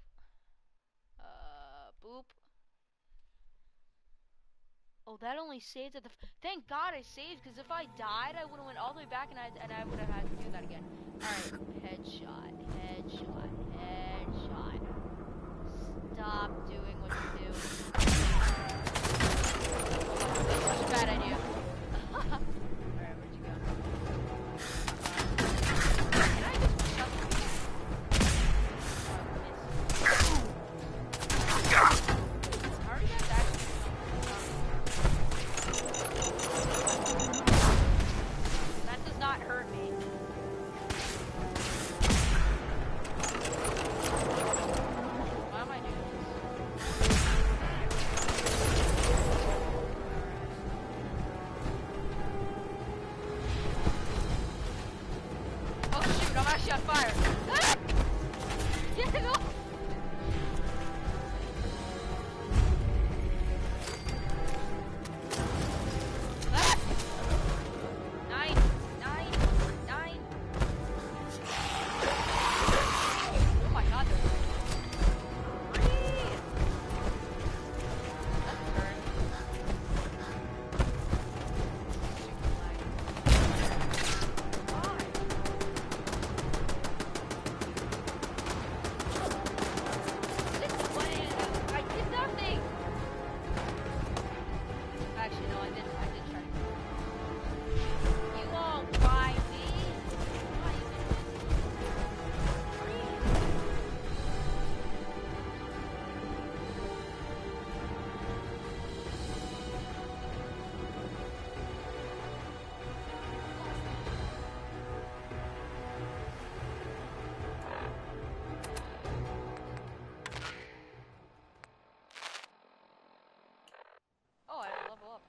Boop. Oh, that only saved at the. Thank God I saved, because if I died, I would have went all the way back, and I would have had to do that again. All right, headshot, headshot, headshot. Stop doing what you do. That's such a bad idea. Alright, where'd you go? Can I just shut the door? How are you guys actually? That does not hurt me. Why am I doing this? Oh shoot, I'm actually on fire. Ah! Get it off! Ah! 9, 9, 9. Oh my god, they're breathe. That's a turn. Super lag. Why? I did nothing! Actually, no, I didn't. I did try to. You won't find me! Why you Oh, I have to level up.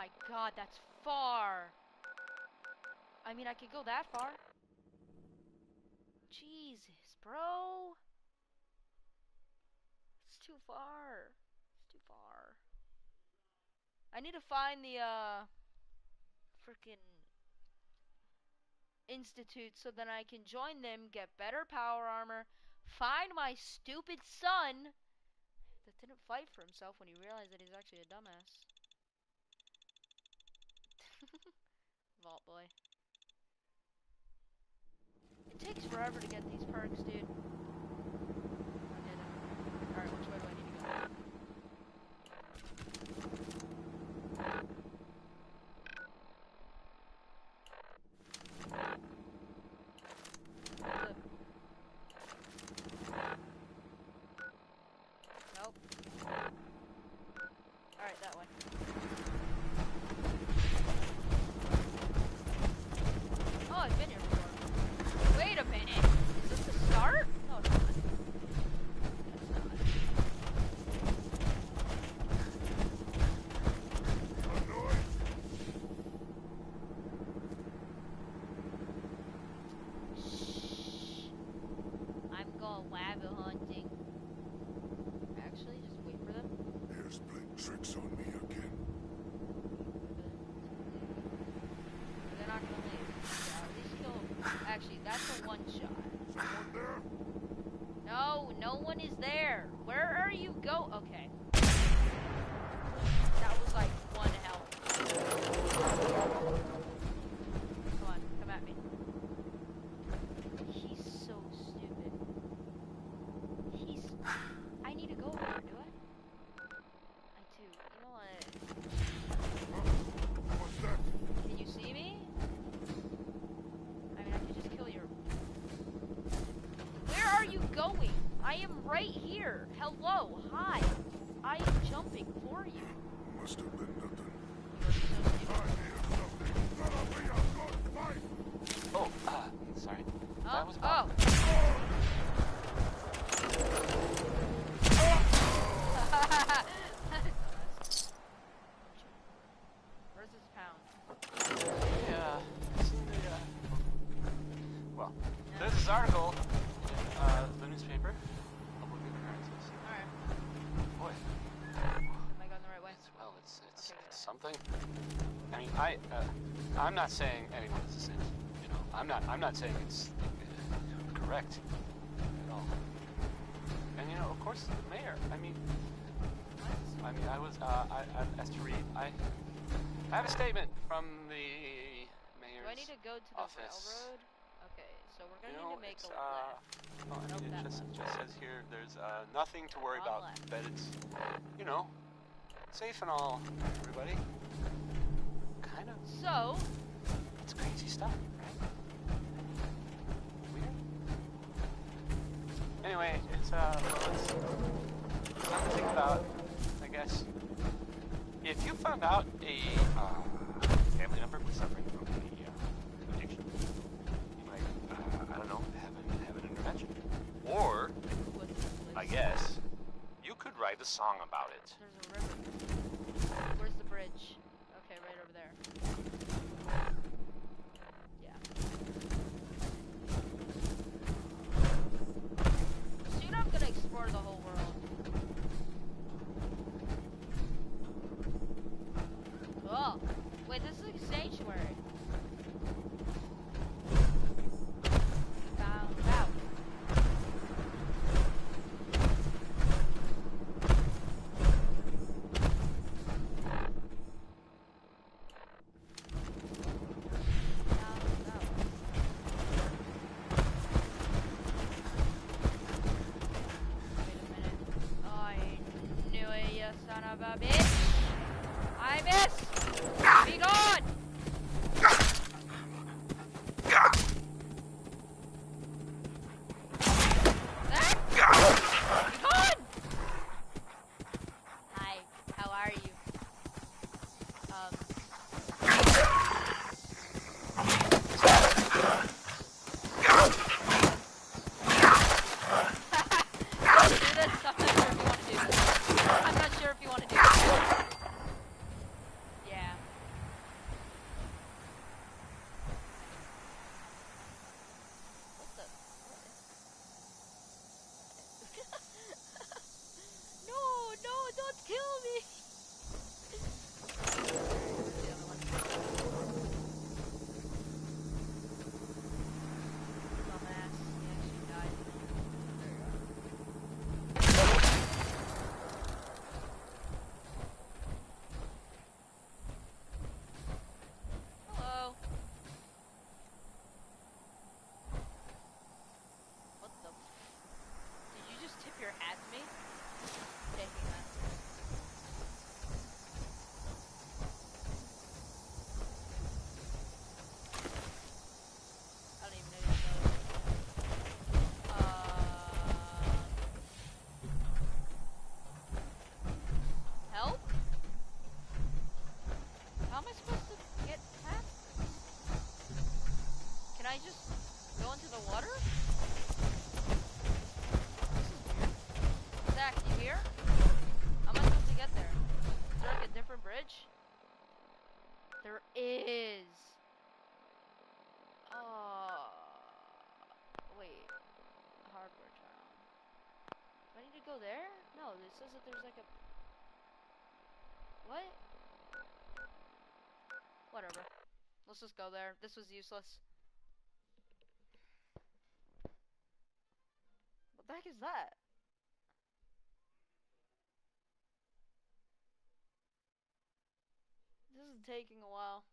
my god, that's far. I mean, I could go that far. Jesus, bro. It's too far. It's too far. I need to find the, freaking Institute so then I can join them, get better power armor, find my stupid son that didn't fight for himself when he realized that he's actually a dumbass. Vault boy. It takes forever to get these perks, dude. Okay, then. Alright, which way do I need to go? Nope. Alright, that one. Oh, I've been here before. Wait a minute. Is this the start? No, it's not. It's not. Shh. I'm going wabbit hunting. Actually, just wait for them. Here's playing tricks on me again. They're not gonna leave. So at least kill. Actually, that's a one shot. Someone there? No, no one is there. Where are you go? Okay. That was like one health. Come on, come at me. He's so stupid. I need to go over there, do I? I do. You know what? What's that? Can you see me? I mean, I could just kill your... Where are you going? I am right here. Hello. Hi. I am jumping for you. Must have been nothing. You're so stupid. Oh, sorry. That was Oh. Where's this pound? Yeah, it's in the, well, there's this article in the newspaper. Public occurrences. Alright. Boy. Am I going the right way? Well, it's Okay, good. something. I mean, I'm not saying anyone is a sin. You know, I'm not saying it's correct at all. And you know, of course, the mayor. I mean, I was asked to read. I have a statement from the mayor's Do I need to go to the office. railroad? Okay, so we're gonna You need know, to make it's, a left. well, I Nope, mean, that it left. just says here there's nothing to worry Wrong about. left. That it's, you know, safe and all, everybody. Kind of. So, It's crazy stuff, right? Weird. Anyway, it's something to think about, I guess. If you found out a family member was suffering from any addiction, you might, I don't know, have an intervention. Or, I guess, you could write a song about it. there's a river. Where's the bridge? Okay, right over there. Yeah. Soon I'm gonna explore the whole world. Oh, wait, this is a sanctuary. Found out. is. Wait. Hardware turn on. Do I need to go there? No, it says that there's like a... What? Whatever. Let's just go there. This was useless. What the heck is that? This is taking a while.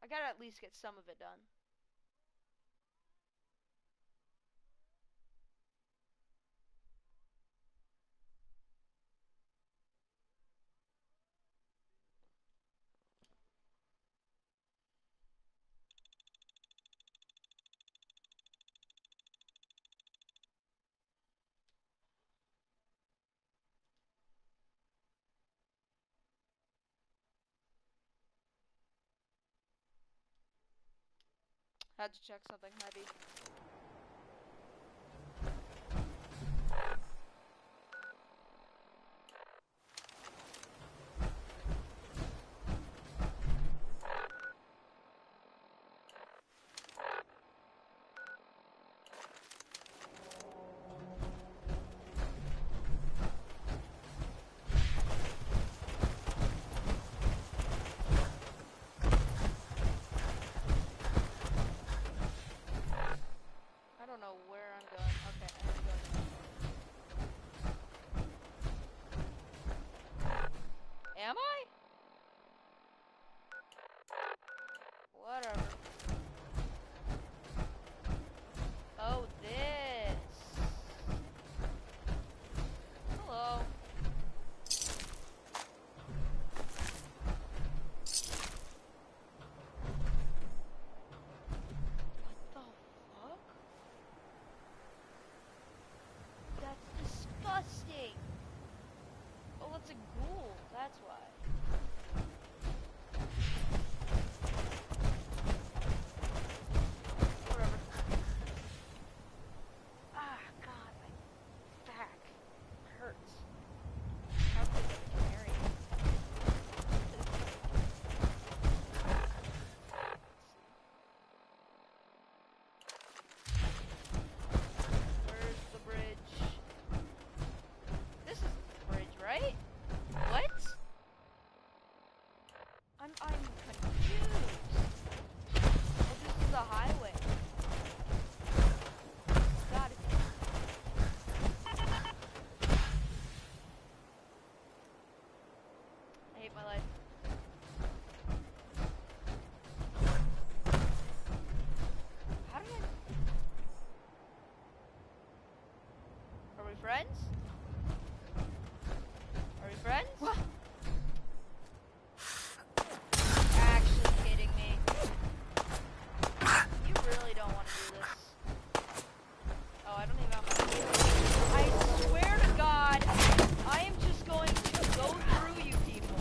I gotta at least get some of it done. Had to check something, maybe. I don't know where I'm going. Okay, I'm going. Am I? Whatever. Oh, this. Hello. Disgusting. Oh, it's a ghoul. That's why. Whatever. Ah, God, my back hurts. How could I carry it? Where's the bridge? This is the bridge, right? What? I'm confused. Oh, this is the highway. Got it. I hate my life. How did Are we friends? Are we friends? What? Actually kidding me. You really don't want to do this. Oh, I don't even have my computer. I swear to God, I am just going to go through you people.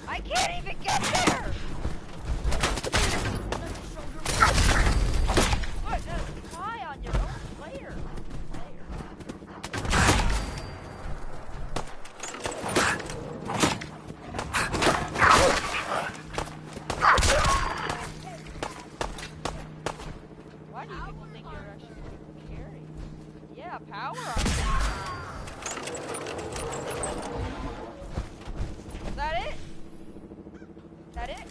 I can't even get there! What? Fly on your own player. Why do you people think you're actually going to carry? Yeah, power on Is that it? Is that it?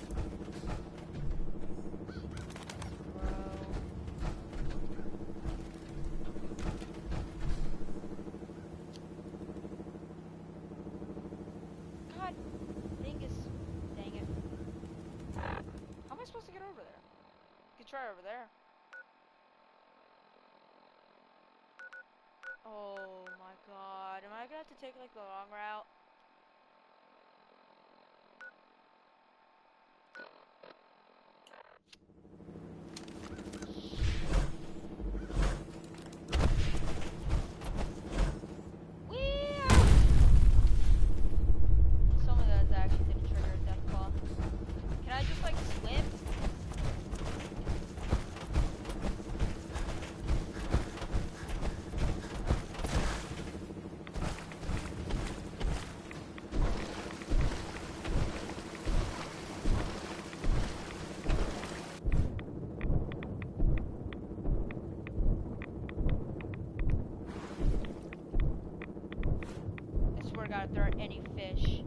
God, dingus. Dang it. How am I supposed to get over there? You could try over there. Oh my God. Am I gonna have to take like the long route? Some of that actually didn't trigger a death claw. Can I just like swim? any fish.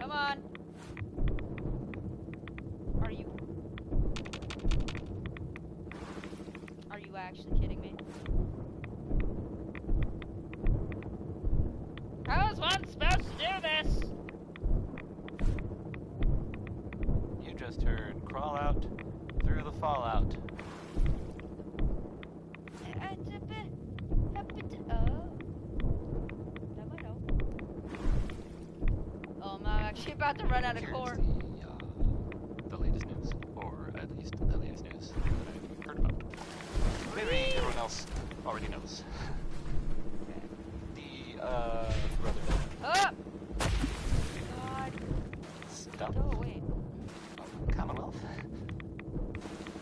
Come on. Are you actually kidding me? How is one supposed to do this? You just heard crawl out through the fallout. Oh, I'm actually about to run out of corn. The latest news, or at least the latest news that I've heard about. Maybe everyone else already knows. The Brotherhood. God. Stuff. Oh, wait. Commonwealth.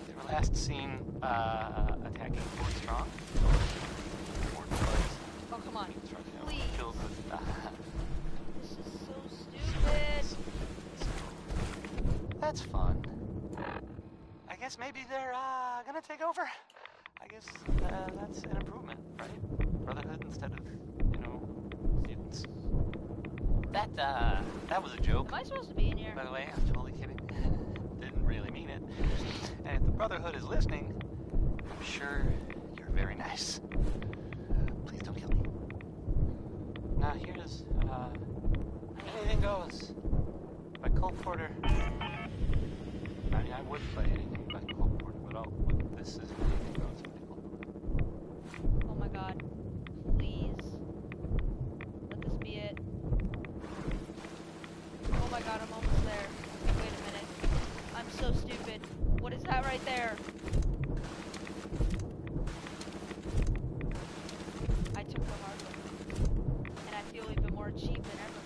They were last seen attacking Fort Strong. Oh, come on. Please. Killed with, this is so stupid. That's fun. I guess maybe they're gonna take over. I guess that's an improvement, right? Brotherhood instead of, mutants. That was a joke. Am I supposed to be in here? By the way, I'm totally kidding. Didn't really mean it. And if the Brotherhood is listening, I'm sure you're very nice. Please don't kill me. Now here's, Anything Goes by Cole Porter. I mean, I would play anything by Cole Porter, but this is Anything Goes. Oh my god. Please. Let this be it. Oh my god, I'm almost there. Wait a minute. I'm so stupid. What is that right there? I took the hard way. And I feel even more cheap than ever.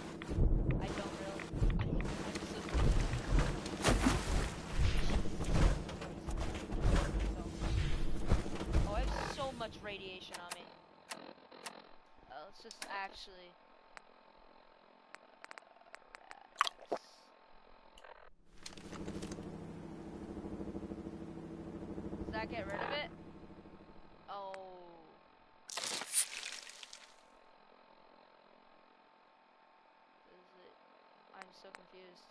I don't really. I'm so stupid. Oh, I have so much radiation on me. Let's just actually... Does that get rid of it? Oh. Is it? I'm so confused.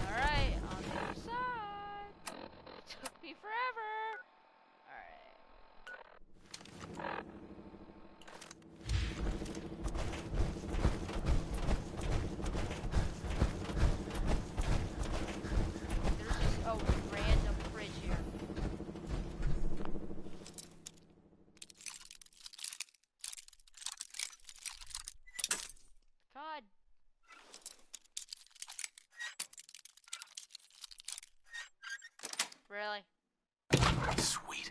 Alright, on the other side. It took me forever. Alright. There's just a random fridge here. God. Really? Sweet.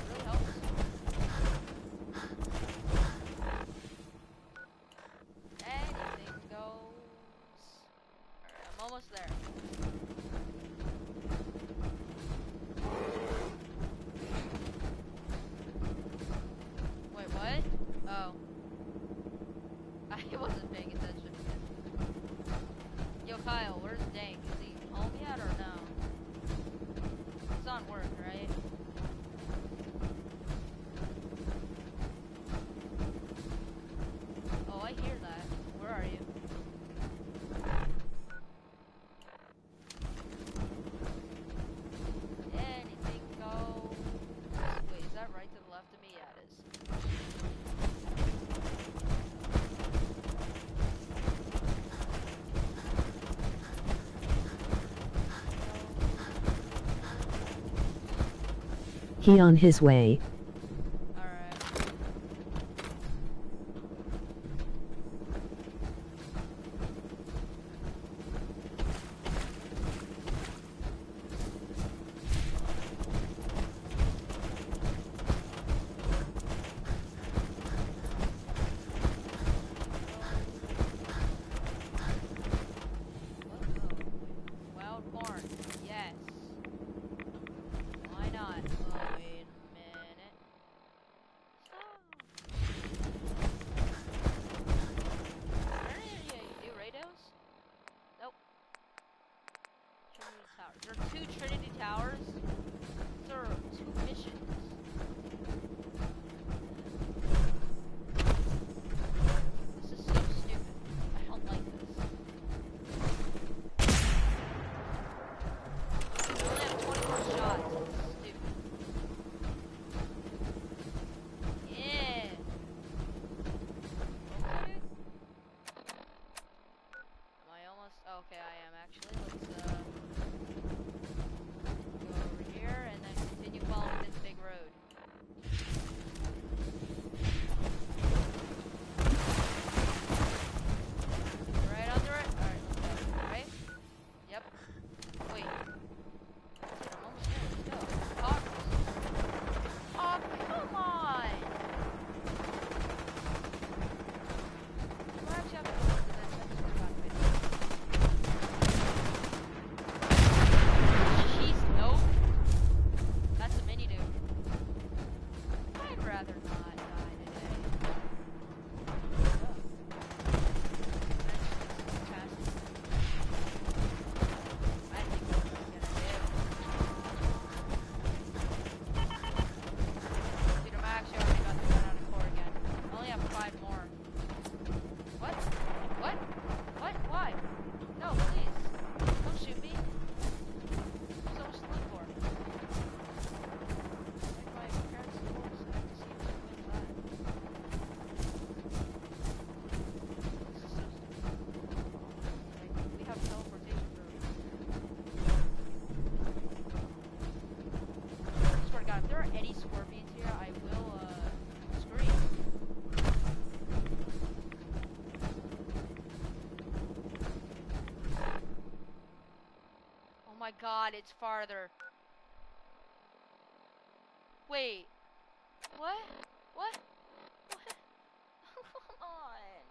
Really helps. Anything goes. Alright, I'm almost there. Wait, what? Oh. I wasn't paying attention. Yo, Kyle, where's Dank? Is he home yet or no? He's on work, right? Oh, I hear that. Where are you? Anything goes. Wait, is that right to the left of me? Yeah, it is. He on his way. god, it's farther. Wait. What? What? What? Come on.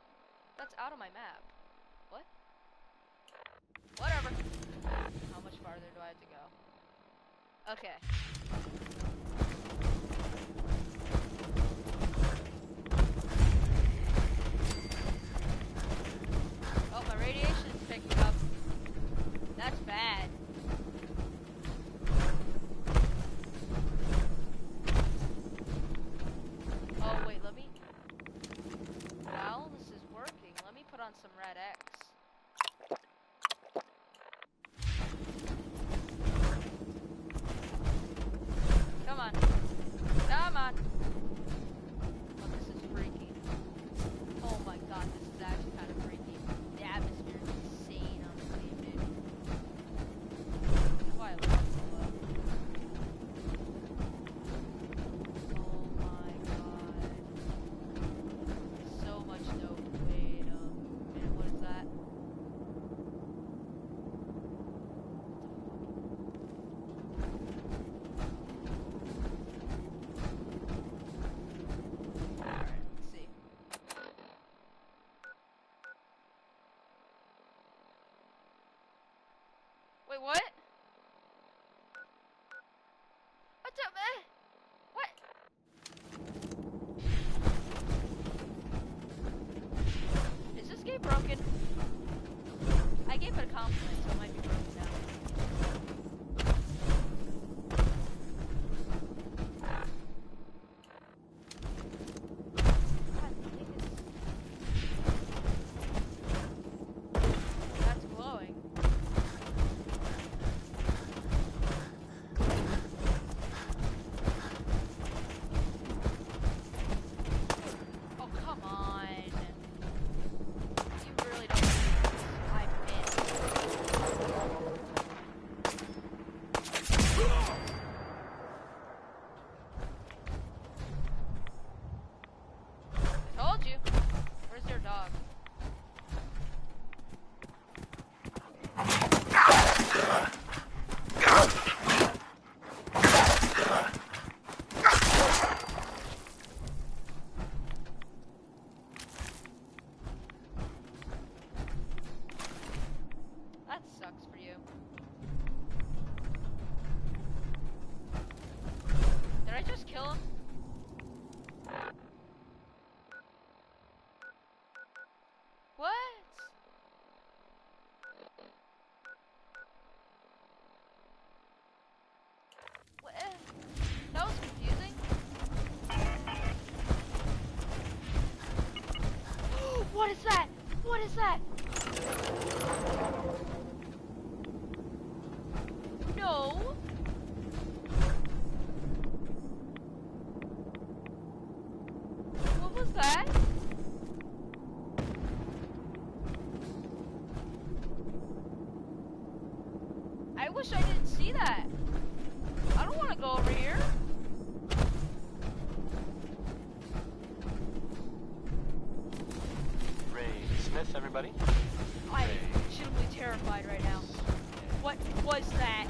That's out of my map. What? Whatever. How much farther do I have to go? Okay. Oh, my radiation's picking up. That's bad. Oh, wait, let me... Now this is working. Let me put on some red X. Come on. Come on. Oh, this is freaky. Oh my god, this is actually kind of freaky. The atmosphere is insane on this game, dude. That's why I love it so well. Oh my god. So much dope. Wait a minute, what is that? Alright, let's see. Wait, what? What the what? Is this game broken? I gave it a compliment, so it might be broken now. God, that's glowing. Oh, come on. You really don't think I missed. I told you. Where's your dog? That sucks for you. Did I just kill him? What? What? That was confusing. What is that? What is that? No. What was that? I wish I didn't see that. I don't want to go over here. Ray Smith, everybody. I'm legitimately terrified right now. What was that?